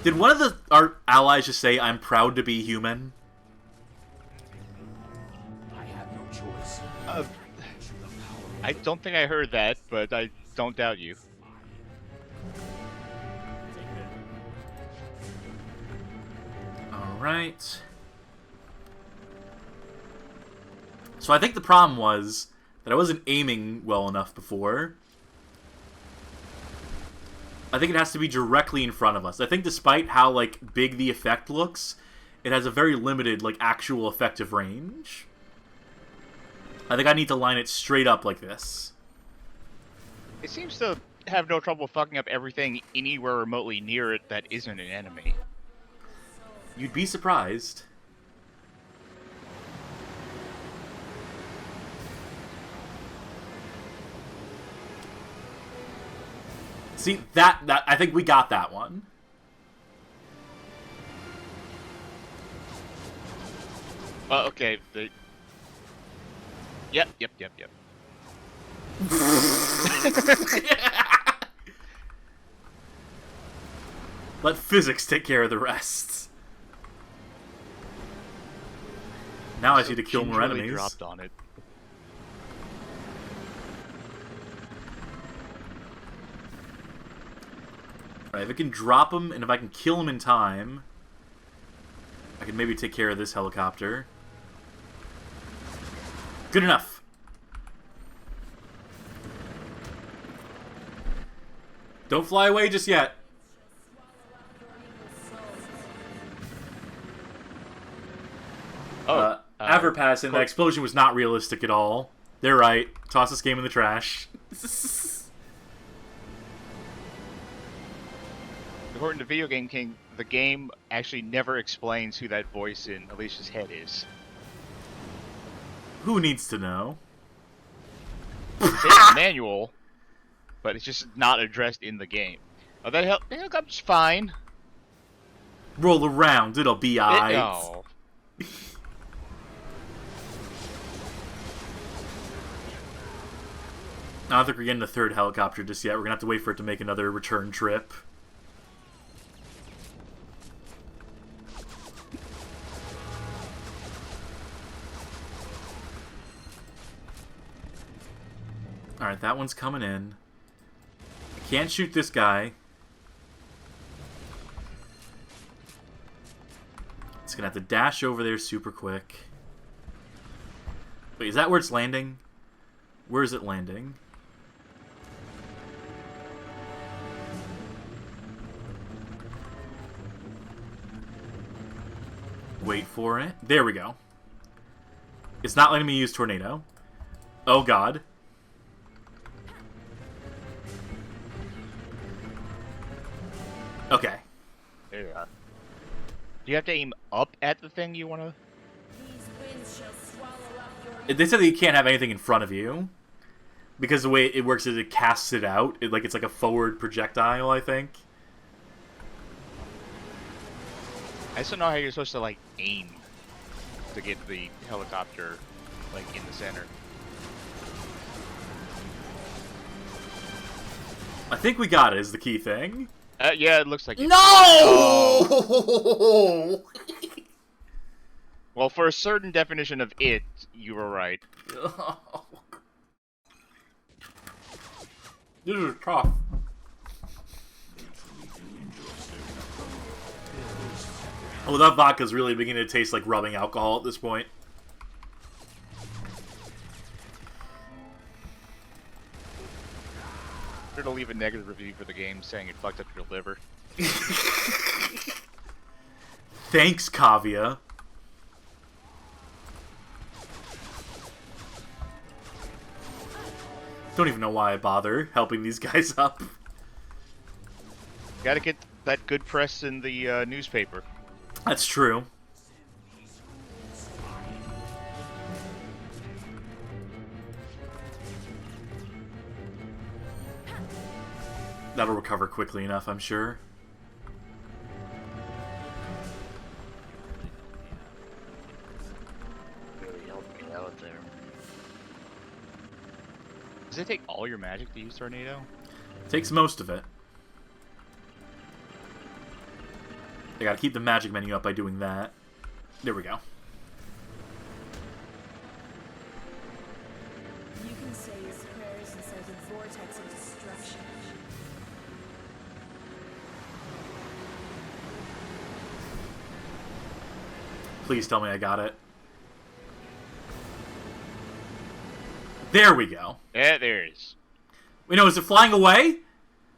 Did one of our allies just say, "I'm proud to be human"? I have no choice. I don't think I heard that, but I don't doubt you. Alright. So I think the problem was that I wasn't aiming well enough before. I think it has to be directly in front of us. I think despite how, like, big the effect looks, it has a very limited, like, actual effective range. I think I need to line it straight up like this. It seems to have no trouble fucking up everything anywhere remotely near it that isn't an enemy. You'd be surprised. See, that I think we got that one. Okay. Yep. Let physics take care of the rest. Now I see to kill more enemies. Dropped on it. Alright, if I can drop him, and if I can kill him in time, I can maybe take care of this helicopter. Good enough. Don't fly away just yet. Averpass, and that explosion was not realistic at all. They're right. Toss this game in the trash. According to Video Game King, the game actually never explains who that voice in Alicia's head is. Who needs to know? It's in the manual, but it's just not addressed in the game. Oh, that helicopter's fine. Roll around, it'll be alright. No. I don't think we're getting a third helicopter just yet. We're gonna have to wait for it to make another return trip. Alright, that one's coming in. I can't shoot this guy. It's gonna have to dash over there super quick. Wait, is that where it's landing? Where is it landing? Wait for it. There we go. It's not letting me use tornado. Oh god. Okay. There you are. Do you have to aim up at the thing you want to? They said that you can't have anything in front of you. Because the way it works is it casts it out. It's like a forward projectile, I think. I just don't know how you're supposed to, like, aim to get the helicopter, like, in the center. I think we got it, is the key thing. Yeah, it looks like it. No! Oh. Well, for a certain definition of it, you were right. This is tough. Oh, that vodka's really beginning to taste like rubbing alcohol at this point. Sure to leave a negative review for the game saying it fucked up your liver. Thanks, Cavia. Don't even know why I bother helping these guys up. Gotta get that good press in the newspaper. That's true. That'll recover quickly enough, I'm sure. Really helped me out there. Does it take all your magic to use Tornado? Takes most of it. I gotta keep the magic menu up by doing that. There we go. You can say your prayers inside the vortex of destruction. Please tell me I got it. There we go. Yeah, there it is. Wait, no, is it flying away?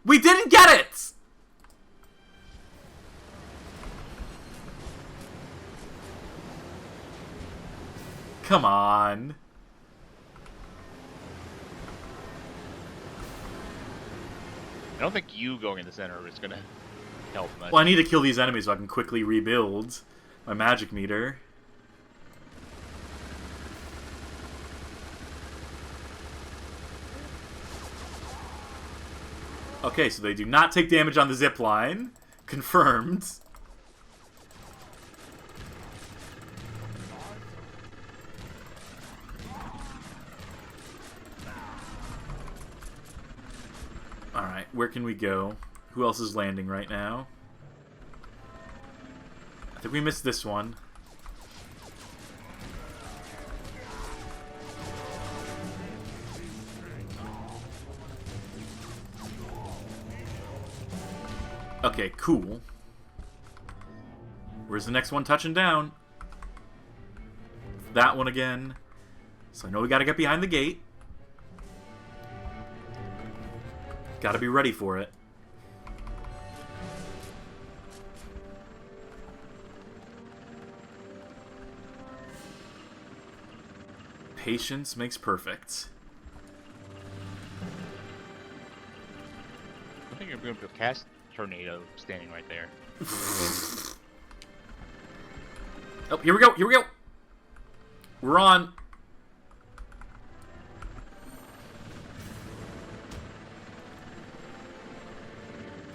We didn't get it! Come on. I don't think you going in the center is gonna help much. Well, I need to kill these enemies so I can quickly rebuild my magic meter. Okay, so they do not take damage on the zip line. Confirmed. Alright, where can we go? Who else is landing right now? I think we missed this one. Okay, cool. Where's the next one touching down? That one again. So I know we gotta get behind the gate. Gotta be ready for it. Patience makes perfect. I think you're going to cast tornado standing right there. Oh, here we go, here we go! We're on.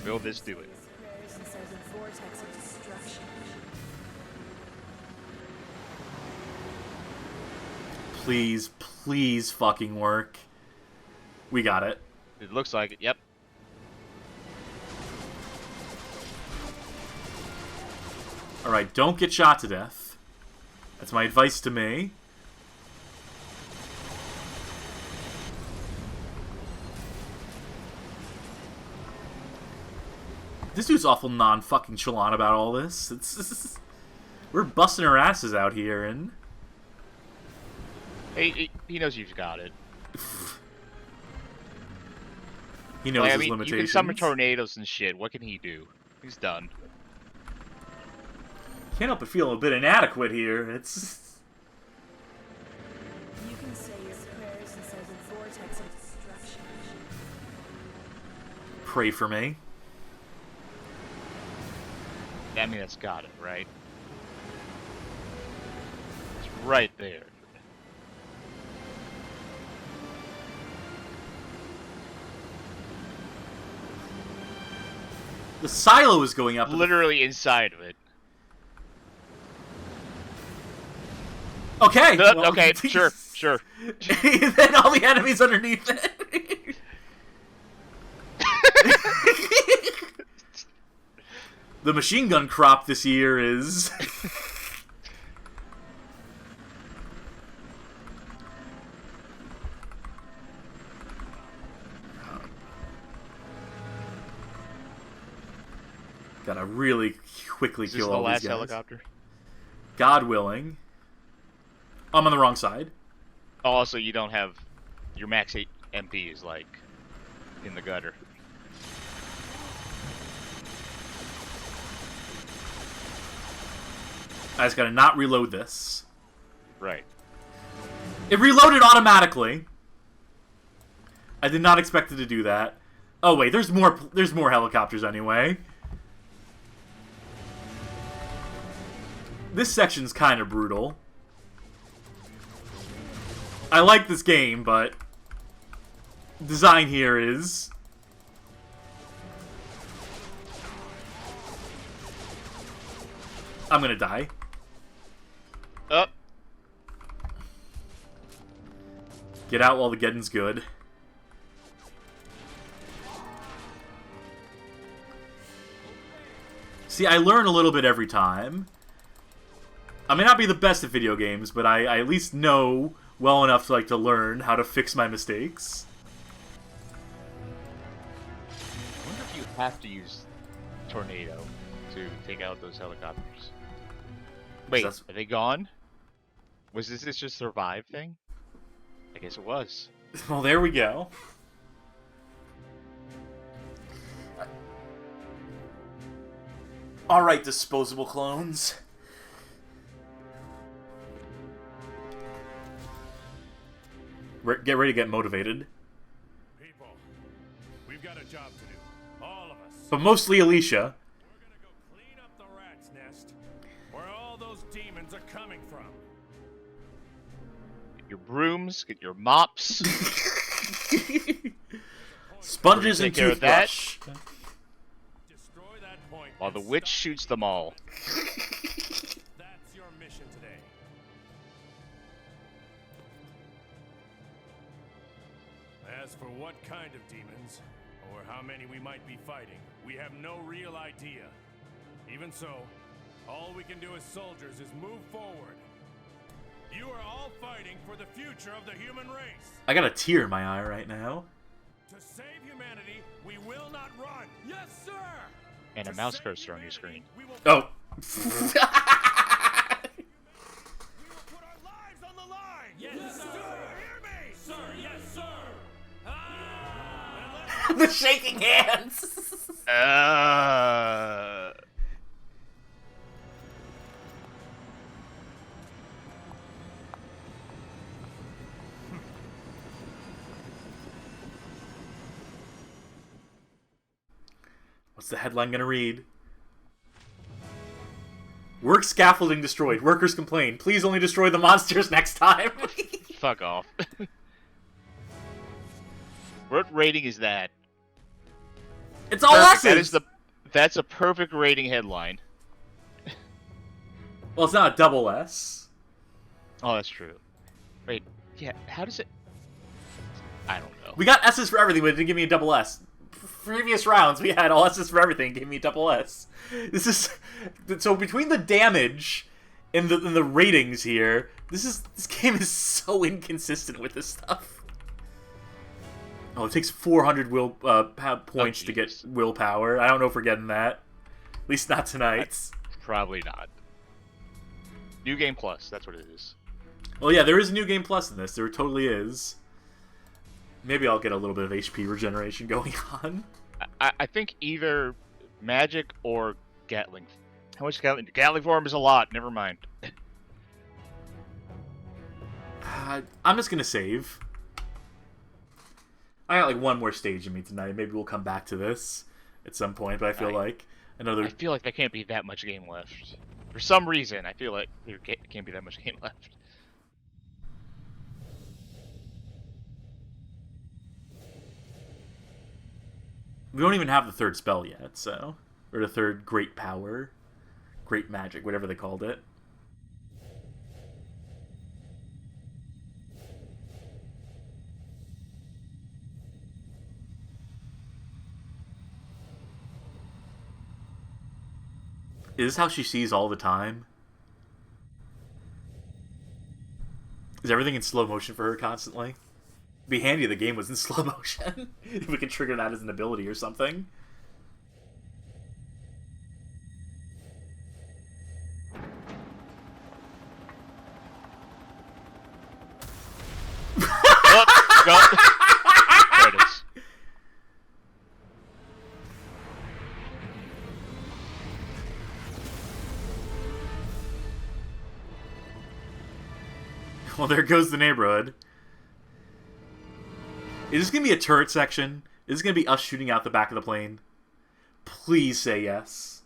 Will this do it? Prayers inside the vortex of destruction. Please, please fucking work. We got it. It looks like it, yep. Alright, don't get shot to death. That's my advice to me. This dude's awful non-fucking chalant about all this. We're busting our asses out here, and... He knows you've got it. He knows like, his I mean, limitations. you can summon tornadoes and shit. What can he do? He's done. Can't help but feel a bit inadequate here. It's... You can say your prayers inside the vortex of destruction. Pray for me. I mean, that's got it, right? It's right there. The silo is going up. Literally inside of it. Okay. Well, okay, sure. Then all the enemies underneath it. The machine gun crop this year is... Gotta really quickly Is this kill the all these last guys. helicopter? God willing. I'm on the wrong side. Oh, also, you don't have... Your max 8 MP is, like, in the gutter. I just gotta not reload this. Right. It reloaded automatically. I did not expect it to do that. Oh wait, there's more helicopters anyway. This section's kind of brutal. I like this game, but design here is... I'm gonna die. Up. Get out while the getting's good. See, I learn a little bit every time. I may not be the best at video games, but I at least know well enough to, like, to learn how to fix my mistakes. I wonder if you have to use tornado to take out those helicopters. Wait, are they gone? Was this just a survive thing? I guess it was. Well, there we go. Alright, disposable clones. get ready to get motivated. People, we've got a job to do. All of us. But mostly Alicia. We're gonna go clean up the rat's nest, where all those demons are coming from. Get your brooms, get your mops. Sponges and Take care of that. toothbrush. Destroy that point. While the and witch stop- shoots them all. That's your mission today. As for what kind of demons, or how many we might be fighting, we have no real idea. Even so, all we can do as soldiers is move forward. You are all fighting for the future of the human race. I got a tear in my eye right now. To save humanity, we will not run. Yes, sir! And a To mouse save cursor on your humanity, screen. we will Oh. We will put our lives on the line! Yes, sir! Do you hear me? Sir, yes, sir! Ah! The shaking hands. What's the headline gonna read? Work scaffolding destroyed. Workers complain. Please only destroy the monsters next time. Fuck off. What rating is that? It's all S's. That's a perfect rating headline. Well, it's not a double S. Oh, that's true. Wait, yeah, how does it... I don't know. We got S's for everything, but it didn't give me a double S. Previous rounds, we had all S's for everything, gave me a double S. This is... So between the damage and the ratings here, this game is so inconsistent with this stuff. Oh, it takes 400 points to get willpower. I don't know if we're getting that. At least not tonight. Probably not. New Game Plus, that's what it is. Well, yeah, there is a New Game Plus in this. There totally is. Maybe I'll get a little bit of HP regeneration going on. I think either magic or Gatling. How much Gatling? Gatling form is a lot. Never mind. I'm just gonna save. I got like one more stage in me tonight. Maybe we'll come back to this at some point. But I feel like another. I feel like there can't be that much game left. For some reason, I feel like there can't be that much game left. We don't even have the third spell yet, so... Or the third great power. Great magic, whatever they called it. Is this how she sees all the time? Is everything in slow motion for her constantly? It'd be handy if the game was in slow motion. If we could trigger that as an ability or something. There it is. Well, there goes the neighborhood. Is this going to be a turret section? Is this going to be us shooting out the back of the plane? Please say yes.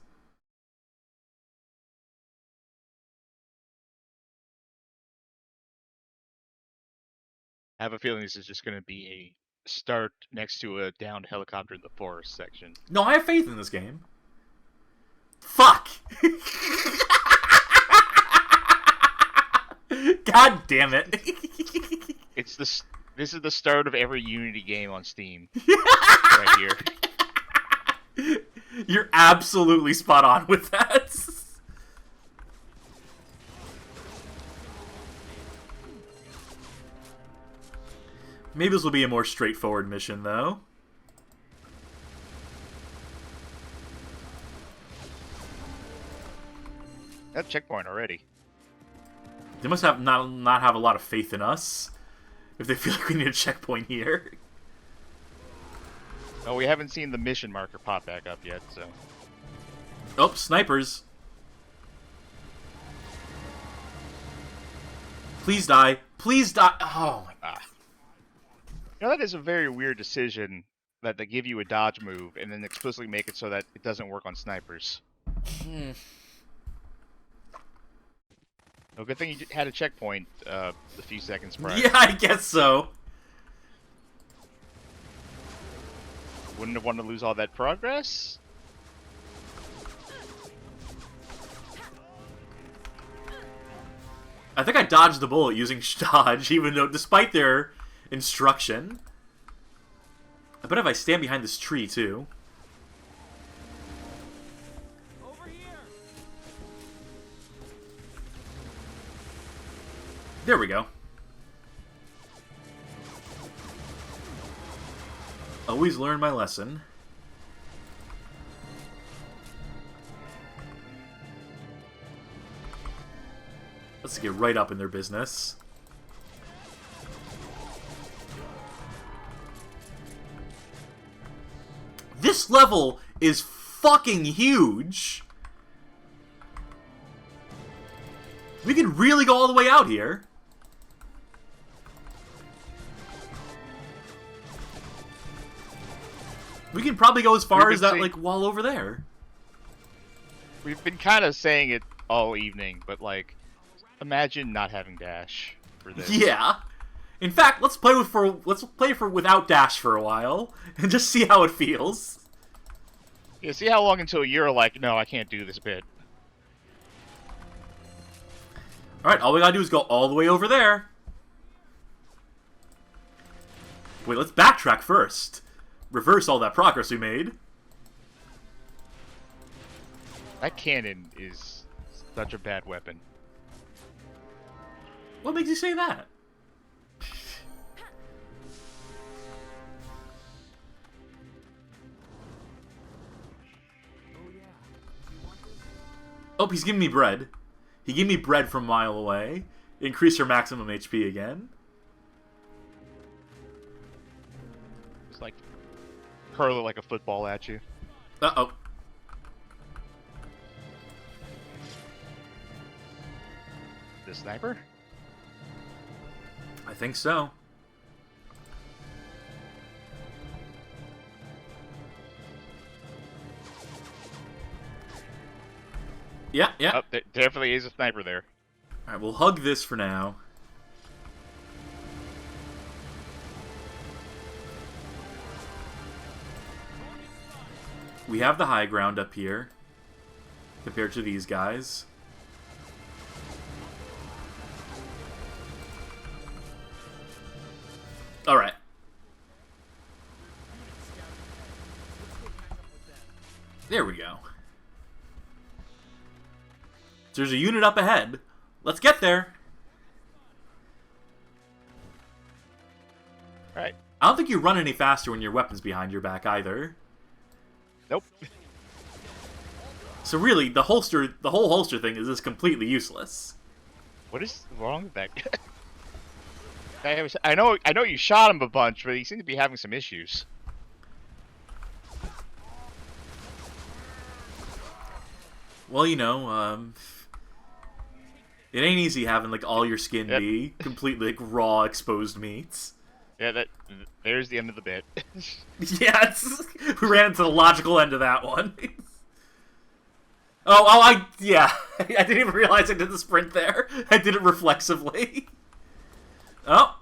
I have a feeling this is just going to be a start next to a downed helicopter in the forest section. No, I have faith in this game. Fuck! God damn it. This is the start of every Unity game on Steam. Right here. You're absolutely spot on with that. Maybe this will be a more straightforward mission, though. That checkpoint already. They must have not have a lot of faith in us if they feel like we need a checkpoint here. Oh, we haven't seen the mission marker pop back up yet, so... Oh, snipers. Please die. Please die. Oh my god. You know, that is a very weird decision that they give you a dodge move and then explicitly make it so that it doesn't work on snipers. No, good thing you had a checkpoint a few seconds prior. Yeah, I guess so. Wouldn't have wanted to lose all that progress. I think I dodged the bullet using dodge, even though, despite their instruction. I bet if I stand behind this tree, too. Over here. There we go. Always learn my lesson. Let's get right up in their business. This level is fucking huge. We can really go all the way out here. We can probably go as far as that, like, wall over there. We've been kind of saying it all evening, but, like, imagine not having dash for this. Yeah. In fact, let's play without dash for a while and just see how it feels. Yeah, see how long until you're like, no, I can't do this bit. Alright, all we gotta do is go all the way over there. Wait, let's backtrack first. Reverse all that progress we made. That cannon is such a bad weapon. What makes you say that? Oh, he's giving me bread. He gave me bread from a mile away. Increase your maximum HP again. It's like hurl it like a football at you. Uh-oh. The sniper? I think so. Yeah, yeah. Oh, there definitely is a sniper there. Alright, we'll hug this for now. We have the high ground up here, compared to these guys. Alright. There we go. There's a unit up ahead. Let's get there. Alright. I don't think you run any faster when your weapon's behind your back either. Nope. So really, the whole holster thing is just completely useless. What is wrong with that guy? I know you shot him a bunch, but he seemed to be having some issues. Well, you know, it ain't easy having like all your skin be completely like raw, exposed meats. Yeah, there's the end of the bit. Yeah, we ran into the logical end of that one. Yeah. I didn't even realize I did the sprint there. I did it reflexively. Oh.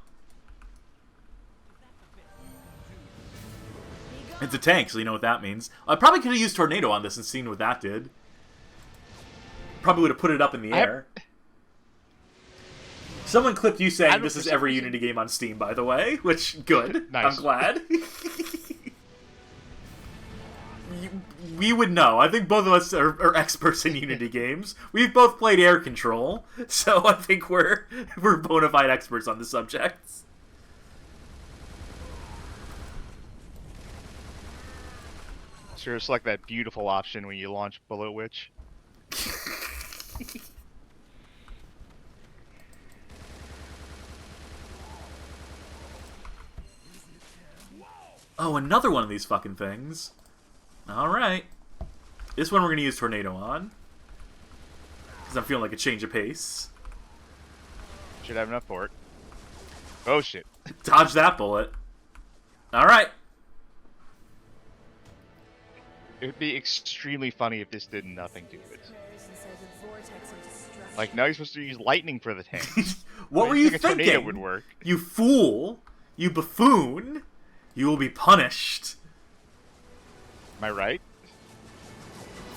It's a tank, so you know what that means. I probably could have used Tornado on this and seen what that did. Probably would have put it up in the air. Someone clipped you saying this is every Unity game on Steam, by the way, which, good. Nice. I'm glad. We would know. I think both of us are experts in Unity games. We've both played Air Control, so I think we're bona fide experts on the subjects. Sure, it's like that beautiful option when you launch Bullet Witch. Oh, another one of these fucking things. Alright. This one we're gonna use Tornado on. Because I'm feeling like a change of pace. Should have enough for it. Oh shit. Dodge that bullet. All right. It would be extremely funny if this did nothing to it. Prayers inside the vortex of destruction. Like, now you're supposed to use lightning for the tank. What were you A tornado thinking? would work. You fool! You buffoon! You will be punished. Am I right?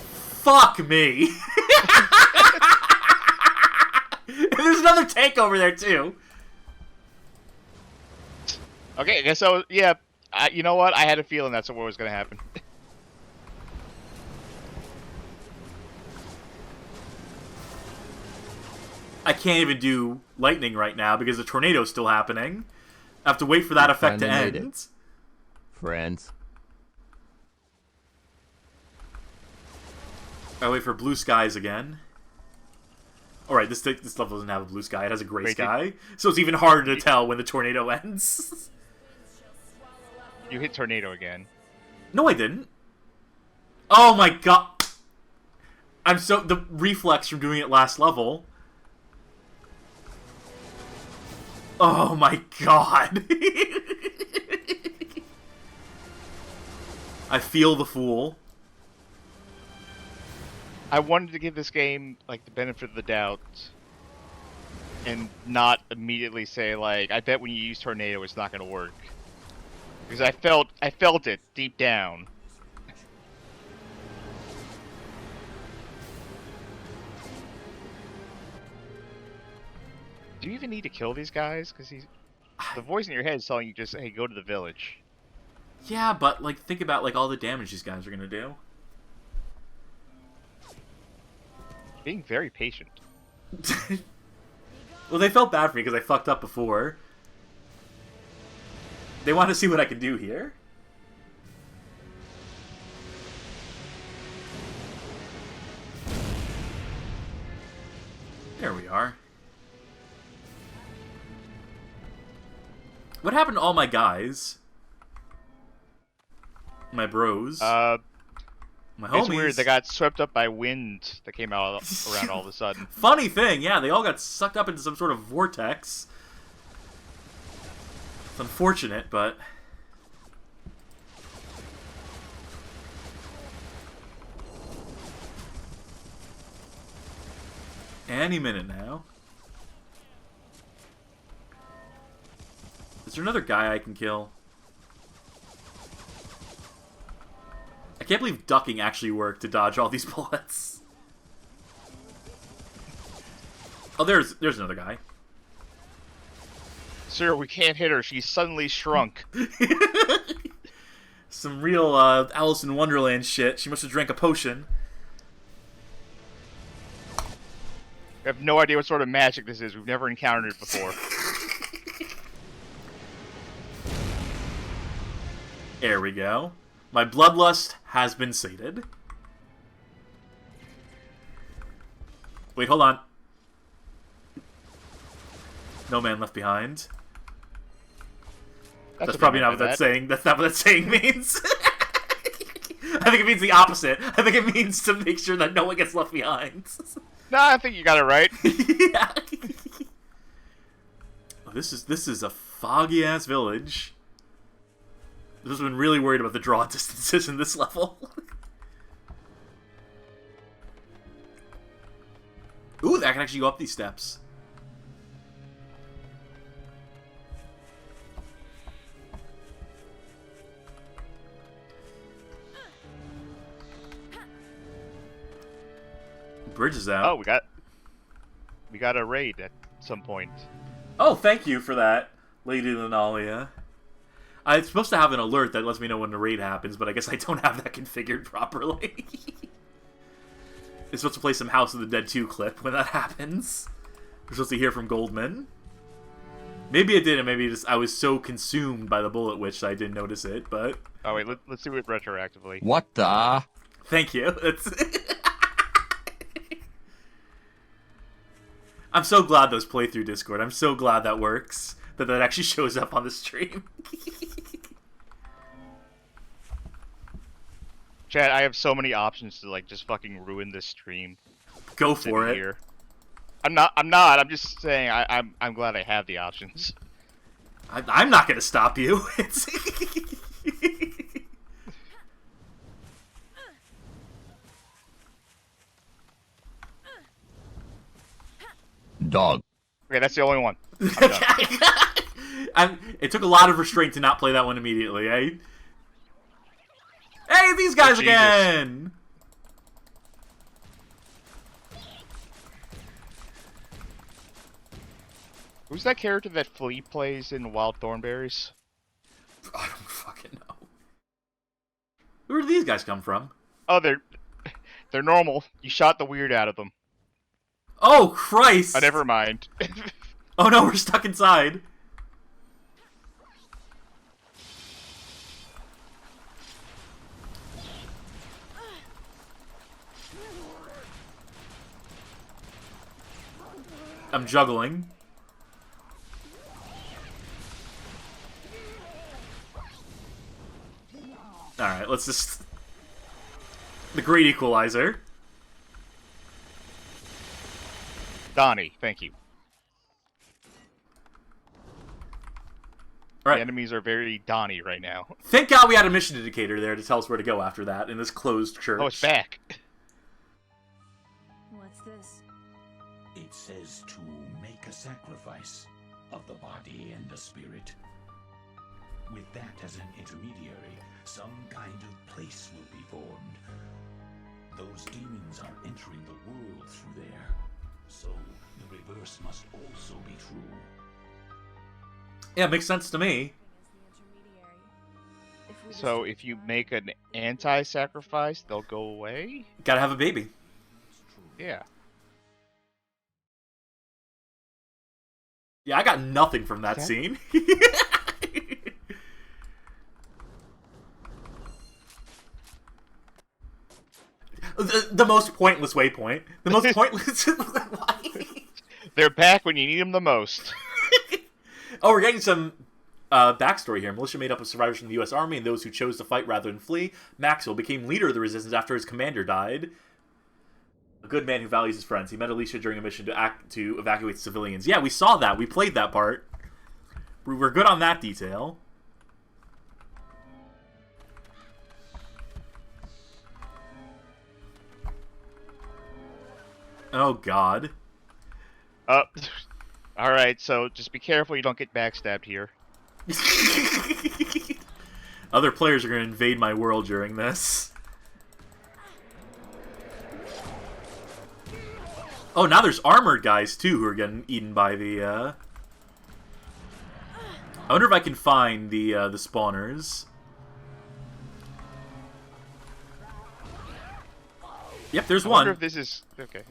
Fuck me! There's another tank over there too. Okay, I guess I was. Yeah, you know what? I had a feeling that's what was going to happen. I can't even do lightning right now because the tornado's still happening. I have to wait for that effect to finally made end. it. Friends. I wait for blue skies again. Alright, this level doesn't have a blue sky. It has a gray sky. So it's even harder to tell when the tornado ends. You hit tornado again. No, I didn't. Oh my god. I'm so... The reflex from doing it last level. Oh my god. I feel the fool. I wanted to give this game like the benefit of the doubt and not immediately say like, I bet when you use tornado it's not going to work. Because I felt it deep down. Do you even need to kill these guys? Because the voice in your head is telling you just, hey, go to the village. Yeah, but like think about like all the damage these guys are gonna do. Being very patient. Well, they felt bad for me because I fucked up before. They want to see what I can do here. There we are. What happened to all my guys? My bros? My homies? It's weird, they got swept up by wind that came out around all of a sudden. Funny thing, yeah, they all got sucked up into some sort of vortex. It's unfortunate, but... Any minute now. Is there another guy I can kill? I can't believe ducking actually worked to dodge all these bullets. Oh, there's another guy. Sir, we can't hit her. She's suddenly shrunk. Some real Alice in Wonderland shit. She must have drank a potion. We have no idea what sort of magic this is. We've never encountered it before. There we go. My bloodlust has been sated. Wait, hold on. No man left behind. That's probably not what that's saying. That's not what that saying means. I think it means the opposite. I think it means to make sure that no one gets left behind. No, I think you got it right. Yeah. Oh, this is a foggy ass village. This has been really worried about the draw distances in this level. Ooh, I can actually go up these steps. Bridge is out. Oh, we got a raid at some point. Oh, thank you for that, Lady Linalia. I'm supposed to have an alert that lets me know when the raid happens, but I guess I don't have that configured properly. It's supposed to play some House of the Dead 2 clip when that happens. We're supposed to hear from Goldman. Maybe it didn't. Maybe I was so consumed by the bullet witch that I didn't notice it, but... Oh, wait, let's do it retroactively. What the? Thank you. I'm so glad those play through Discord. I'm so glad that works. That actually shows up on the stream. Chad, I have so many options to like just fucking ruin this stream. Go for it. I'm not. I'm just saying. I'm glad I have the options. I'm not gonna stop you. It's Dog. Okay, that's the only one. I'm done. It took a lot of restraint to not play that one immediately, eh? Hey, these guys again! Who's that character that Flea plays in Wild Thornberries? I don't fucking know. Where do these guys come from? Oh, they're normal. You shot the weird out of them. Oh, Christ! Oh, never mind. Oh no, we're stuck inside. I'm juggling. Alright, let's just... The great equalizer. Donnie, thank you. Right. The enemies are very Donnie right now. Thank God we had a mission indicator there to tell us where to go after that in this closed church. Oh, it's back. What's this? It says to make a sacrifice of the body and the spirit. With that as an intermediary, some kind of place will be formed. Those demons are entering the world through there. So the reverse must also be true. Yeah, it makes sense to me. So if you make an anti-sacrifice, they'll go away? Gotta have a baby. Yeah. Yeah, I got nothing from that scene. The most pointless waypoint. The most pointless... They're back when you need them the most. Oh, we're getting some backstory here. Militia made up of survivors from the U.S. Army and those who chose to fight rather than flee. Maxwell became leader of the resistance after his commander died. A good man who values his friends. He met Alicia during a mission to evacuate civilians. Yeah, we saw that. We played that part. We're good on that detail. Oh, God. Alright, so just be careful you don't get backstabbed here. Other players are going to invade my world during this. Oh, now there's armored guys, too, who are getting eaten by the, I wonder if I can find the spawners. Yep, there's one. I wonder if this is... Okay.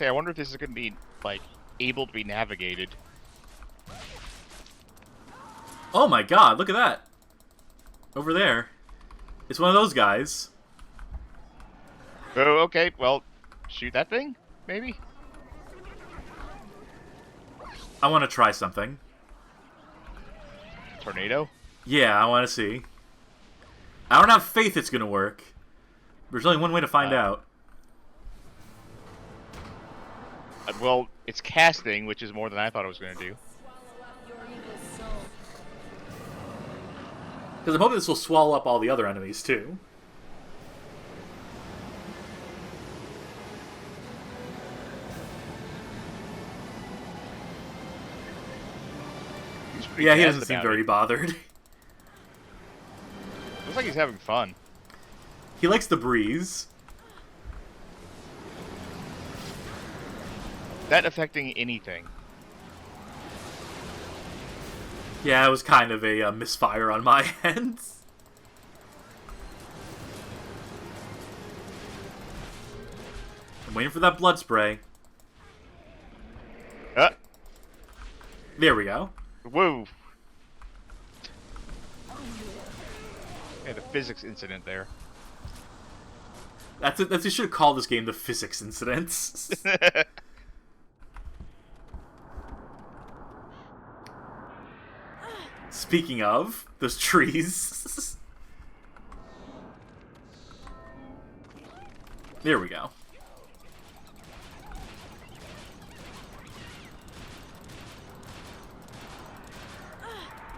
I wonder if this is going to be, like, able to be navigated. Oh my God, look at that. Over there. It's one of those guys. Oh, okay, well, shoot that thing, maybe? I want to try something. Tornado? Yeah, I want to see. I don't have faith it's going to work. There's only one way to find out. Well, it's casting, which is more than I thought it was going to do. Because I'm hoping this will swallow up all the other enemies, too. Yeah, he doesn't seem very bothered. Looks like he's having fun. He likes the breeze. That affecting anything? Yeah, it was kind of a misfire on my end. I'm waiting for that blood spray. There we go. Woo! Yeah, the physics incident there. That's you should have called this game the physics incidents. Speaking of, those trees. There we go.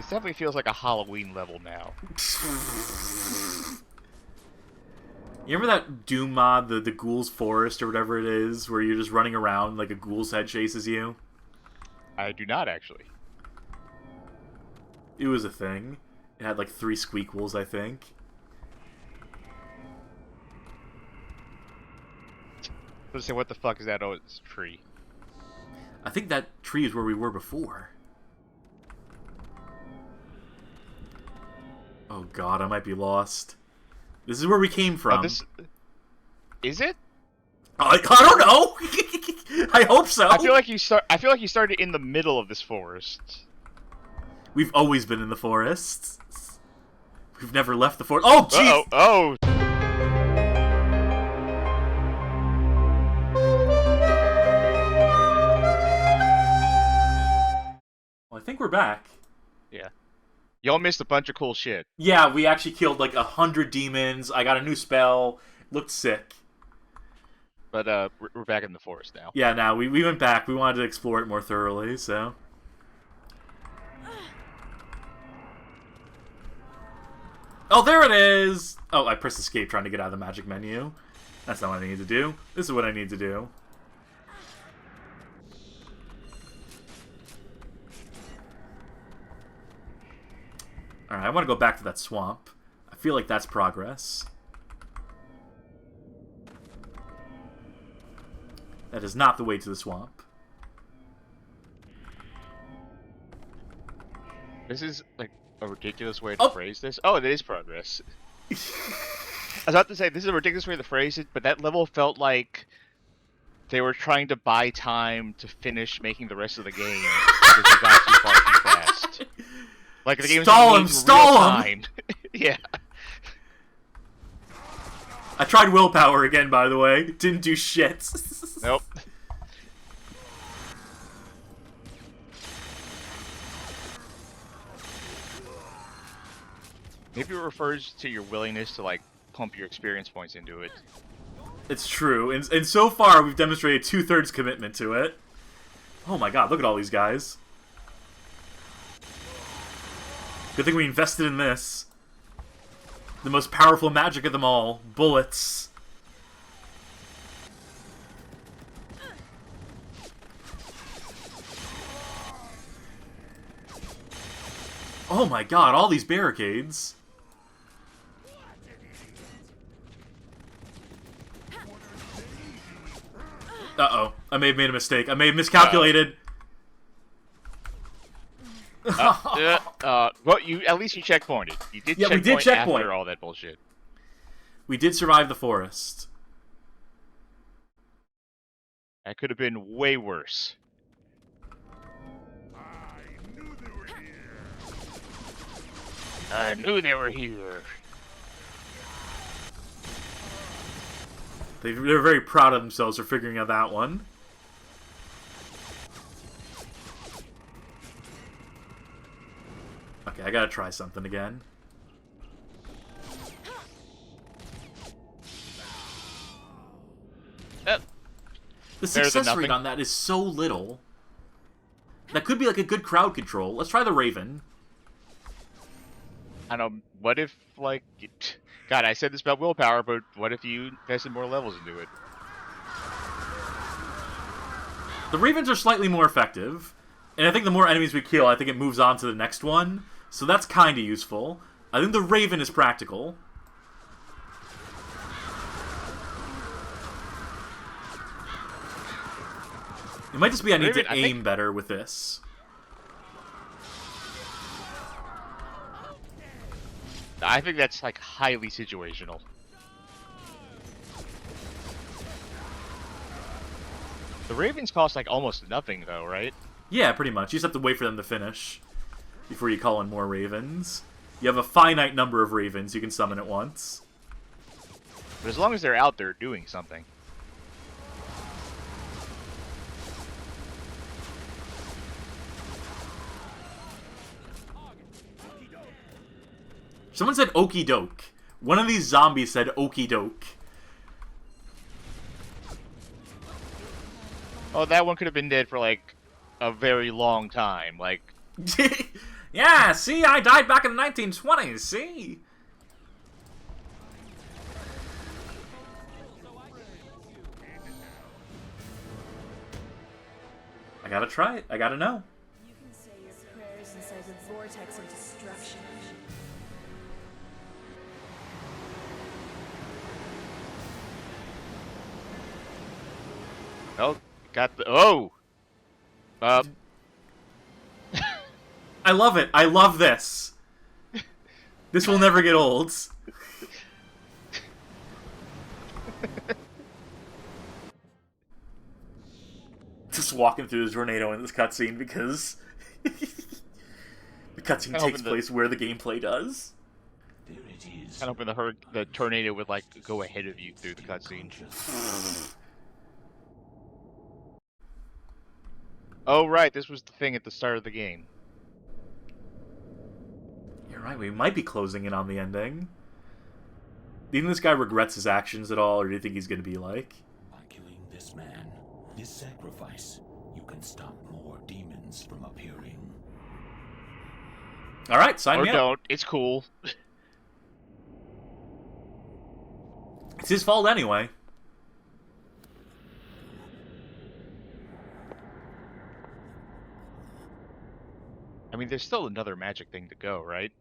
This definitely feels like a Halloween level now. You remember that Doom mod, the Ghoul's Forest or whatever it is, where you're just running around like a ghoul's head chases you? I do not, actually. It was a thing. It had like 3 squeakquels, I think. Let's say, what the fuck is that? Oh, it's a tree. I think that tree is where we were before. Oh god, I might be lost. This is where we came from. Oh, this... Is it? I don't know. I hope so. I feel like you started in the middle of this forest. We've always been in the forest. We've never left the forest. Oh, jeez. Oh. Well, I think we're back. Yeah. Y'all missed a bunch of cool shit. Yeah, we actually killed like 100 demons. I got a new spell. Looked sick. But we're back in the forest now. Yeah, now we went back. We wanted to explore it more thoroughly, so. Oh, there it is! Oh, I pressed escape trying to get out of the magic menu. That's not what I need to do. This is what I need to do. Alright, I want to go back to that swamp. I feel like that's progress. That is not the way to the swamp. This is, like, a ridiculous way to phrase this. Oh, it is progress. I was about to say, this is a ridiculous way to phrase it, but that level felt like they were trying to buy time to finish making the rest of the game because they got too far too fast. Like, the game Stall him! Yeah. I tried willpower again, by the way. Didn't do shit. Nope. Maybe it refers to your willingness to, like, pump your experience points into it. It's true. And so far, we've demonstrated 2/3 commitment to it. Oh my god, look at all these guys. Good thing we invested in this. The most powerful magic of them all. Bullets. Oh my god, all these barricades. Uh-oh. I may have made a mistake. I may have miscalculated. Well, at least you checkpointed. You did checkpoint, we did checkpoint after all that bullshit. We did survive the forest. That could have been way worse. I knew they were here. They're very proud of themselves for figuring out that one. Okay, I gotta try something again. The success rate on that is so little. That could be like a good crowd control. Let's try the Raven. I don't know, what if, like... God, I said this about willpower, but what if you invested more levels into it? The Ravens are slightly more effective. And I think the more enemies we kill, I think it moves on to the next one. So that's kind of useful. I think the Raven is practical. It might just be I need to aim better with this. I think that's, like, highly situational. The Ravens cost, like, almost nothing, though, right? Yeah, pretty much. You just have to wait for them to finish before you call in more Ravens. You have a finite number of Ravens you can summon at once. But as long as they're out there doing something. Someone said okie doke. One of these zombies said okie doke. Oh, that one could have been dead for, like, a very long time. Like, Yeah, see, I died back in the 1920s, see? I gotta try it. I gotta know. You can say your prayers inside the vortex of destruction. Oh, got the... Oh! I love it. I love this. This will never get old. Just walking through this tornado in this cutscene because the cutscene takes place where the gameplay does. There it is. I hoping the tornado would, like, go ahead of you through the cutscene. Oh, right, this was the thing at the start of the game. You're right, we might be closing in on the ending. Do you think this guy regrets his actions at all, or do you think he's going to be like... By killing this man, this sacrifice, you can stop more demons from appearing. Alright, sign me up. Or don't, it's cool. It's his fault anyway. I mean, there's still another magic thing to go, right?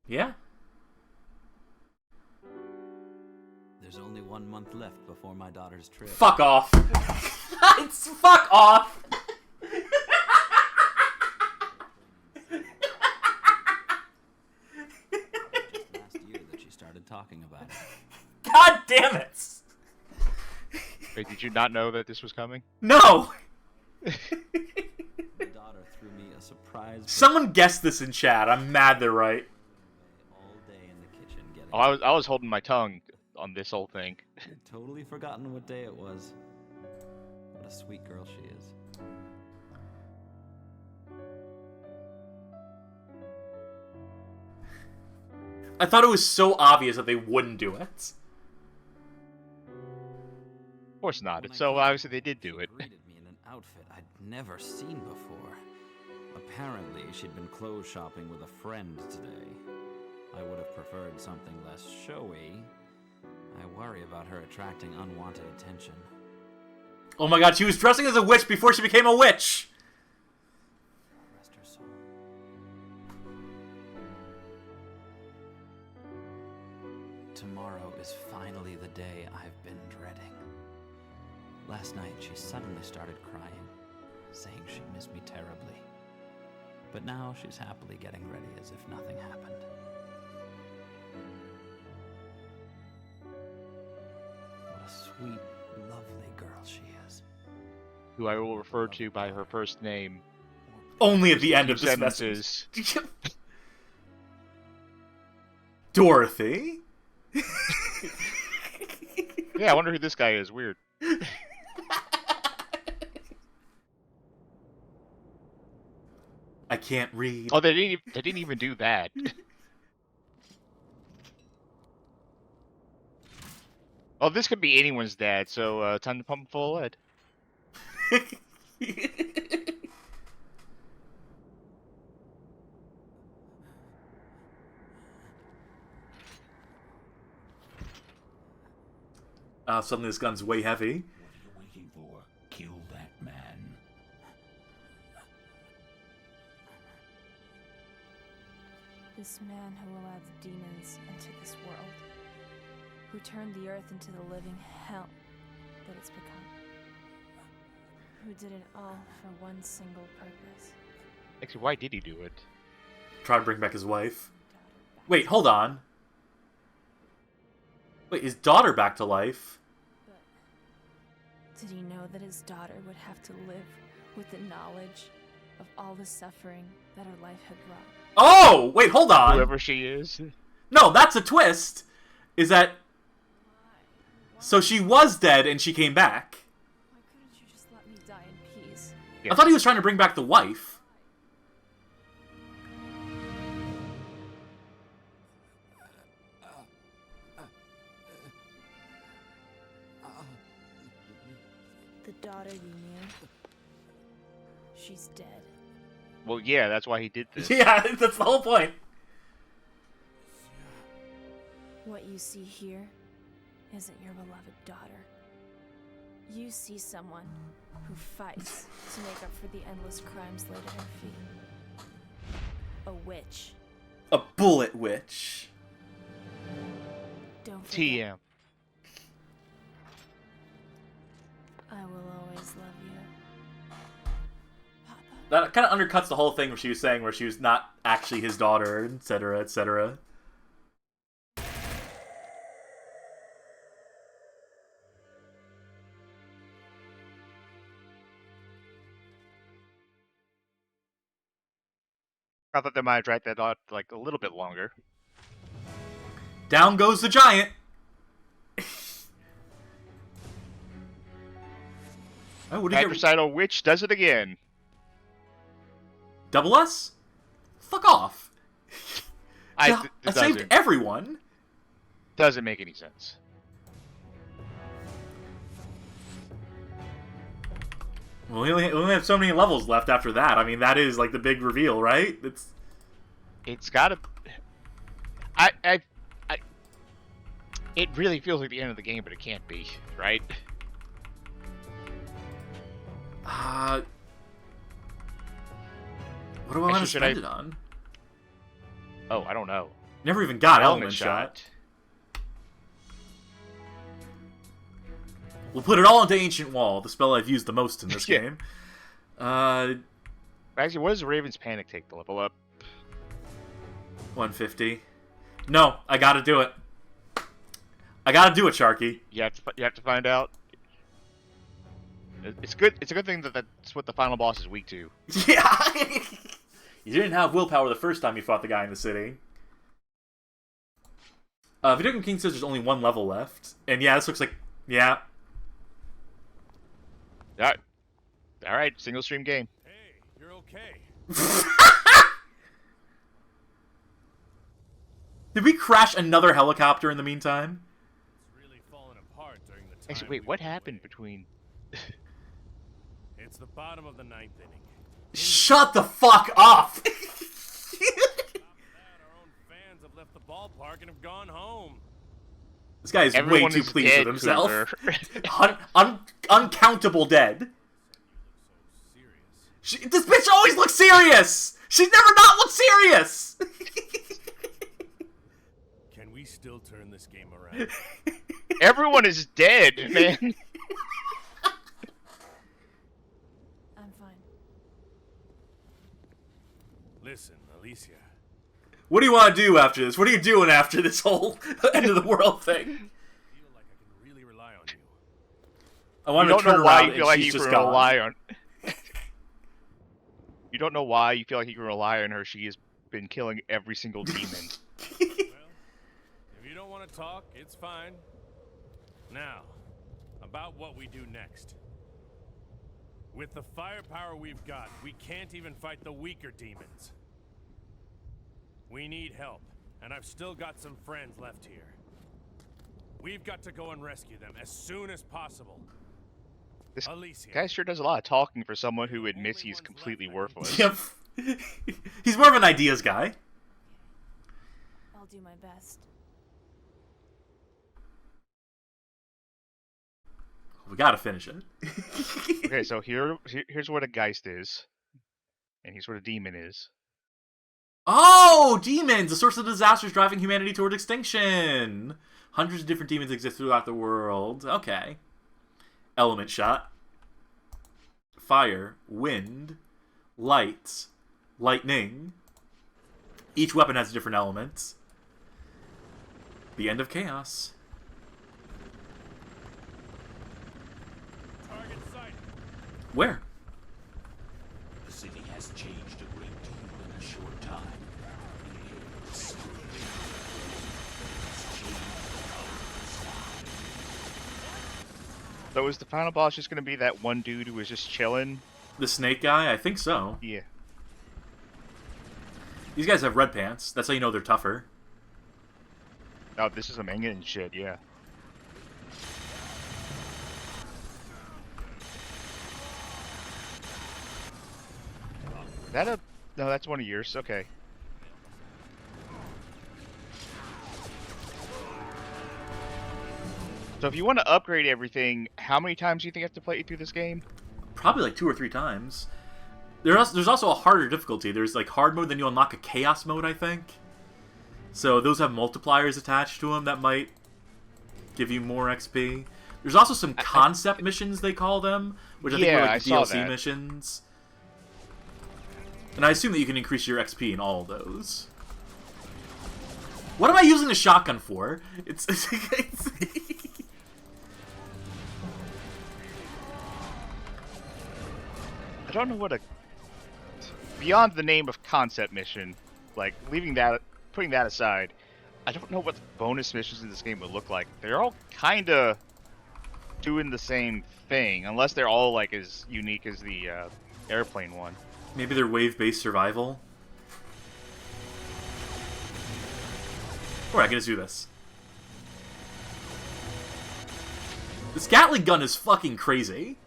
Yeah. There's only 1 month left before my daughter's trip. Fuck off. It's fuck off. Just last year that she started talking about it. God damn it. Wait, did you not know that this was coming? No. My daughter threw me a surprise. Someone guessed this in chat. I'm mad they're right. All day in the kitchen getting. Oh, I was holding my tongue on this whole thing. I'd totally forgotten what day it was. What a sweet girl she is. I thought it was so obvious that they wouldn't do it. Of course not. It's so obviously they did do it. Greeted me in an outfit I'd never seen before. Apparently, she'd been clothes shopping with a friend today. I would have preferred something less showy. I worry about her attracting unwanted attention. Oh my god, she was dressing as a witch before she became a witch! Rest her soul. Tomorrow is finally the day I've been dreading. Last night, she suddenly started crying, saying she missed me terribly. But now she's happily getting ready as if nothing happened. What a sweet, lovely girl she is. Who I will refer to by her first name. Only at the end of this message. Sentences. Dorothy? Yeah, I wonder who this guy is. Weird. I can't read. Oh, they didn't even do that. Oh, this could be anyone's dad, so time to pump full of lead. Suddenly this gun's way heavy. What are you waiting for? Kill that man. This man who allowed the demons into this world, who turned the earth into the living hell that it's become, who did it all for one single purpose. Actually, why did he do it? Try to bring back his wife. Wait, hold on. Wait, his daughter back to life? But did he know that his daughter would have to live with the knowledge of all the suffering that her life had brought? Oh! Wait, hold on! Whoever she is. No, that's a twist! Is that... So she was dead and she came back. Why couldn't you just let me die in peace? Yeah. I thought he was trying to bring back the wife. The daughter you knew, she's dead. Well, yeah, that's why he did this. Yeah, that's the whole point. What you see here isn't your beloved daughter. You see someone who fights to make up for the endless crimes laid at her feet. A witch. A bullet witch. Don't forget, TM. I will always love you, Papa. That kind of undercuts the whole thing where she was saying where she was not actually his daughter, etc., etc. I thought they might have dragged that out like a little bit longer. Down goes the giant. Oh, what did you get? Patricidal witch does it again. Double S? Fuck off. I saved everyone. Doesn't make any sense. Well, we only have so many levels left after that. I mean, that is like the big reveal, right? It's gotta. It really feels like the end of the game, but it can't be, right? What do I want to spend it on? Oh, I don't know. Never even got element shot. We'll put it all into Ancient Wall, the spell I've used the most in this game. Actually, what does Raven's Panic take to level up? 150. No, I gotta do it. I gotta do it, Sharky. You have to find out. It's good. It's a good thing that that's what the final boss is weak to. Yeah. You didn't have willpower the first time you fought the guy in the city. Video Game King says there's only one level left, and yeah, this looks like yeah. All right, single stream game. Hey, you're okay. Did we crash another helicopter in the meantime? It's really fallen apart during the time. Actually, wait, what happened between? It's the bottom of the ninth inning. Shut the fuck up! Our own fans have left the ballpark and have gone home. This guy is Everyone way too is pleased dead, with himself. Cougar. Uncountable dead. So serious. This bitch always looks serious! She's never not looked serious! Can we still turn this game around? Everyone is dead, man. I'm fine. Listen, Alicia. What do you want to do after this? What are you doing after this whole end of the world thing? I feel like I can really rely on you. I want You to don't turn know why around you feel and like she's you just can gone. rely on. You don't know why you feel like you can rely on her. She has been killing every single demon. Well, if you don't want to talk, it's fine. Now, about what we do next. With the firepower we've got, we can't even fight the weaker demons. We need help, and I've still got some friends left here. We've got to go and rescue them as soon as possible. This Alicia. guy sure does a lot of talking for someone who admits he's completely worthless. Yep. He's more of an ideas guy. I'll do my best. We gotta finish it. Okay, so here's what a Geist is, and here's what a demon is. Oh, demons! The source of disasters driving humanity toward extinction. Hundreds of different demons exist throughout the world. Okay. Element shot. Fire. Wind. Light. Lightning. Each weapon has different elements. The end of chaos. Target sighted. Where? The city has changed a great deal in a short time. The spirit has changed our So is the final boss just gonna be that one dude who was just chilling? The snake guy? I think so. Yeah. These guys have red pants. That's how you know they're tougher. Oh, this is a manga and shit. Yeah. Is that a No, that's one of yours. Okay. So if you want to upgrade everything, how many times do you think you have to play through this game? Probably like 2 or 3 times. There's also a harder difficulty. There's like hard mode, then you unlock a chaos mode, I think. So those have multipliers attached to them that might give you more XP. There's also some concept missions, they call them, which I think are like the DLC missions. And I assume that you can increase your XP in all of those. What am I using the shotgun for? It's I don't know what a... Beyond the name of concept mission, like, putting that aside, I don't know what the bonus missions in this game would look like. They're all kinda doing the same thing, unless they're all, like, as unique as the airplane one. Maybe they're wave-based survival? Alright, I can just do this. This Gatling gun is fucking crazy.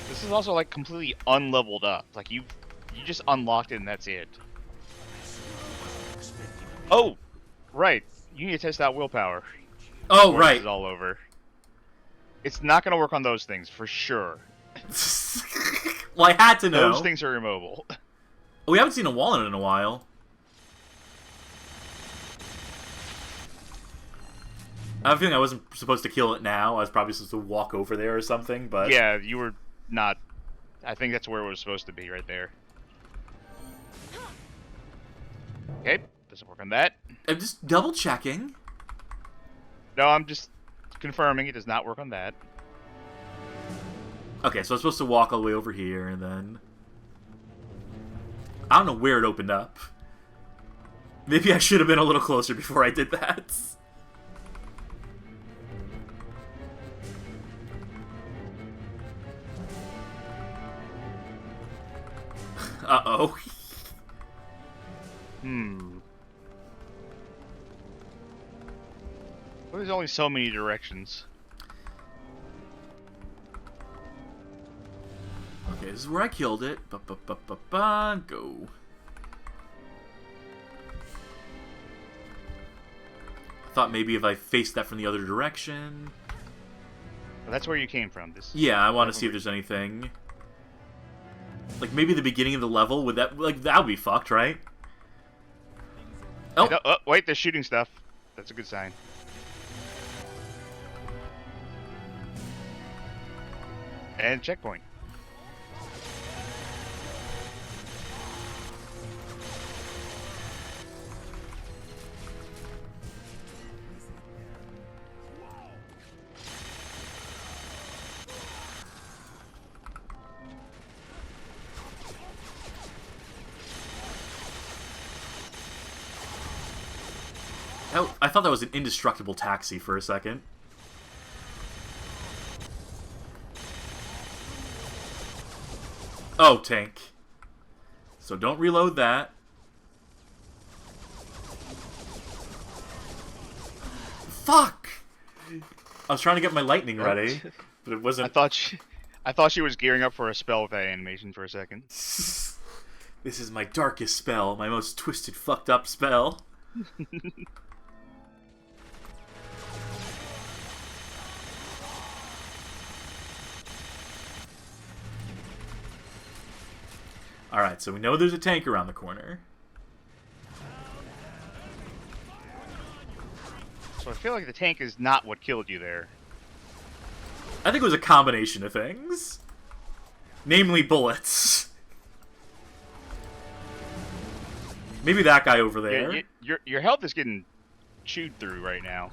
This is also, like, completely unleveled up. Like, you just unlocked it and that's it. Oh! Right. You need to test out willpower. Oh, right. This is all over. It's not going to work on those things, for sure. Well, I had to know. Those things are immobile. Oh, we haven't seen a walnut in a while. I have a feeling I wasn't supposed to kill it now. I was probably supposed to walk over there or something, but... Yeah, you were not... I think that's where it was supposed to be, right there. Okay, doesn't work on that. I'm just double-checking. No, I'm just confirming it does not work on that. Okay, so I'm supposed to walk all the way over here, and then... I don't know where it opened up. Maybe I should have been a little closer before I did that. Uh-oh. Well, there's only so many directions. Okay, this is where I killed it. Ba-ba-ba-ba-ba, go. I thought maybe if I faced that from the other direction... Well, that's where you came from. Yeah, I want to see if there's anything... Like, maybe the beginning of the level, would that... Like, that would be fucked, right? Oh! Oh, wait, they're shooting stuff. That's a good sign. And checkpoint. I thought that was an indestructible taxi for a second. Oh, tank. So don't reload that. Fuck! I was trying to get my lightning ready, but it wasn't... I thought she was gearing up for a spell with that animation for a second. This is my darkest spell, my most twisted, fucked up spell. Alright, so we know there's a tank around the corner. So I feel like the tank is not what killed you there. I think it was a combination of things. Namely bullets. Maybe that guy over there. Your health is getting chewed through right now.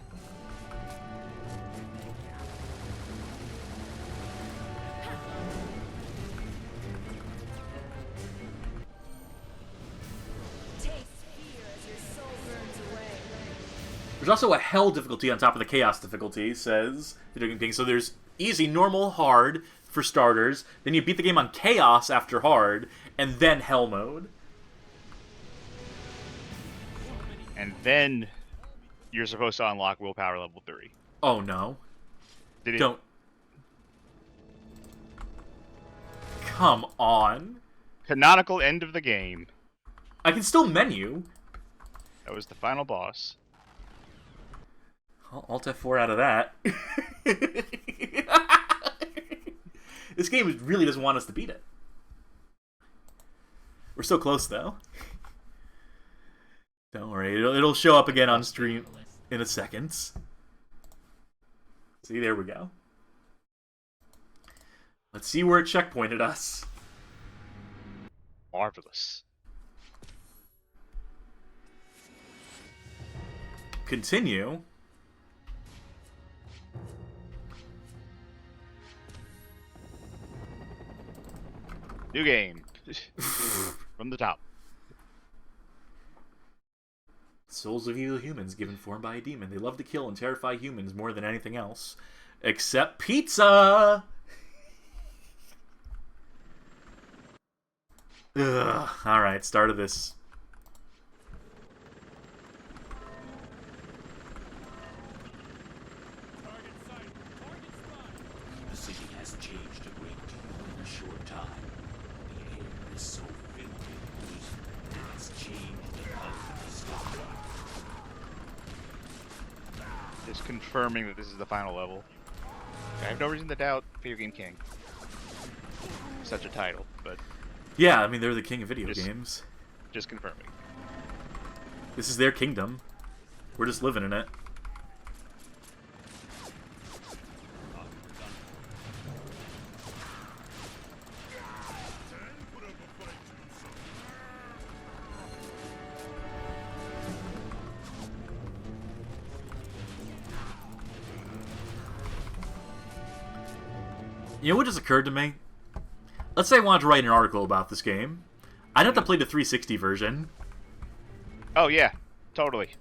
There's also a hell difficulty on top of the chaos difficulty, says the Dragon King. So there's easy, normal, hard for starters. Then you beat the game on chaos after hard, and then hell mode. And then you're supposed to unlock willpower level 3. Oh no. Did it... Don't. Come on. canonical end of the game. I can still menu. That was the final boss. Alt F4 out of that. This game really doesn't want us to beat it. We're so close, though. Don't worry, it'll show up again on stream in a second. See, there we go. Let's see where it checkpointed us. Marvelous. Continue. New game. From the top. Souls of evil humans given form by a demon. They love to kill and terrify humans more than anything else. Except pizza! Ugh. Alright, start of this. The city has changed a great deal in a short time. The air is so filled with poison that it's changed the color of the sky. Just confirming that this is the final level. I have no reason to doubt Video Game King. Such a title, but Yeah, I mean, they're the king of video games. just confirming. This is their kingdom. We're just living in it. You know what just occurred to me? Let's say I wanted to write an article about this game. I'd have to play the 360 version. Oh yeah, totally.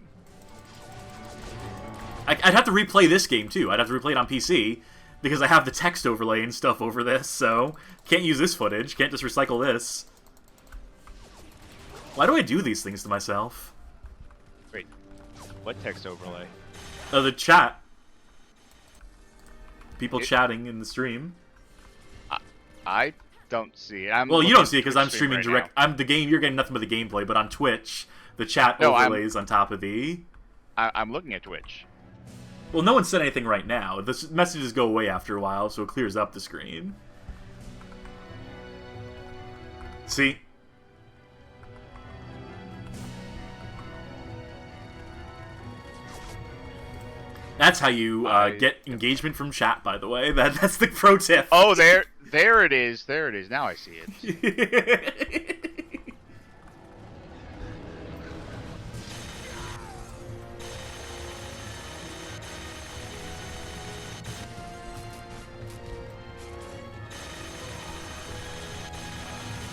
I'd have to replay this game too. I'd have to replay it on PC because I have the text overlay and stuff over this, so can't use this footage. Can't just recycle this. Why do I do these things to myself? Wait, what text overlay? The chat. People chatting in the stream. I don't see it. Well, you don't see it because I'm streaming direct. I'm the game. You're getting nothing but the gameplay, but on Twitch, the chat overlays on top of the. I'm looking at Twitch. Well, no one said anything right now. The messages go away after a while, so it clears up the screen. See? That's how you get engagement from chat, by the way. That's the pro tip. Oh, there it is. There it is. Now I see it.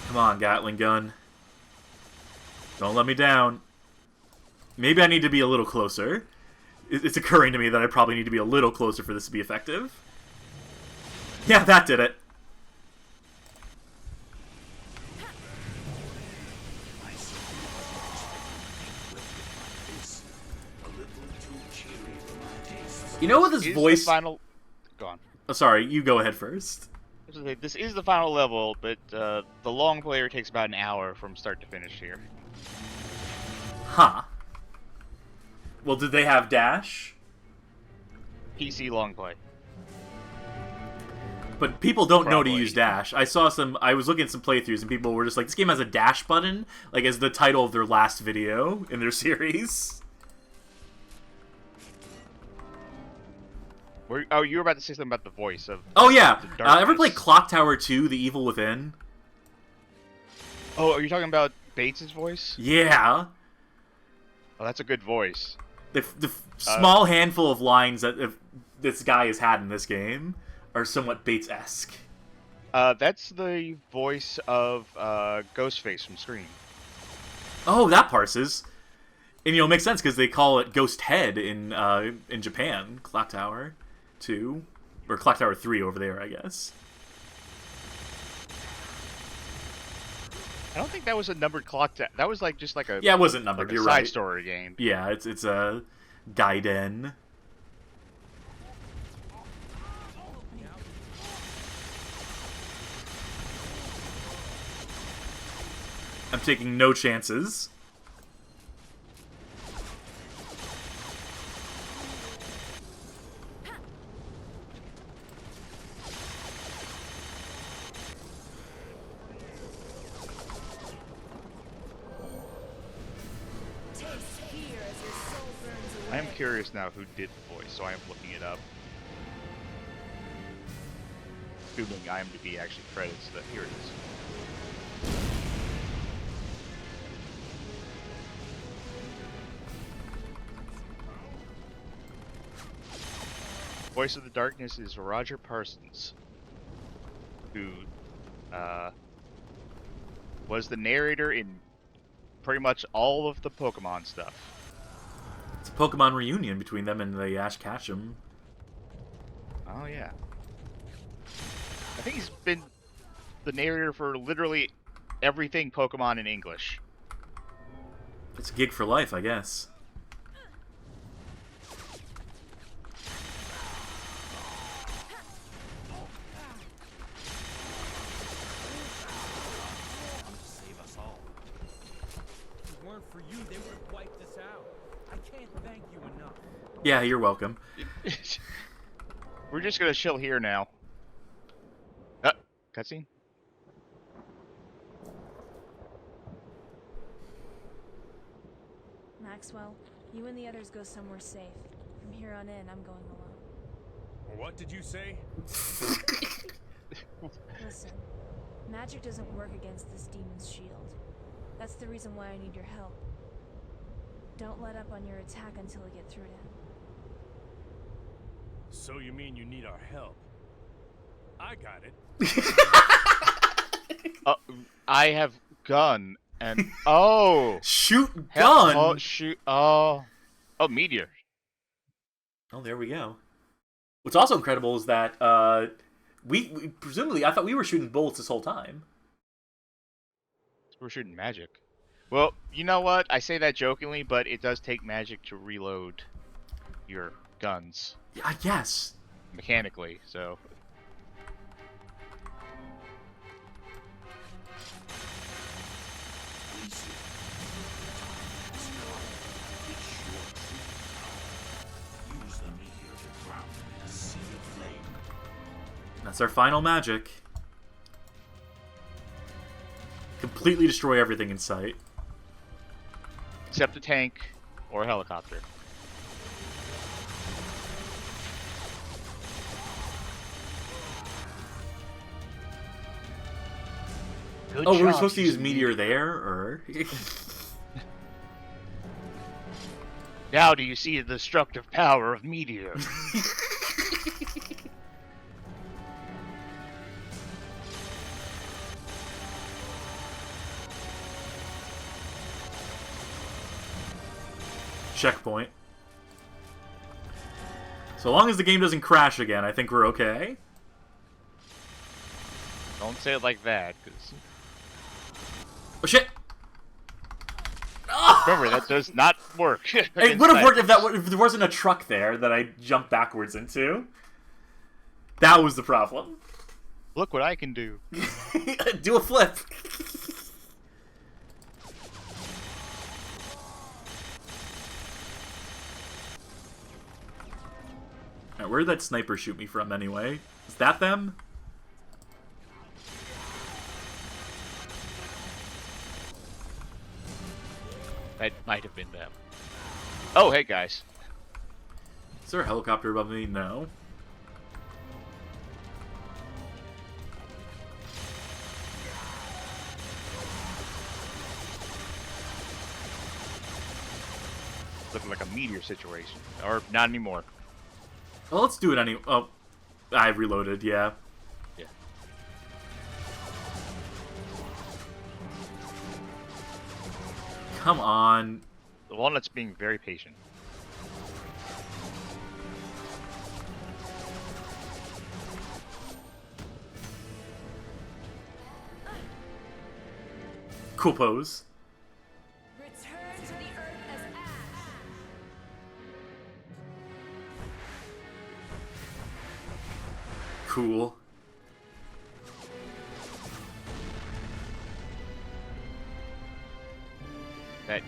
Come on, Gatling gun. Don't let me down. Maybe I need to be a little closer. It's occurring to me that I probably need to be a little closer for this to be effective. Yeah, that did it. You know what this voice... Final... Go on. Oh, sorry, you go ahead first. This is the final level, but the long player takes about an hour from start to finish here. Huh. Well, did they have dash? PC long play. But people don't know to use dash. I was looking at some playthroughs and people were just like, this game has a dash button, like as the title of their last video in their series. Oh, you were about to say something about the voice of... Oh, yeah. Ever play Clock Tower 2, The Evil Within? Oh, are you talking about Bates' voice? Yeah. Oh, that's a good voice. The small handful of lines that this guy has had in this game are somewhat Bates-esque. That's the voice of Ghostface from Scream. Oh, that parses. And, it makes sense because they call it Ghost Head in Japan, Clock Tower 2. Or Clock Tower 3 over there, I guess. I don't think that was a numbered clock. That was just like a... Yeah, it wasn't numbered, like you're a side right. story game. Yeah, it's a Gaiden. I'm taking no chances. I am curious now who did the voice, so I am looking it up. Assuming IMDb actually credits that. Here it is. Voice of the Darkness is Roger Parsons, who was the narrator in pretty much all of the Pokemon stuff. It's a Pokemon reunion between them and the Ash Ketchum. Oh yeah. I think he's been the narrator for literally everything Pokemon in English. It's a gig for life, I guess. Save us all. If it weren't for you, they would have wiped us out. I can't thank you enough. Yeah, you're welcome. We're just gonna chill here now. Cutscene? Maxwell, you and the others go somewhere safe. From here on in, I'm going alone. What did you say? Listen, magic doesn't work against this demon's shield. That's the reason why I need your help. Don't let up on your attack until we get through to him. So you mean you need our help? I got it. I have gun and shoot gun. Oh shoot! Meteor. Oh, there we go. What's also incredible is that we presumably, I thought we were shooting bullets this whole time. We're shooting magic. Well, you know what? I say that jokingly, but it does take magic to reload your guns. Yeah, I guess. Mechanically, so. That's our final magic. Completely destroy everything in sight. Except a tank or a helicopter. Good oh, job, we were supposed to use Meteor there, or? Now do you see the destructive power of Meteor? Checkpoint. So long as the game doesn't crash again, I think we're okay. Don't say it like that, because... Oh, shit! Remember, that does not work. It would have worked if there wasn't a truck there that I jumped backwards into. That was the problem. Look what I can do. Do a flip. Right, where did that sniper shoot me from anyway? Is that them? That might have been them. Oh, hey guys. Is there a helicopter above me? No. Looking like a meteor situation. Or not anymore. Well, let's do it anyway. Oh, I reloaded, yeah. Yeah. Come on. The walnut's being very patient. Cool pose. Return to the earth as ash. Cool. That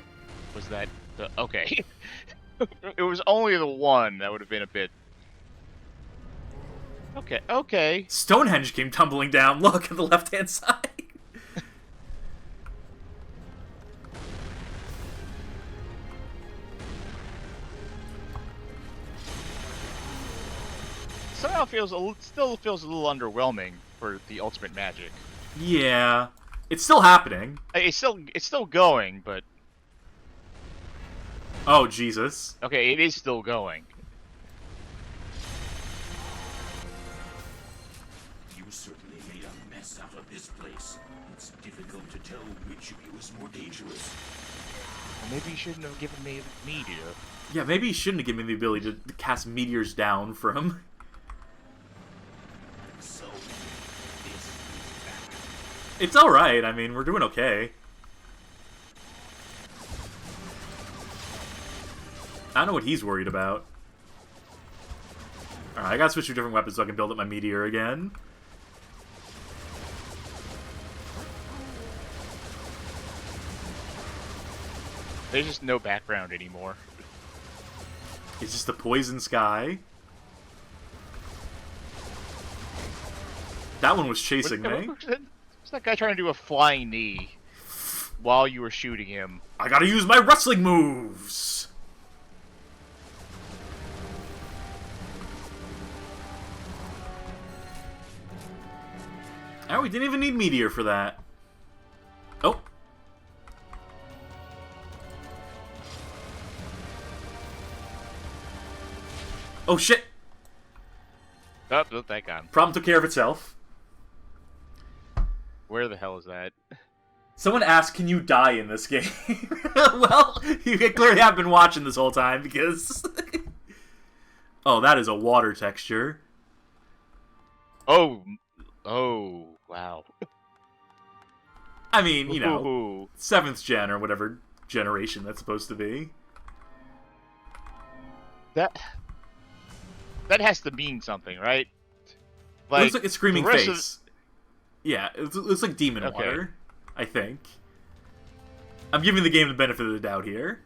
was that the okay. It was only the one that would have been a bit. Okay, okay. Stonehenge came tumbling down. Look at the left-hand side. Somehow still feels a little underwhelming for the ultimate magic. Yeah, it's still happening. It's still going, but oh Jesus. Okay, it is still going. You certainly made a mess out of this place. It's difficult to tell which of you is more dangerous. Maybe you shouldn't have given me a meteor. Yeah, maybe he shouldn't have given me the ability to cast meteors down from. So, this is bad. It's alright, I mean, we're doing okay. I don't know what he's worried about. Alright, I gotta switch to different weapons so I can build up my meteor again. There's just no background anymore. It's just the poison sky. That one was chasing me. What's that guy trying to do a flying knee while you were shooting him? I gotta use my wrestling moves! Oh, we didn't even need meteor for that. Oh. Oh shit! Oh, that guy. Problem took care of itself. Where the hell is that? Someone asked, can you die in this game? Well, you clearly have been watching this whole time, because... oh, that is a water texture. Oh, wow. I mean, you know, Ooh. 7th gen, or whatever generation that's supposed to be. That has to mean something, right? It looks like a screaming face. Yeah, it looks like demon Okay. water, I think. I'm giving the game the benefit of the doubt here.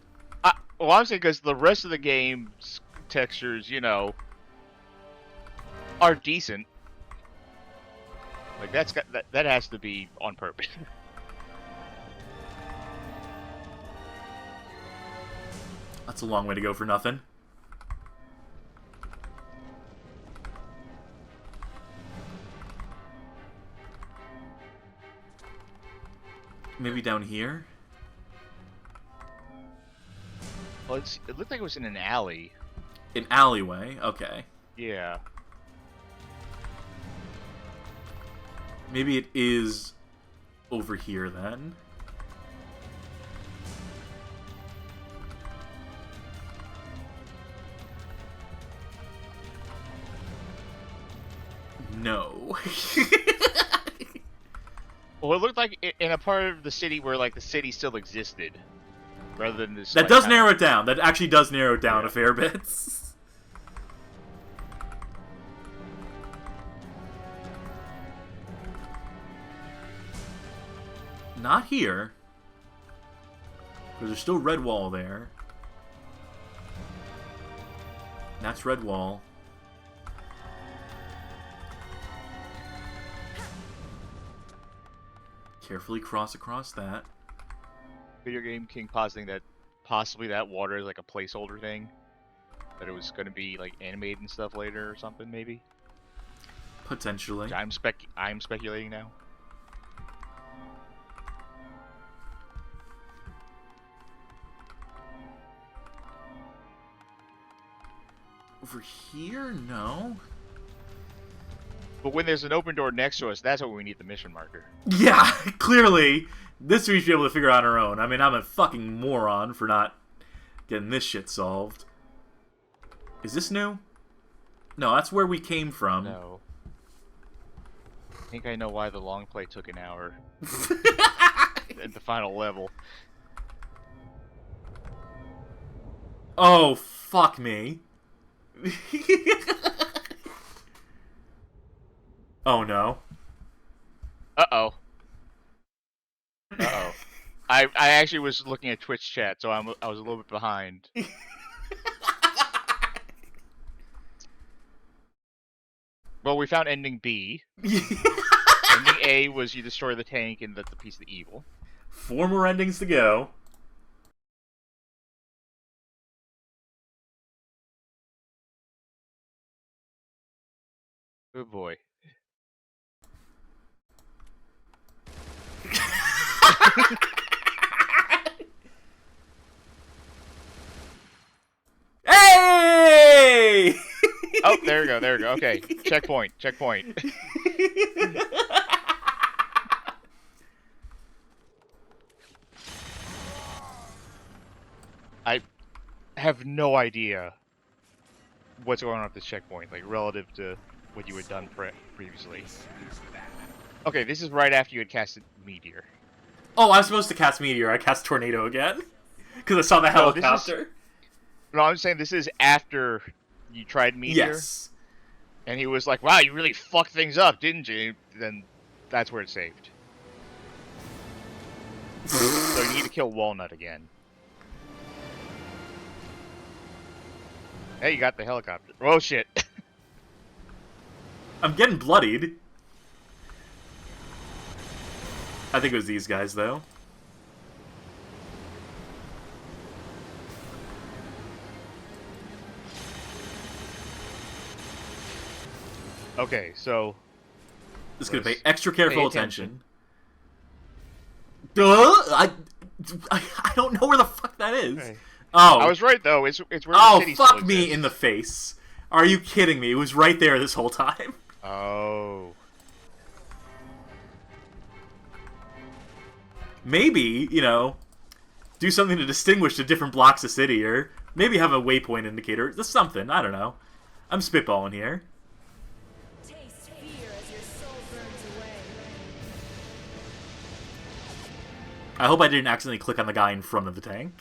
Well, I'm saying because the rest of the game's textures, you know, are decent. Like that has to be on purpose. That's a long way to go for nothing. Maybe down here? Well, it looked like it was in an alley. An alleyway? Okay. Yeah. Maybe it is over here then. No. Well, it looked like in a part of the city where like the city still existed, rather than this. That like, does narrow it down. That actually does narrow it down Yeah. a fair bit. Not here. Because there's still red wall there. That's red wall. Carefully cross across that. Video Game King positing that possibly that water is like a placeholder thing, that it was going to be like animated and stuff later or something, maybe. Potentially. I'm speculating now. Over here? No. But when there's an open door next to us, that's when we need the mission marker. Yeah, clearly. This we should be able to figure out on our own. I mean, I'm a fucking moron for not getting this shit solved. Is this new? No, that's where we came from. No. I think I know why the long play took an hour at the final level. Oh, fuck me. Oh no. Uh-oh. Uh-oh. I actually was looking at Twitch chat, so I was a little bit behind. Well, we found ending B. Ending A was you destroy the tank and that's the piece of the evil. 4 more endings to go. Oh boy. Hey! Oh, there we go, there we go. Okay, checkpoint. I have no idea what's going on with this checkpoint, like relative to what you had done previously. Okay, this is right after you had casted Meteor. Oh, I was supposed to cast Meteor. I cast Tornado again. Because I saw the helicopter. No, I'm saying this is after you tried Meteor. Yes. And he was like, wow, you really fucked things up, didn't you? Then that's where it's saved. So you need to kill Walnut again. Hey, you got the helicopter. Oh, shit. I'm getting bloodied. I think it was these guys, though. Okay, so... Just gonna pay extra careful attention. Duh! I don't know where the fuck that is. Hey. Oh. I was right, though. It's where the city fuck still me exists. in the face. Are you kidding me? It was right there this whole time. Oh. Maybe, you know, do something to distinguish the different blocks of city, or maybe have a waypoint indicator. Just something. I don't know. I'm spitballing here. Taste fear as your soul burns away. I hope I didn't accidentally click on the guy in front of the tank.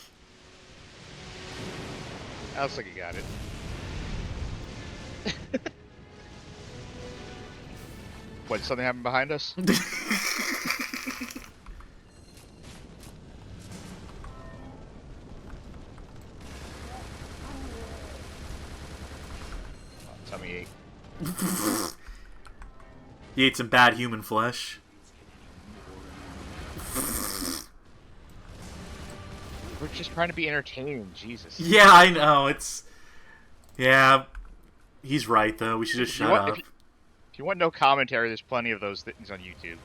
I looks like you got it. What, something happened behind us? Tummy ache. He ate some bad human flesh. We're just trying to be entertaining, Jesus. Yeah, I know. It's... Yeah. He's right, though. We should just shut up. If you want no commentary, there's plenty of those things on YouTube.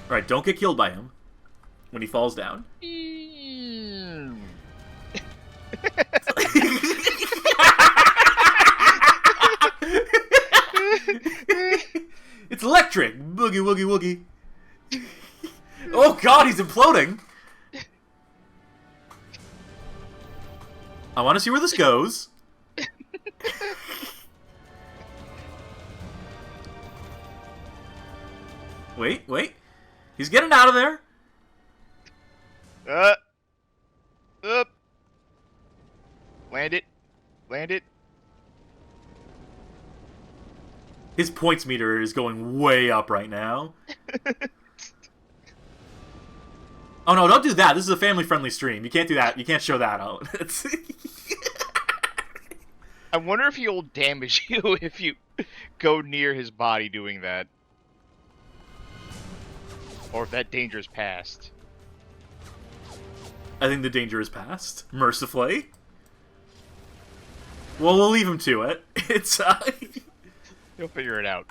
Alright, don't get killed by him when he falls down. It's electric! Boogie woogie woogie. Oh god, he's imploding! I want to see where this goes. Wait, wait. He's getting out of there. Up. Land it. Land it. His points meter is going way up right now. Oh no, don't do that. This is a family-friendly stream. You can't do that. You can't show that out. I wonder if he'll damage you if you go near his body doing that. Or if that danger is past. I think the danger is past, mercifully. Well, we'll leave him to it. It's, He'll figure it out.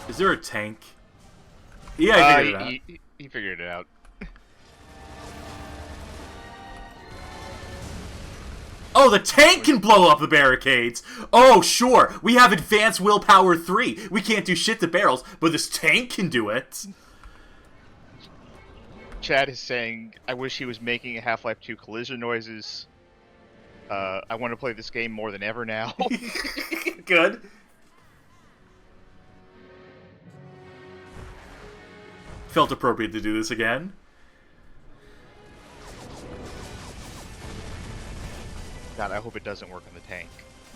Is there a tank? Yeah, he figured it out. He figured it out. Oh, the tank can blow up the barricades! Oh, sure, we have advanced willpower 3. We can't do shit to barrels, but this tank can do it. Chad is saying, I wish he was making Half-Life 2 collision noises. I want to play this game more than ever now. Good. Felt appropriate to do this again. God, I hope it doesn't work on the tank.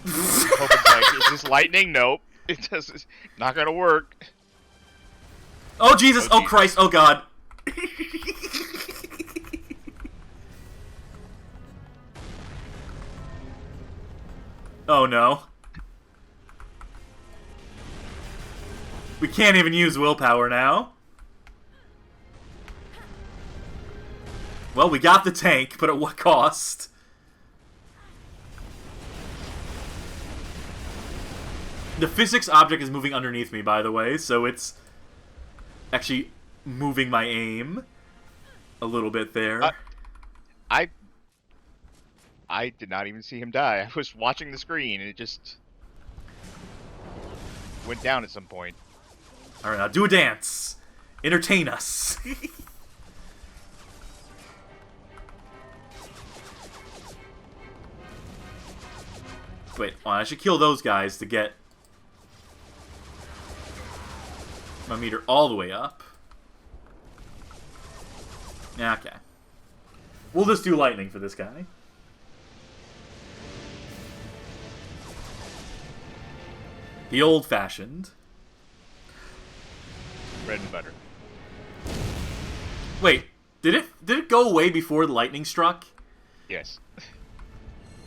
I hope it's like, is this lightning? Nope. It doesn't. Not gonna work. Oh Jesus! Oh Christ! Oh God! Oh no. We can't even use willpower now. Well, we got the tank, but at what cost? The physics object is moving underneath me, by the way, so it's actually moving my aim a little bit there. I did not even see him die. I was watching the screen, and it just went down at some point. Alright, now do a dance. Entertain us. Wait, well, I should kill those guys to get my meter all the way up. Okay. We'll just do lightning for this guy. The old-fashioned. Bread and butter. Wait, did it go away before the lightning struck? Yes.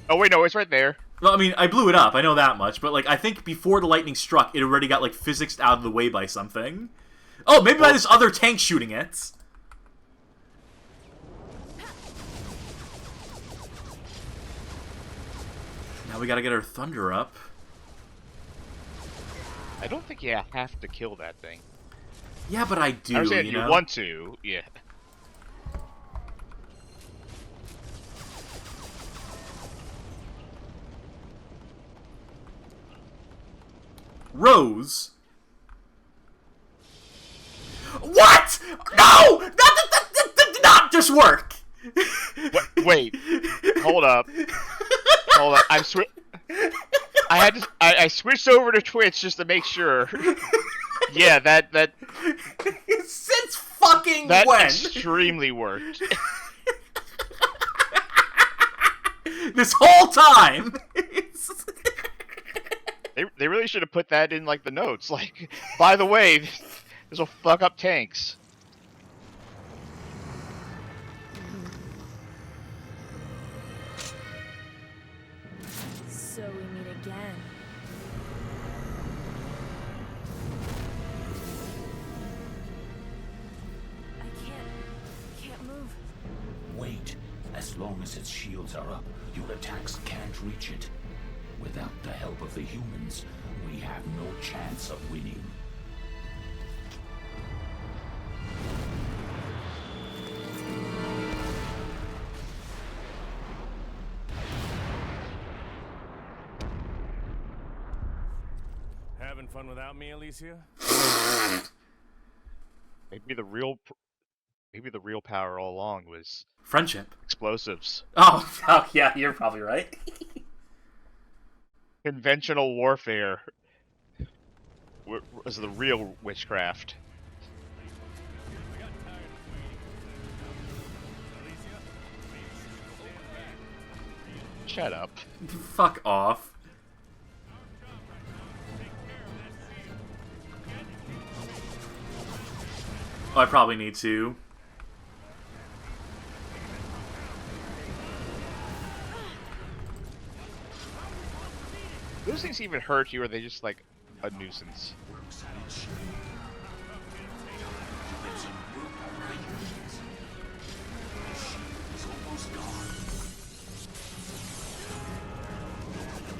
Oh wait, no, it's right there. Well, I mean, I blew it up, I know that much, but, like, I think before the lightning struck, it already got, like, physicsed out of the way by something. Oh, maybe by this other tank shooting it. Now we gotta get our thunder up. I don't think you have to kill that thing. Yeah, but I do, I understand you you know? want to, yeah. Rose? What? No! That did not just work! Wait. Hold up. Hold up. I switched over to Twitch just to make sure. Yeah, that Since fucking that when? extremely worked. This whole time! They really should have put that in, like, the notes. Like, by the way, this will fuck up tanks. So we meet again. I can't move. Wait. As long as its shields are up, your attacks can't reach it. Without the help of the humans, we have no chance of winning. Having fun without me, Alicia? Maybe the real power all along was friendship. Explosives. Oh yeah, you're probably right. Conventional warfare was the real witchcraft. Shut up. Fuck off. Oh, I probably need to. Those things even hurt you, or are they just like a nuisance?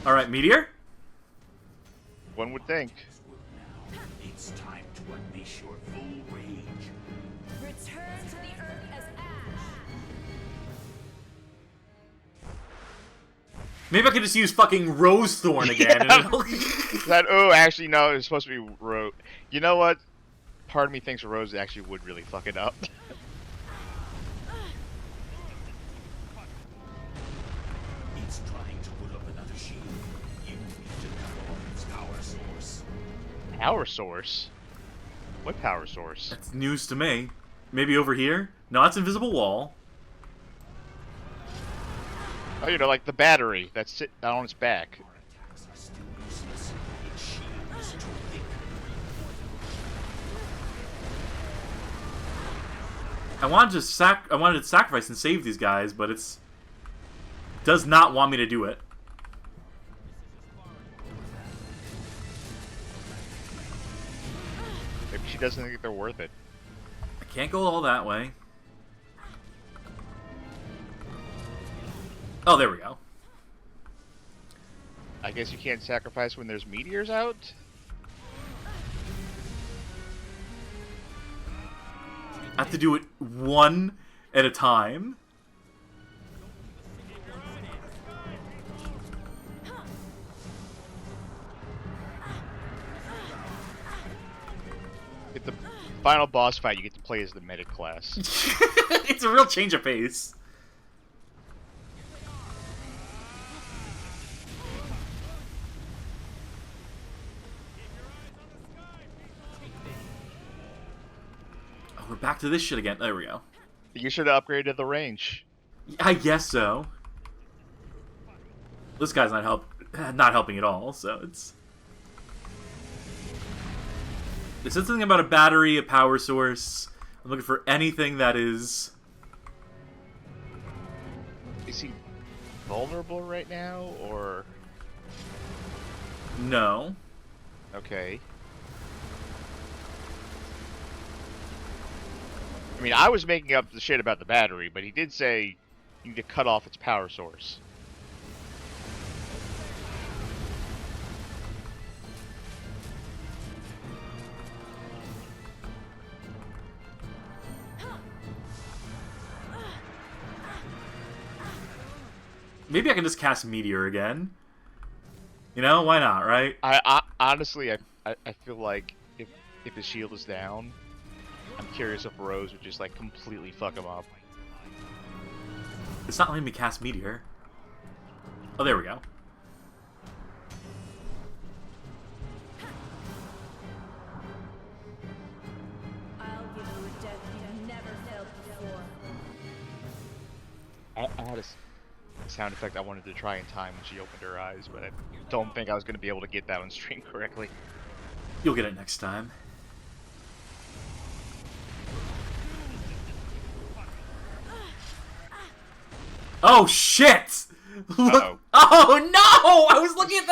Alright, Meteor? One would think. It's time to unleash your full rage. Return to the earth as ash. Maybe I could just use fucking Rose Thorn again. Yeah. Oh, actually, no, it's supposed to be Rose. You know what? Part of me thinks Rose actually would really fuck it up. It's trying to put up another shield. You need to cut off its power source. Power source? What power source? That's news to me. Maybe over here? No, it's invisible wall. Oh, you know, like the battery that's sitting on its back. I wanted to sacrifice and save these guys, but it's does not want me to do it. Maybe she doesn't think they're worth it. I can't go all that way. Oh, there we go. I guess you can't sacrifice when there's meteors out? I have to do it one at a time. At the final boss fight, you get to play as the medic class. It's a real change of pace. Oh, we're back to this shit again. There we go. You should have upgraded the range. I guess so. This guy's not helping at all, so it's... It said something about a battery, a power source. I'm looking for anything that is... Is he vulnerable right now, or...? No. Okay. I mean, I was making up the shit about the battery, but he did say you need to cut off its power source. Maybe I can just cast Meteor again. You know, why not, right? I honestly, I feel like if his shield is down, I'm curious if Rose would just like completely fuck him up. It's not letting me cast Meteor. Oh, there we go. I'll give you a death you've never felt before. I had a sound effect I wanted to try in time when she opened her eyes, but I don't think I was going to be able to get that on stream correctly. You'll get it next time. Oh, shit! Look. Oh, no! I was looking at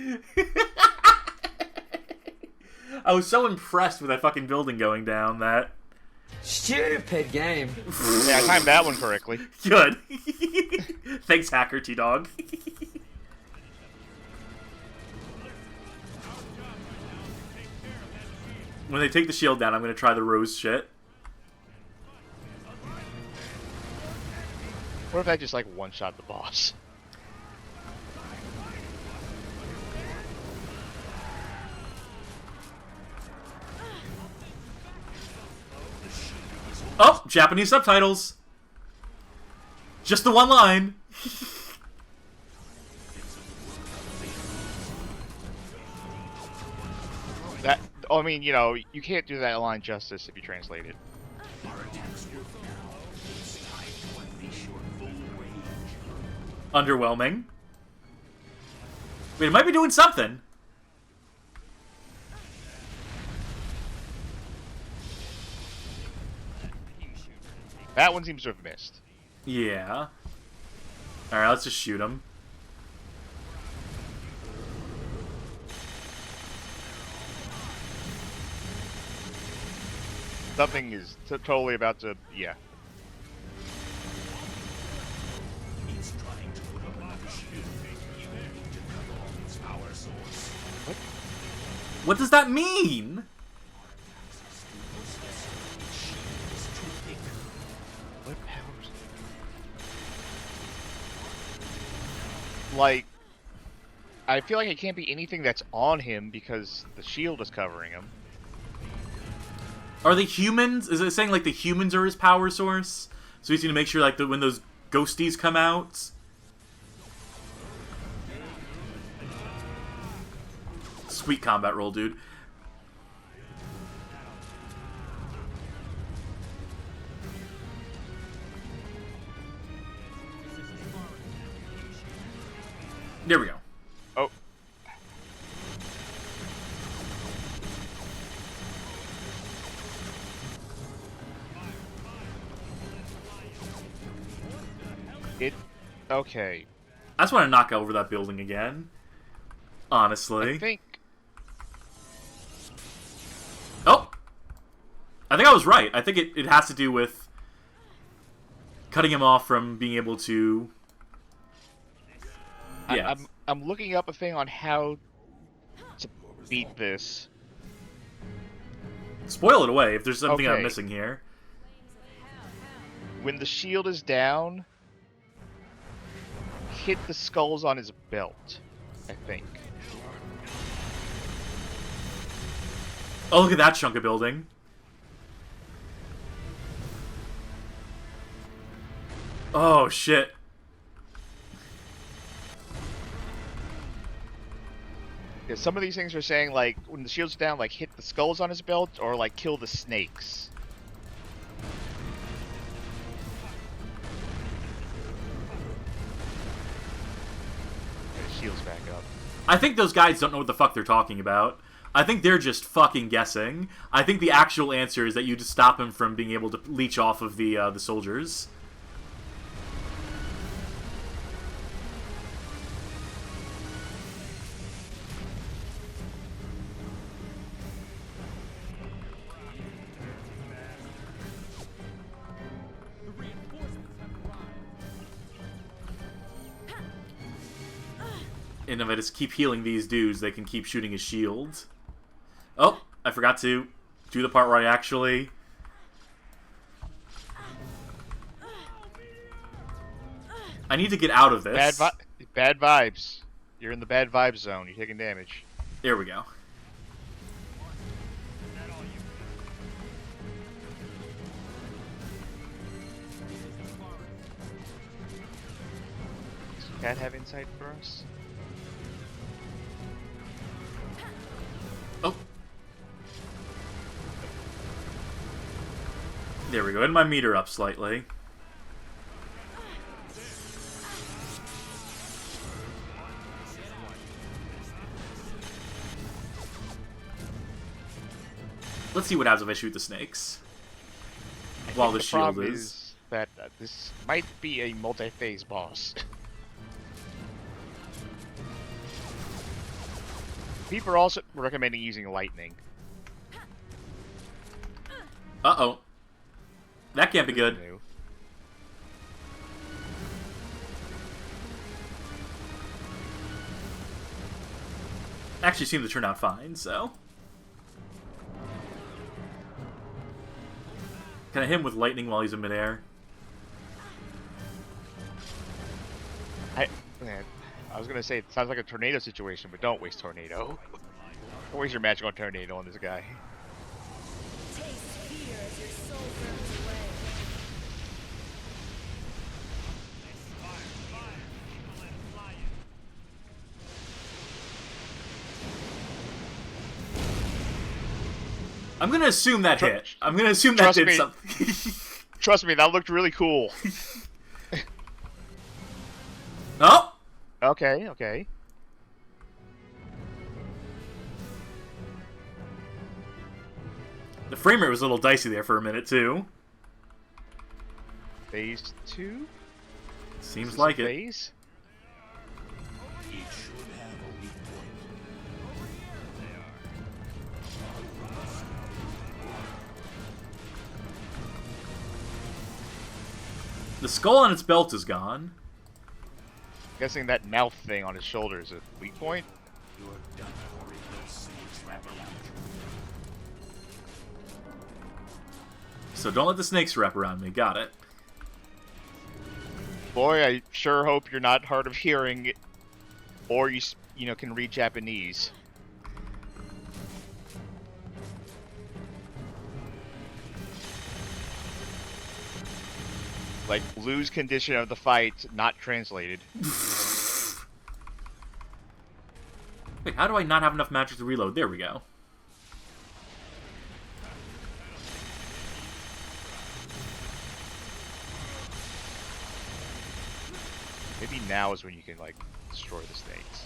the... I was so impressed with that fucking building going down that... Stupid game. Yeah, I timed that one correctly. Good. Thanks, Hacker T-Dog. When they take the shield down, I'm going to try the Rose shit. What if I just like one-shot the boss? Oh, Japanese subtitles. Just the one line. That, I mean, you know, you can't do that line justice if you translate it. Underwhelming. Wait, it might be doing something. That one seems to have missed. Yeah. Alright, let's just shoot him. Something is totally about to, yeah. He's trying to put up another shield. You need to cut off its power source. What? What does that mean? What powers? Like, I feel like it can't be anything that's on him because the shield is covering him. Are the humans? Is it saying like the humans are his power source? So he's gonna make sure like when those ghosties come out. Sweet combat roll, dude. There we go. Oh. Okay. I just want to knock over that building again. Honestly. I think... Oh! I think I was right. I think it has to do with cutting him off from being able to... Yeah. I'm looking up a thing on how to beat this. Spoil it away if there's something I'm Okay. missing here. When the shield is down, hit the skulls on his belt, I think. Oh, look at that chunk of building. Oh, shit. Yeah, some of these things are saying, like, when the shield's down, like, hit the skulls on his belt, or, like, kill the snakes. The shield's back up. I think those guys don't know what the fuck they're talking about. I think they're just fucking guessing. I think the actual answer is that you just stop him from being able to leech off of the soldiers. The reinforcements have arrived. And if I just keep healing these dudes, they can keep shooting his shield. Oh, I forgot to do the part where I actually... I need to get out of this. Bad vibes. You're in the bad vibe zone. You're taking damage. There we go. Does Cat have insight for us? Oh. There we go. And my meter up slightly. Let's see what happens if I shoot the snakes. While the shield problem is... is that this might be a multi-phase boss. People are also recommending using lightning. Uh-oh. That can't be good. New. Actually seemed to turn out fine, so... Can I hit him with lightning while he's in midair? I was gonna say it sounds like a tornado situation, but don't waste tornado. Don't waste your magic on tornado on this guy. Taste fear as your soul burns away. I'm gonna assume that hit. I'm gonna assume that did me. something. Trust me, that looked really cool. Oh! Okay, okay. The frame rate was a little dicey there for a minute, too. Phase 2? Seems like it. Phase? It should have a weak point. The skull on its belt is gone. Guessing that mouth thing on his shoulder is a weak point? You're done for if those snakes wrap around you. So don't let the snakes wrap around me. Got it. Boy, I sure hope you're not hard of hearing, or you know can read Japanese. Like lose condition of the fight, not translated. Wait, how do I not have enough magic to reload? There we go. Maybe now is when you can like destroy the snakes.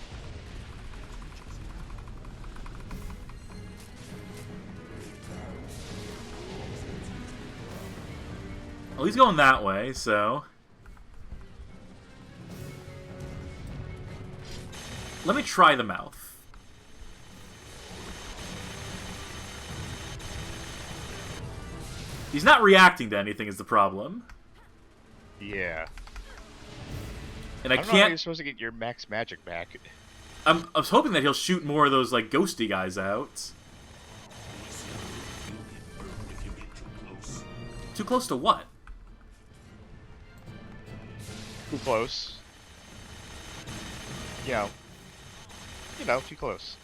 Well, he's going that way, so... Let me try the mouth. He's not reacting to anything is the problem. Yeah. And I don't know how can't... you're supposed to get your max magic back. I was hoping that he'll shoot more of those, like, ghosty guys out. Too close to what? Too close. You know, too close.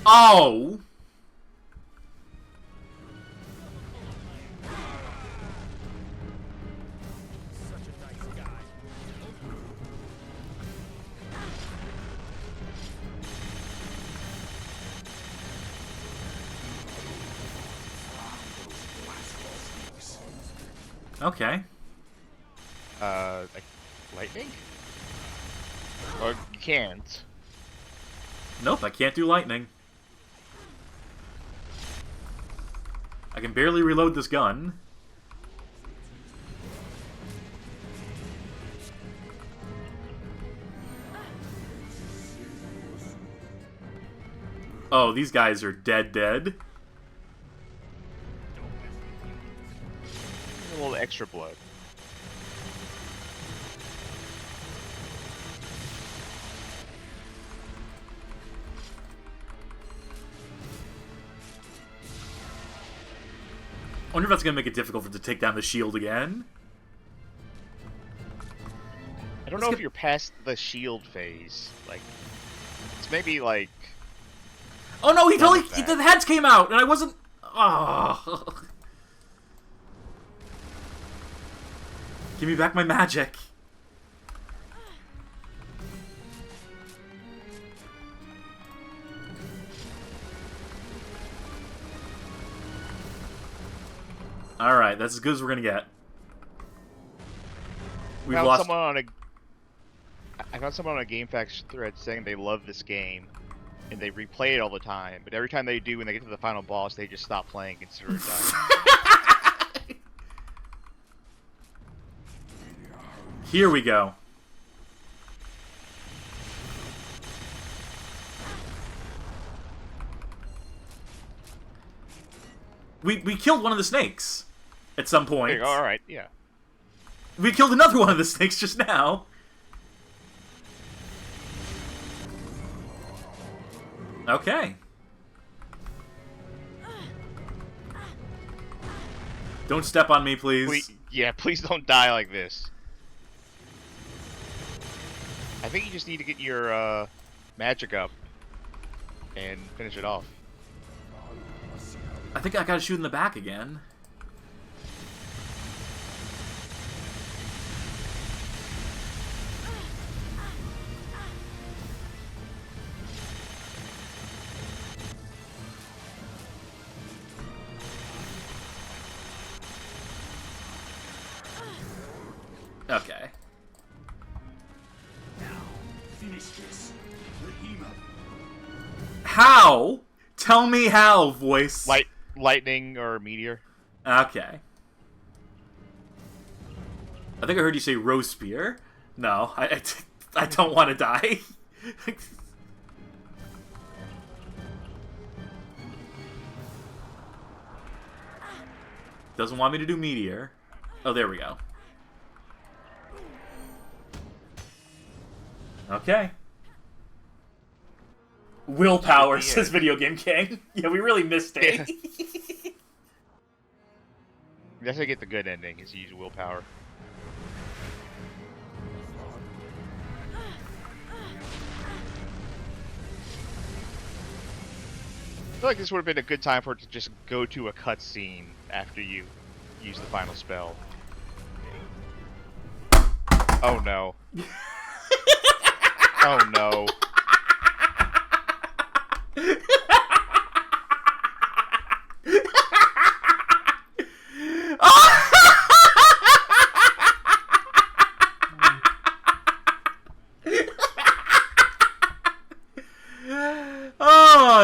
Oh! Such a nice guy. Okay. Like lightning? Or you can't. Nope, I can't do lightning. I can barely reload this gun. Oh, these guys are dead. A little extra blood. I wonder if that's going to make it difficult for it to take down the shield again. I don't know if you're past the shield phase. Like, it's maybe like... Oh no, the heads came out, and I wasn't... Oh. Give me back my magic. Alright, that's as good as we're gonna get. We've lost... I found someone on a GameFAQs thread saying they love this game, and they replay it all the time, but every time they do, when they get to the final boss, they just stop playing and consider it done. Here we go. We killed one of the snakes at some point. Alright, yeah. We killed another one of the snakes just now. Okay. Don't step on me, please. Please don't die like this. I think you just need to get your magic up and finish it off. I think I gotta shoot in the back again. Okay. Now, finish this. How? Tell me how, voice. Lightning or meteor. Okay. I think I heard you say rose spear. No, I don't want to die. Doesn't want me to do meteor. Oh, there we go. Okay. Willpower, says Video Game King. Yeah, we really missed it. That's how you get the good ending, is you use willpower. I feel like this would have been a good time for it to just go to a cutscene after you use the final spell. Oh no. Oh no.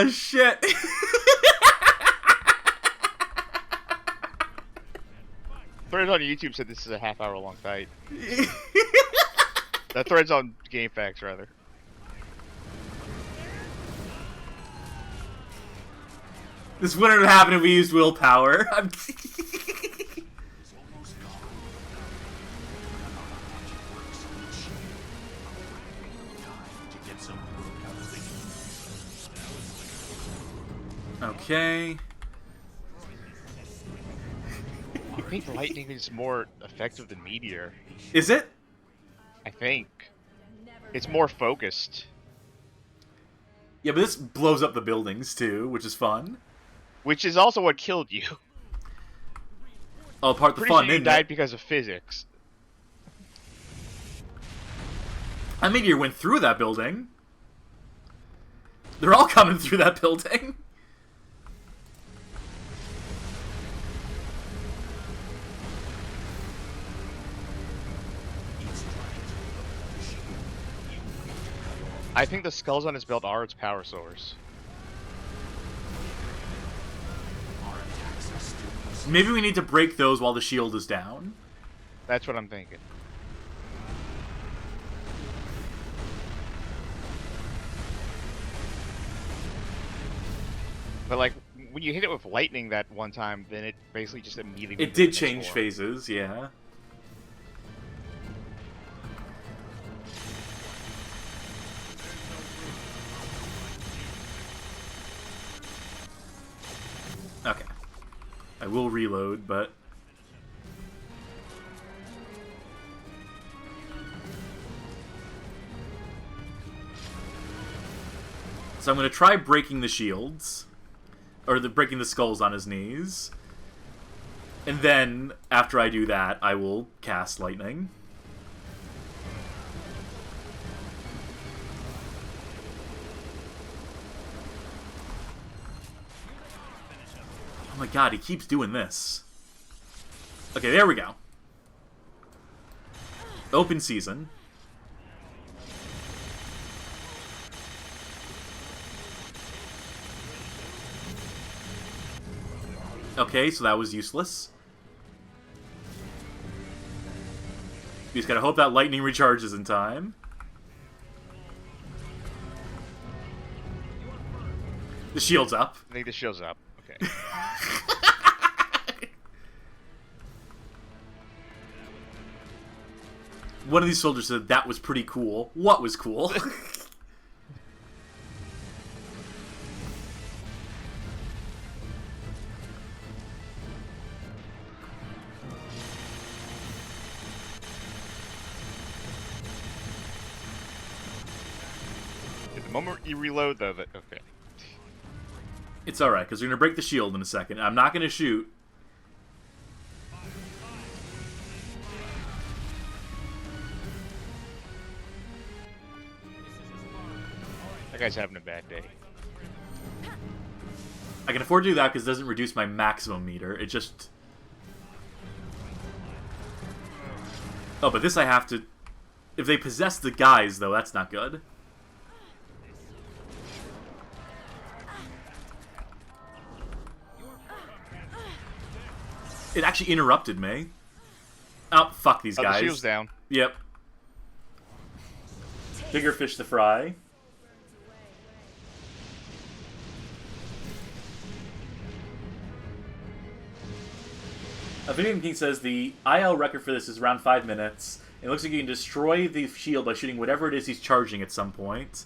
Oh, shit. Thread on YouTube said this is a half-hour long fight. That thread's on GameFAQs, rather. This wouldn't have happened if we used willpower. Okay. I think lightning is more effective than meteor. Is it? I think. It's more focused. Yeah, but this blows up the buildings too, which is fun. Which is also what killed you. Oh, part of the Pretty fun, sure you isn't died it? because of physics. I meteor went through that building. They're all coming through that building. I think the skulls on his belt are its power source. Maybe we need to break those while the shield is down. That's what I'm thinking. But like, when you hit it with lightning that one time, then it basically just immediately... It did change phases, yeah. Okay. I will reload, but... So I'm going to try breaking the shields. Or breaking the skulls on his knees. And then, after I do that, I will cast lightning. Oh my god, he keeps doing this. Okay, there we go. Open season. Okay, so that was useless. You just gotta hope that lightning recharges in time. The shield's up. I think the shield's up. Okay. One of these soldiers said that was pretty cool. What was cool? The moment you reload, though, that okay. It's alright, because we're going to break the shield in a second. I'm not going to shoot. That guy's having a bad day. I can afford to do that because it doesn't reduce my maximum meter. It just... Oh, but this I have to... If they possess the guys, though, that's not good. It actually interrupted me. Oh, fuck these guys. The shield's down. Yep. Bigger fish to fry. Video King says the IL record for this is around 5 minutes. It looks like you can destroy the shield by shooting whatever it is he's charging at some point.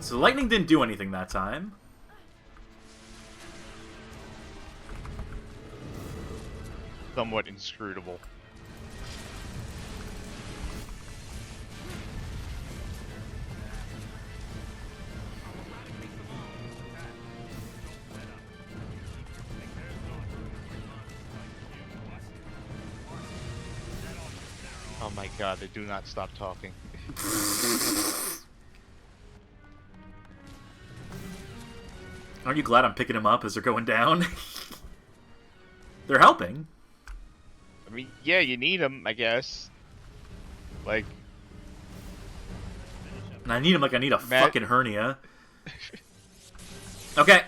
So lightning didn't do anything that time. Somewhat inscrutable. Oh my god, they do not stop talking. Aren't you glad I'm picking them up as they're going down? They're helping. I mean, yeah, you need them, I guess. Like, and I need him like I need a fucking hernia. Okay.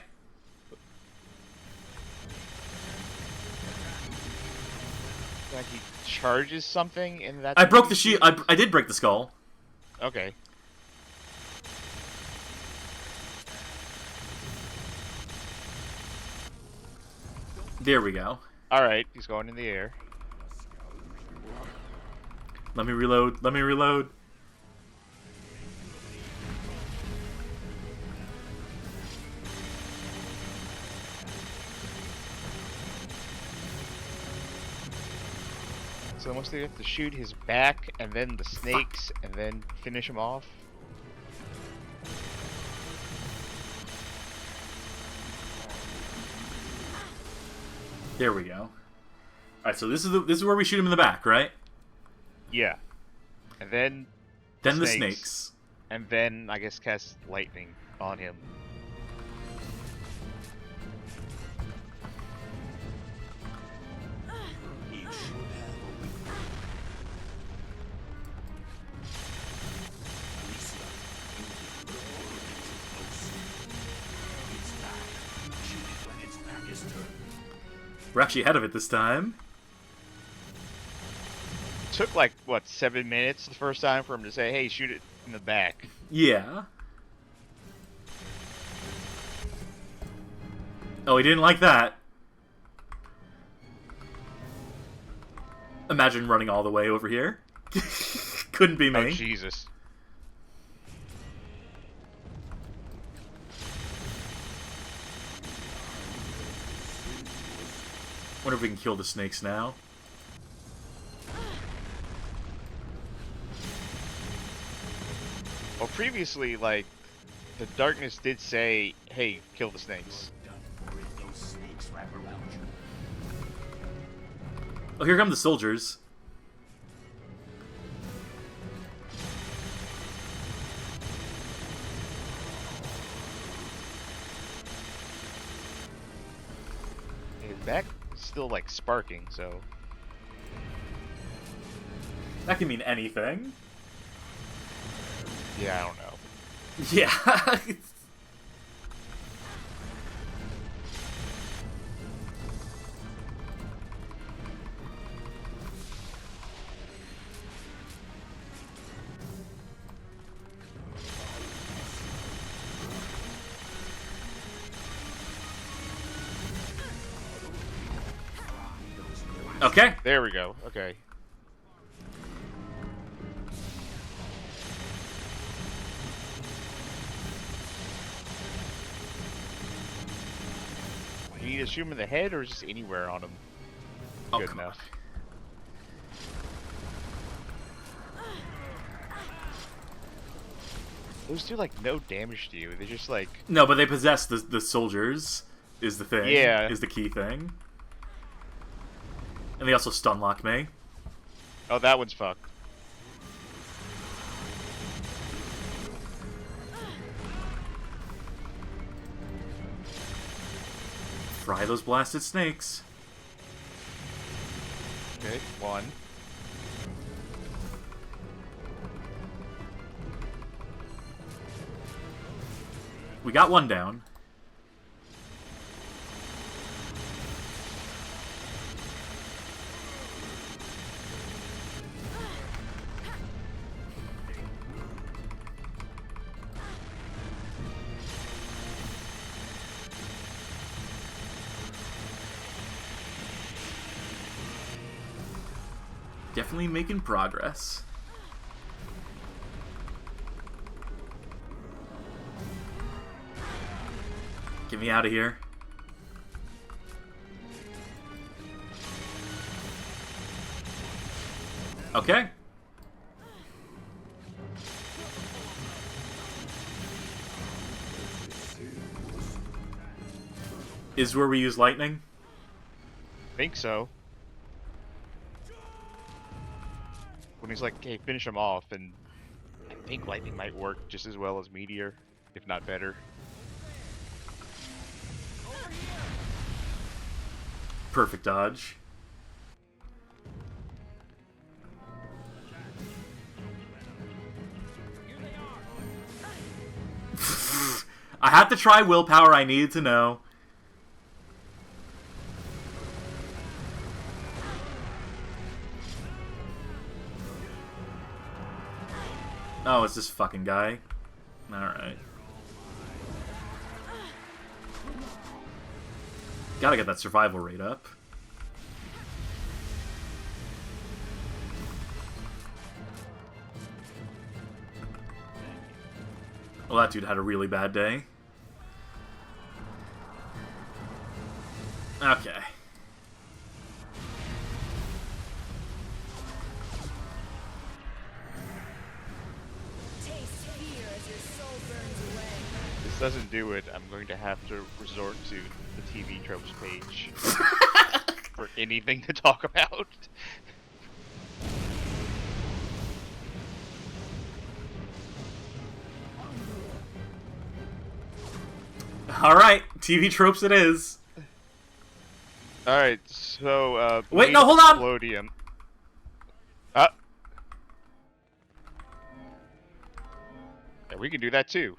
like he charges something and that. I broke the shield. I did break the skull. Okay. There we go. Alright, he's going in the air. Let me reload. Let me reload. So once they have to shoot his back, and then the snakes, and then finish him off. There we go. All right, so this is where we shoot him in the back, right? Yeah. And then the snakes. And then I guess cast lightning on him. We're actually ahead of it this time. Took like what 7 minutes the first time for him to say, "Hey, shoot it in the back." Yeah. Oh, he didn't like that. Imagine running all the way over here. Couldn't be me. Oh, Jesus. Wonder if we can kill the snakes now. Well, previously, like, the darkness did say, "Hey, kill the snakes." Oh, here come the soldiers. His back is still like sparking, so That can mean anything. yeah, I don't know. Yeah. Okay. There we go. Okay. You need to shoot him in the head or just anywhere on him? Oh, Good come enough. Those do like no damage to you. They're just like No, but they possess the soldiers. Is the thing. Yeah. Is the key thing. And they also stun lock me. oh, that one's fucked. Fry those blasted snakes. Okay, one. We got one down. Definitely making progress. Get me out of here. Okay. Is where we use lightning? Think so. When he's like, "Hey, finish him off," and I think lightning might work just as well as meteor, if not better. Perfect dodge. I had to try willpower. I needed to know. Oh, it's this fucking guy. Alright. Gotta get that survival rate up. Well, that dude had a really bad day. Okay. This doesn't do it. I'm going to have to resort to the TV tropes page for anything to talk about. Alright, TV tropes it is. Alright, so, wait, no, hold on! Explodium. Yeah, we can do that too.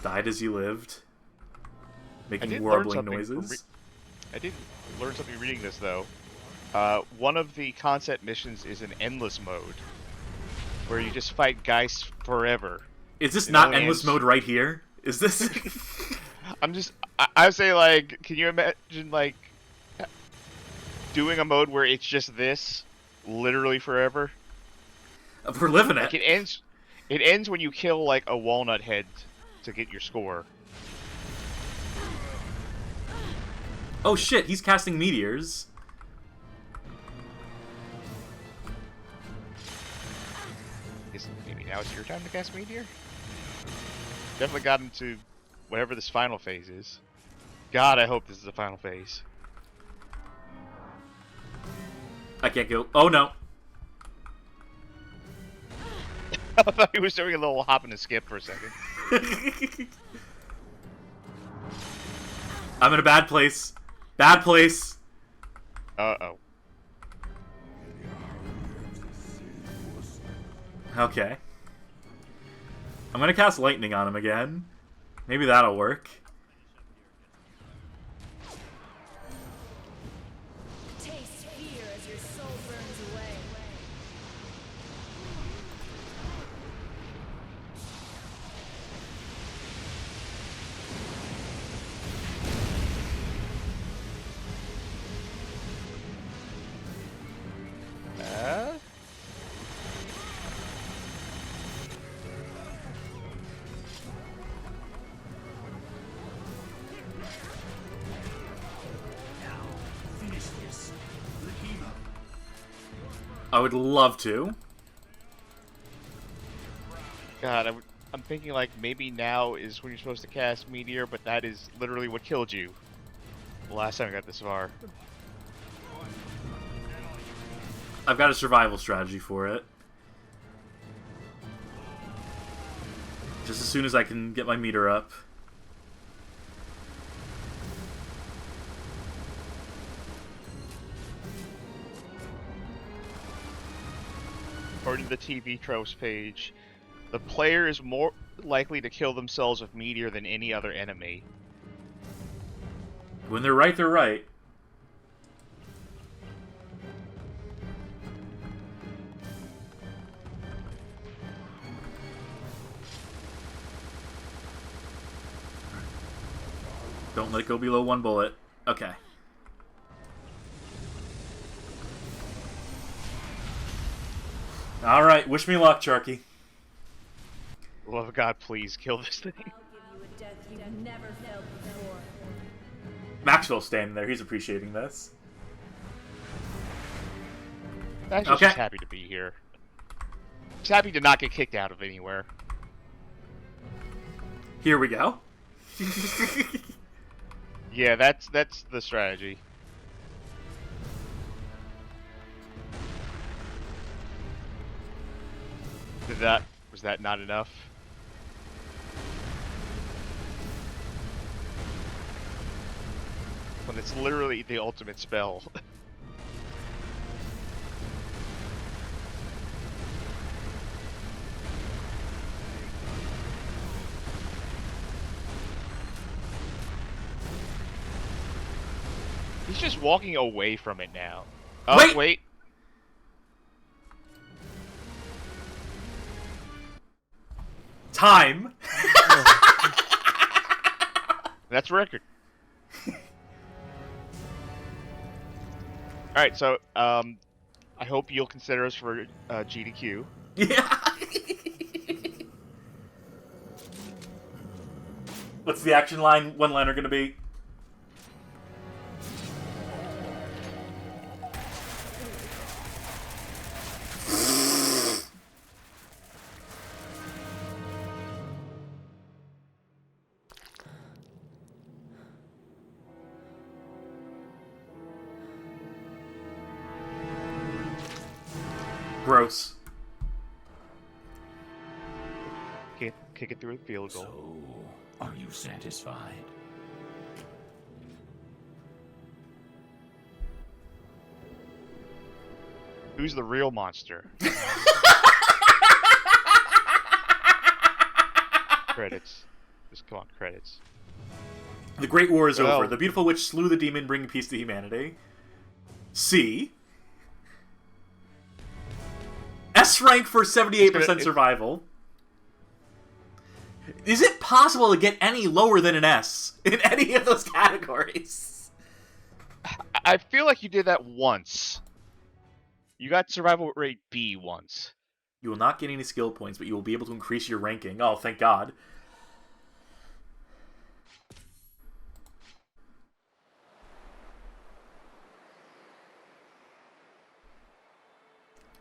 Died as you lived. Making warbling noises. I did learn something reading this, though. One of the concept missions is an endless mode, where you just fight guys forever. Is this not endless mode right here? Is this? I would say, like, can you imagine, like, doing a mode where it's just this, literally forever? We're living it. Like, it ends when you kill, like, a walnut head to get your score. Oh shit, he's casting meteors. Maybe now it's your time to cast meteor? Definitely got into whatever this final phase is. God, I hope this is the final phase. I can't go. Oh no. I thought he was doing a little hop and a skip for a second. I'm in a bad place. Bad place. Uh-oh. Okay. I'm gonna cast lightning on him again. Maybe that'll work. Taste fear as your soul burns away. I would love to. God, I'm thinking like maybe now is when you're supposed to cast Meteor, but that is literally what killed you. The last time I got this far. I've got a survival strategy for it. Just as soon as I can get my meter up. According to the TV tropes page, the player is more likely to kill themselves with Meteor than any other enemy. When they're right, they're right. Don't let it go below one bullet. Okay. Alright, wish me luck, Charky. Love of God, please kill this thing. I'll give you a death you've never felt before. Maxwell's standing there, he's appreciating this. I'm just happy to be here. Just happy to not get kicked out of anywhere. Here we go. Yeah, that's the strategy. Was that not enough? When it's literally the ultimate spell. He's just walking away from it now. Oh, Wait! wait. Time. That's record. Alright, so, I hope you'll consider us for GDQ. Yeah. What's the action line? One-liner gonna be? Gross. Kick it through a field goal. So, are you satisfied? Who's the real monster? Credits. Just come on, credits. The Great War is over. The beautiful witch slew the demon, bringing peace to humanity. C. S rank for 78% survival. Is it possible to get any lower than an S in any of those categories? I feel like you did that once. You got survival rate B once. You will not get any skill points, but you will be able to increase your ranking. Oh, thank God.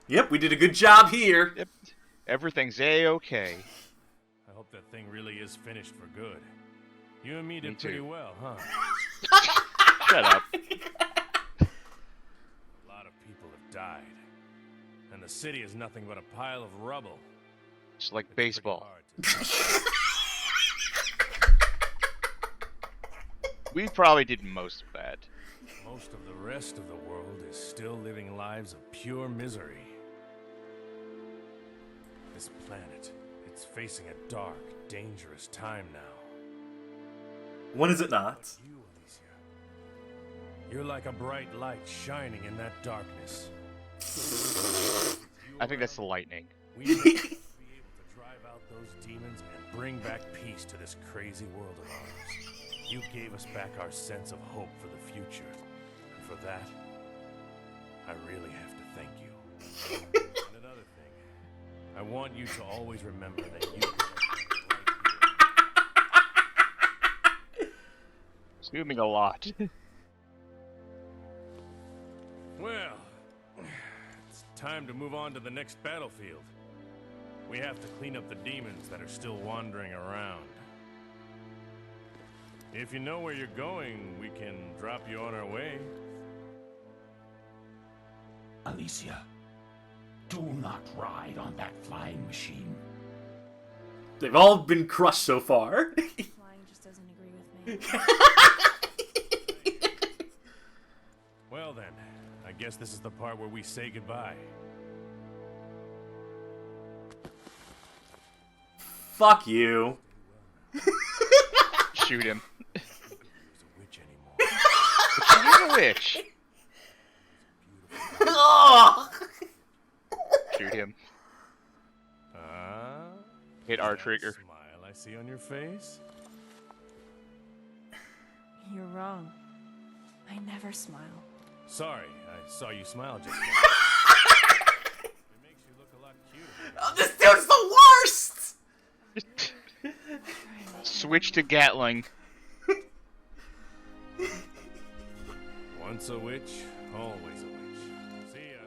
Yep, we did a good job here. Yep. Everything's A-okay. I hope that thing really is finished for good. You and me did too. pretty well, huh? Shut up. A lot of people have died. And the city is nothing but a pile of rubble. It's like baseball. We probably did most of that. Most of the rest of the world is still living lives of pure misery. This planet, it's facing a dark, dangerous time now. When is it not? You, Alicia, you're like a bright light shining in that darkness. I think that's the lightning. We need to be able to drive out those demons and bring back peace to this crazy world of ours. You gave us back our sense of hope for the future. And for that, I really have to thank you. And another thing, I want you to always remember that you are right here. Assuming a lot. Well, it's time to move on to the next battlefield. We have to clean up the demons that are still wandering around. If you know where you're going, we can drop you on our way. Alicia, do not ride on that flying machine. They've all been crushed so far. Flying just doesn't agree with me. Well then, I guess this is the part where we say goodbye. Fuck you. Shoot him. There's a witch anymore. You're a witch. Shoot him. Hit R trigger. Smile I see on your face. You're wrong. I never smile. Sorry, I saw you smile just now. It makes you look a lot cuter. Oh, this dude's the worst! Switch to Gatling. Once a witch, always a witch. See ya.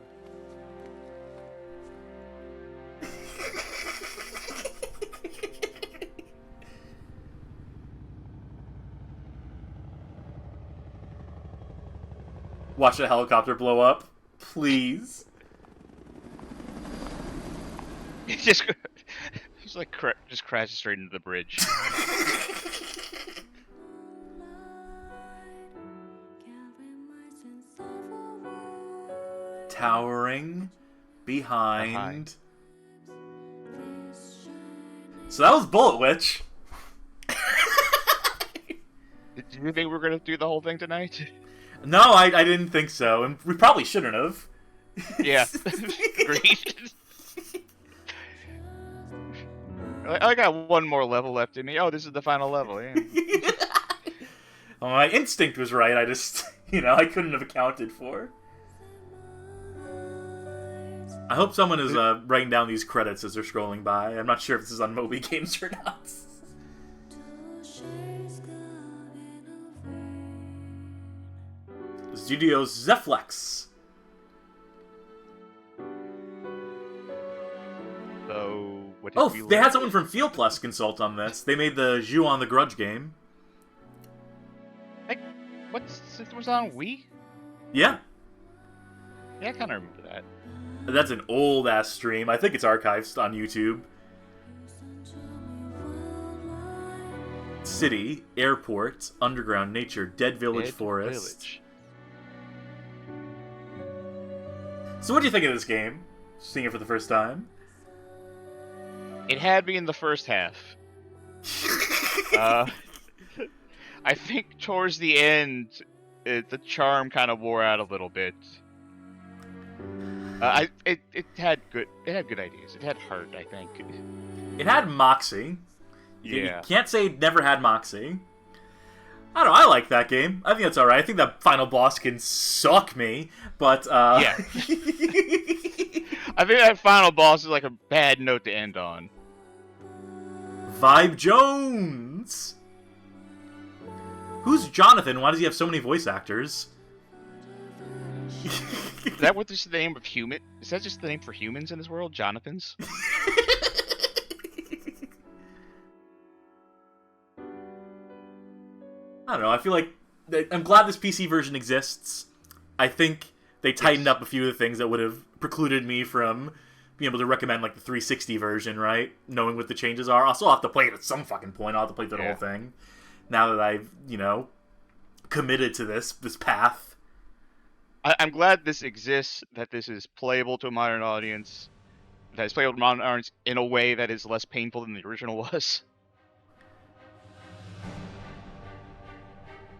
Watch the helicopter blow up. Please. It just like just crashes straight into the bridge. Towering behind. So that was Bullet Witch. Did you think we were gonna do the whole thing tonight? No, I didn't think so, and we probably shouldn't have. Yeah, agreed. I got one more level left in me. Oh, this is the final level. Yeah. Well, my instinct was right. I just, I couldn't have accounted for. I hope someone is writing down these credits as they're scrolling by. I'm not sure if this is on Moby Games or not. Studios Zeflex. So, what did we they learn? had someone from Field Plus consult on this. They made the Ju on the Grudge game. It was on Wii? Yeah. Yeah, I kind of remember that. That's an old-ass stream. I think it's archived on YouTube. City, airport, underground, nature, dead village, forest. So what do you think of this game? Seeing it for the first time? It had me in the first half. I think towards the end, the charm kind of wore out a little bit. It had good ideas. It had heart, I think. It had moxie. Yeah. You can't say it never had moxie. I don't know, I like that game. I think that's alright. I think that final boss can suck me, but yeah. I think that final boss is like a bad note to end on. Vibe Jones! Who's Jonathan? Why does he have so many voice actors? Is that what this is the name of human? Is that just the name for humans in this world? Jonathans? I don't know, I feel like... I'm glad this PC version exists. I think they tightened up a few of the things that would have precluded me from being able to recommend, like, the 360 version, right? Knowing what the changes are. I'll still have to play it at some fucking point. I'll have to play the whole thing. Now that I've, committed to this path. I'm glad this exists, that this is playable to a modern audience, that it's playable to a modern audience in a way that is less painful than the original was.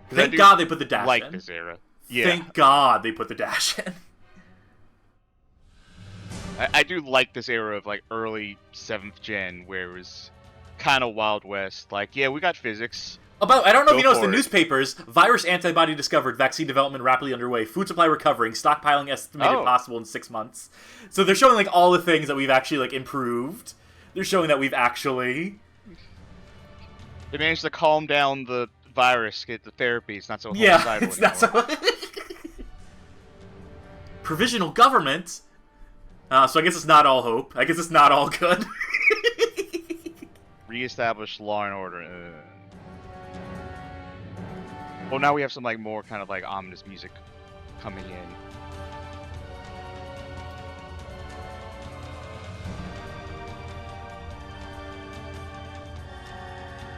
Thank God they put the dash in. This era. Yeah. Thank God they put the dash in. I do like this era of, like, early 7th gen, where it was kind of Wild West. Like, yeah, we got physics. I don't know if you noticed the newspapers. Virus antibody discovered. Vaccine development rapidly underway. Food supply recovering. Stockpiling estimated possible in 6 months. So they're showing, like, all the things that we've actually, like, improved. They're showing that we've actually... They managed to calm down the virus, get the therapy. It's not so homicidal it's anymore. Not so... Provisional government? So I guess it's not all hope. I guess it's not all good. Reestablish law and order. Well, now we have some, like, more kind of, like, ominous music coming in.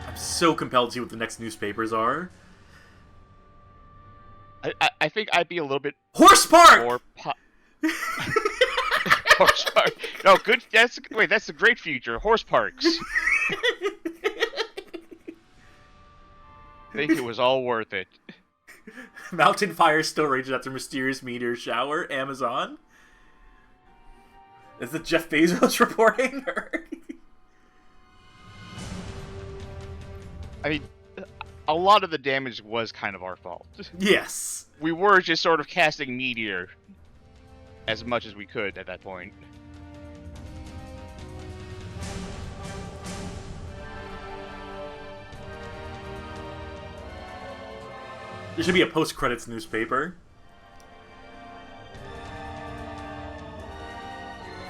I'm so compelled to see what the next newspapers are. I think I'd be a little bit... Horse Park! More Horse Park. No, good. That's the great future. Horse parks. I think it was all worth it. Mountain fire still rages after mysterious meteor shower. Amazon. Is it Jeff Bezos reporting? I mean, a lot of the damage was kind of our fault. Yes. We were just sort of casting meteor as much as we could at that point. There should be a post-credits newspaper.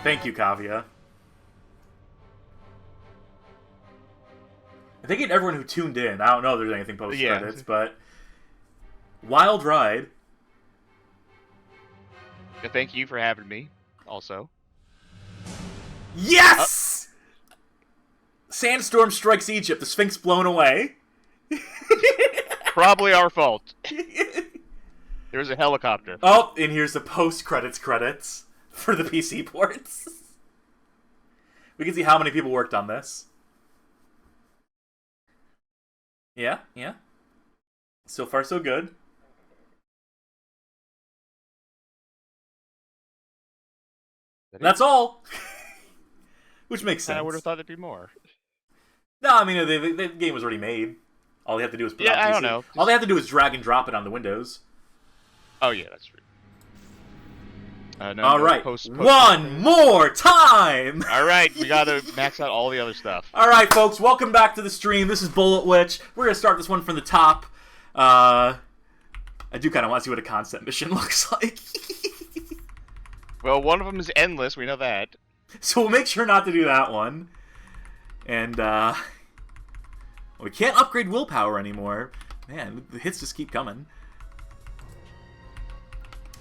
Thank you, Cavia. I think everyone who tuned in, I don't know if there's anything post-credits, but... Wild Ride. Thank you for having me, also. Yes! Sandstorm strikes Egypt, the Sphinx blown away. Probably our fault. There's a helicopter. Oh, and here's the post-credits credits for the PC ports. We can see how many people worked on this. Yeah. So far, so good. That's all. Which makes sense. I would have thought there'd be more. No, I mean, the game was already made. All they have to do is put it on PC. I don't know. All they have to do is drag and drop it on the Windows. Oh, yeah, that's true. All right, one more time! All right, we gotta max out all the other stuff. All right, folks, welcome back to the stream. This is Bullet Witch. We're gonna start this one from the top. I do kind of want to see what a concept mission looks like. Well, one of them is endless. We know that. So we'll make sure not to do that one. And we can't upgrade willpower anymore. Man, the hits just keep coming.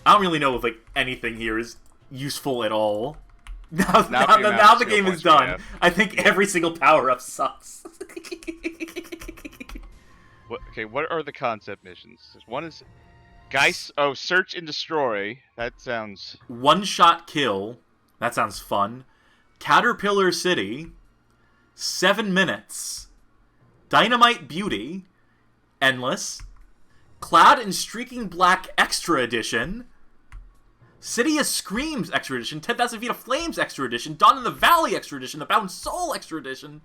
I don't really know if like anything here is useful at all. Now the game is done. I think every single power-up sucks. What are the concept missions? One is search and destroy. That sounds... One-shot kill. That sounds fun. Caterpillar City. 7 minutes. Dynamite Beauty. Endless. Clad in Streaking Black Extra Edition. City of Screams Extra Edition, 10,000 Feet of Flames Extra Edition, Dawn in the Valley Extra Edition, The Bound Soul Extra Edition.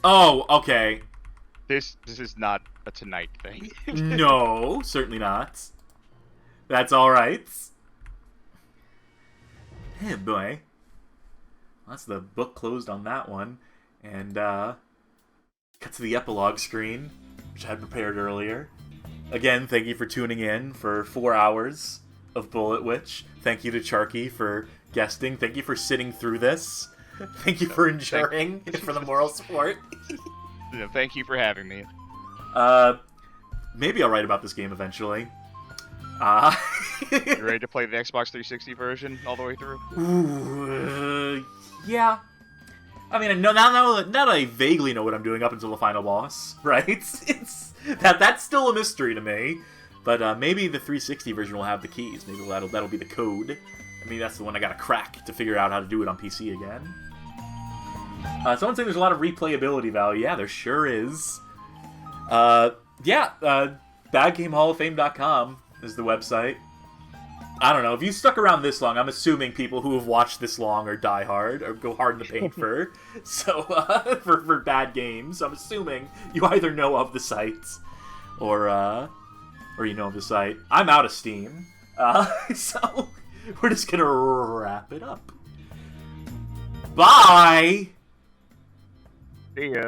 Oh, okay. This is not a tonight thing. No, certainly not. That's alright. Hey, boy. That's the book closed on that one. And, cut to the epilogue screen, which I had prepared earlier. Again, thank you for tuning in for 4 hours of Bullet Witch. Thank you to Charky for guesting. Thank you for sitting through this. Thank you for enduring and for the moral support. Thank you for having me. Maybe I'll write about this game eventually. You ready to play the Xbox 360 version all the way through? Ooh, yeah. I mean, now that I vaguely know what I'm doing up until the final boss, right? That's still a mystery to me. But maybe the 360 version will have the keys. Maybe that'll be the code. Maybe that's the one I gotta crack to figure out how to do it on PC again. Someone's saying there's a lot of replayability value. Yeah, there sure is. BadGameHallOfFame.com is the website. I don't know, if you stuck around this long, I'm assuming people who have watched this long are diehard, or go hard in the paint for bad games. I'm assuming you either know of the site, or you know of the site. I'm out of Steam, so we're just gonna wrap it up. Bye! See ya.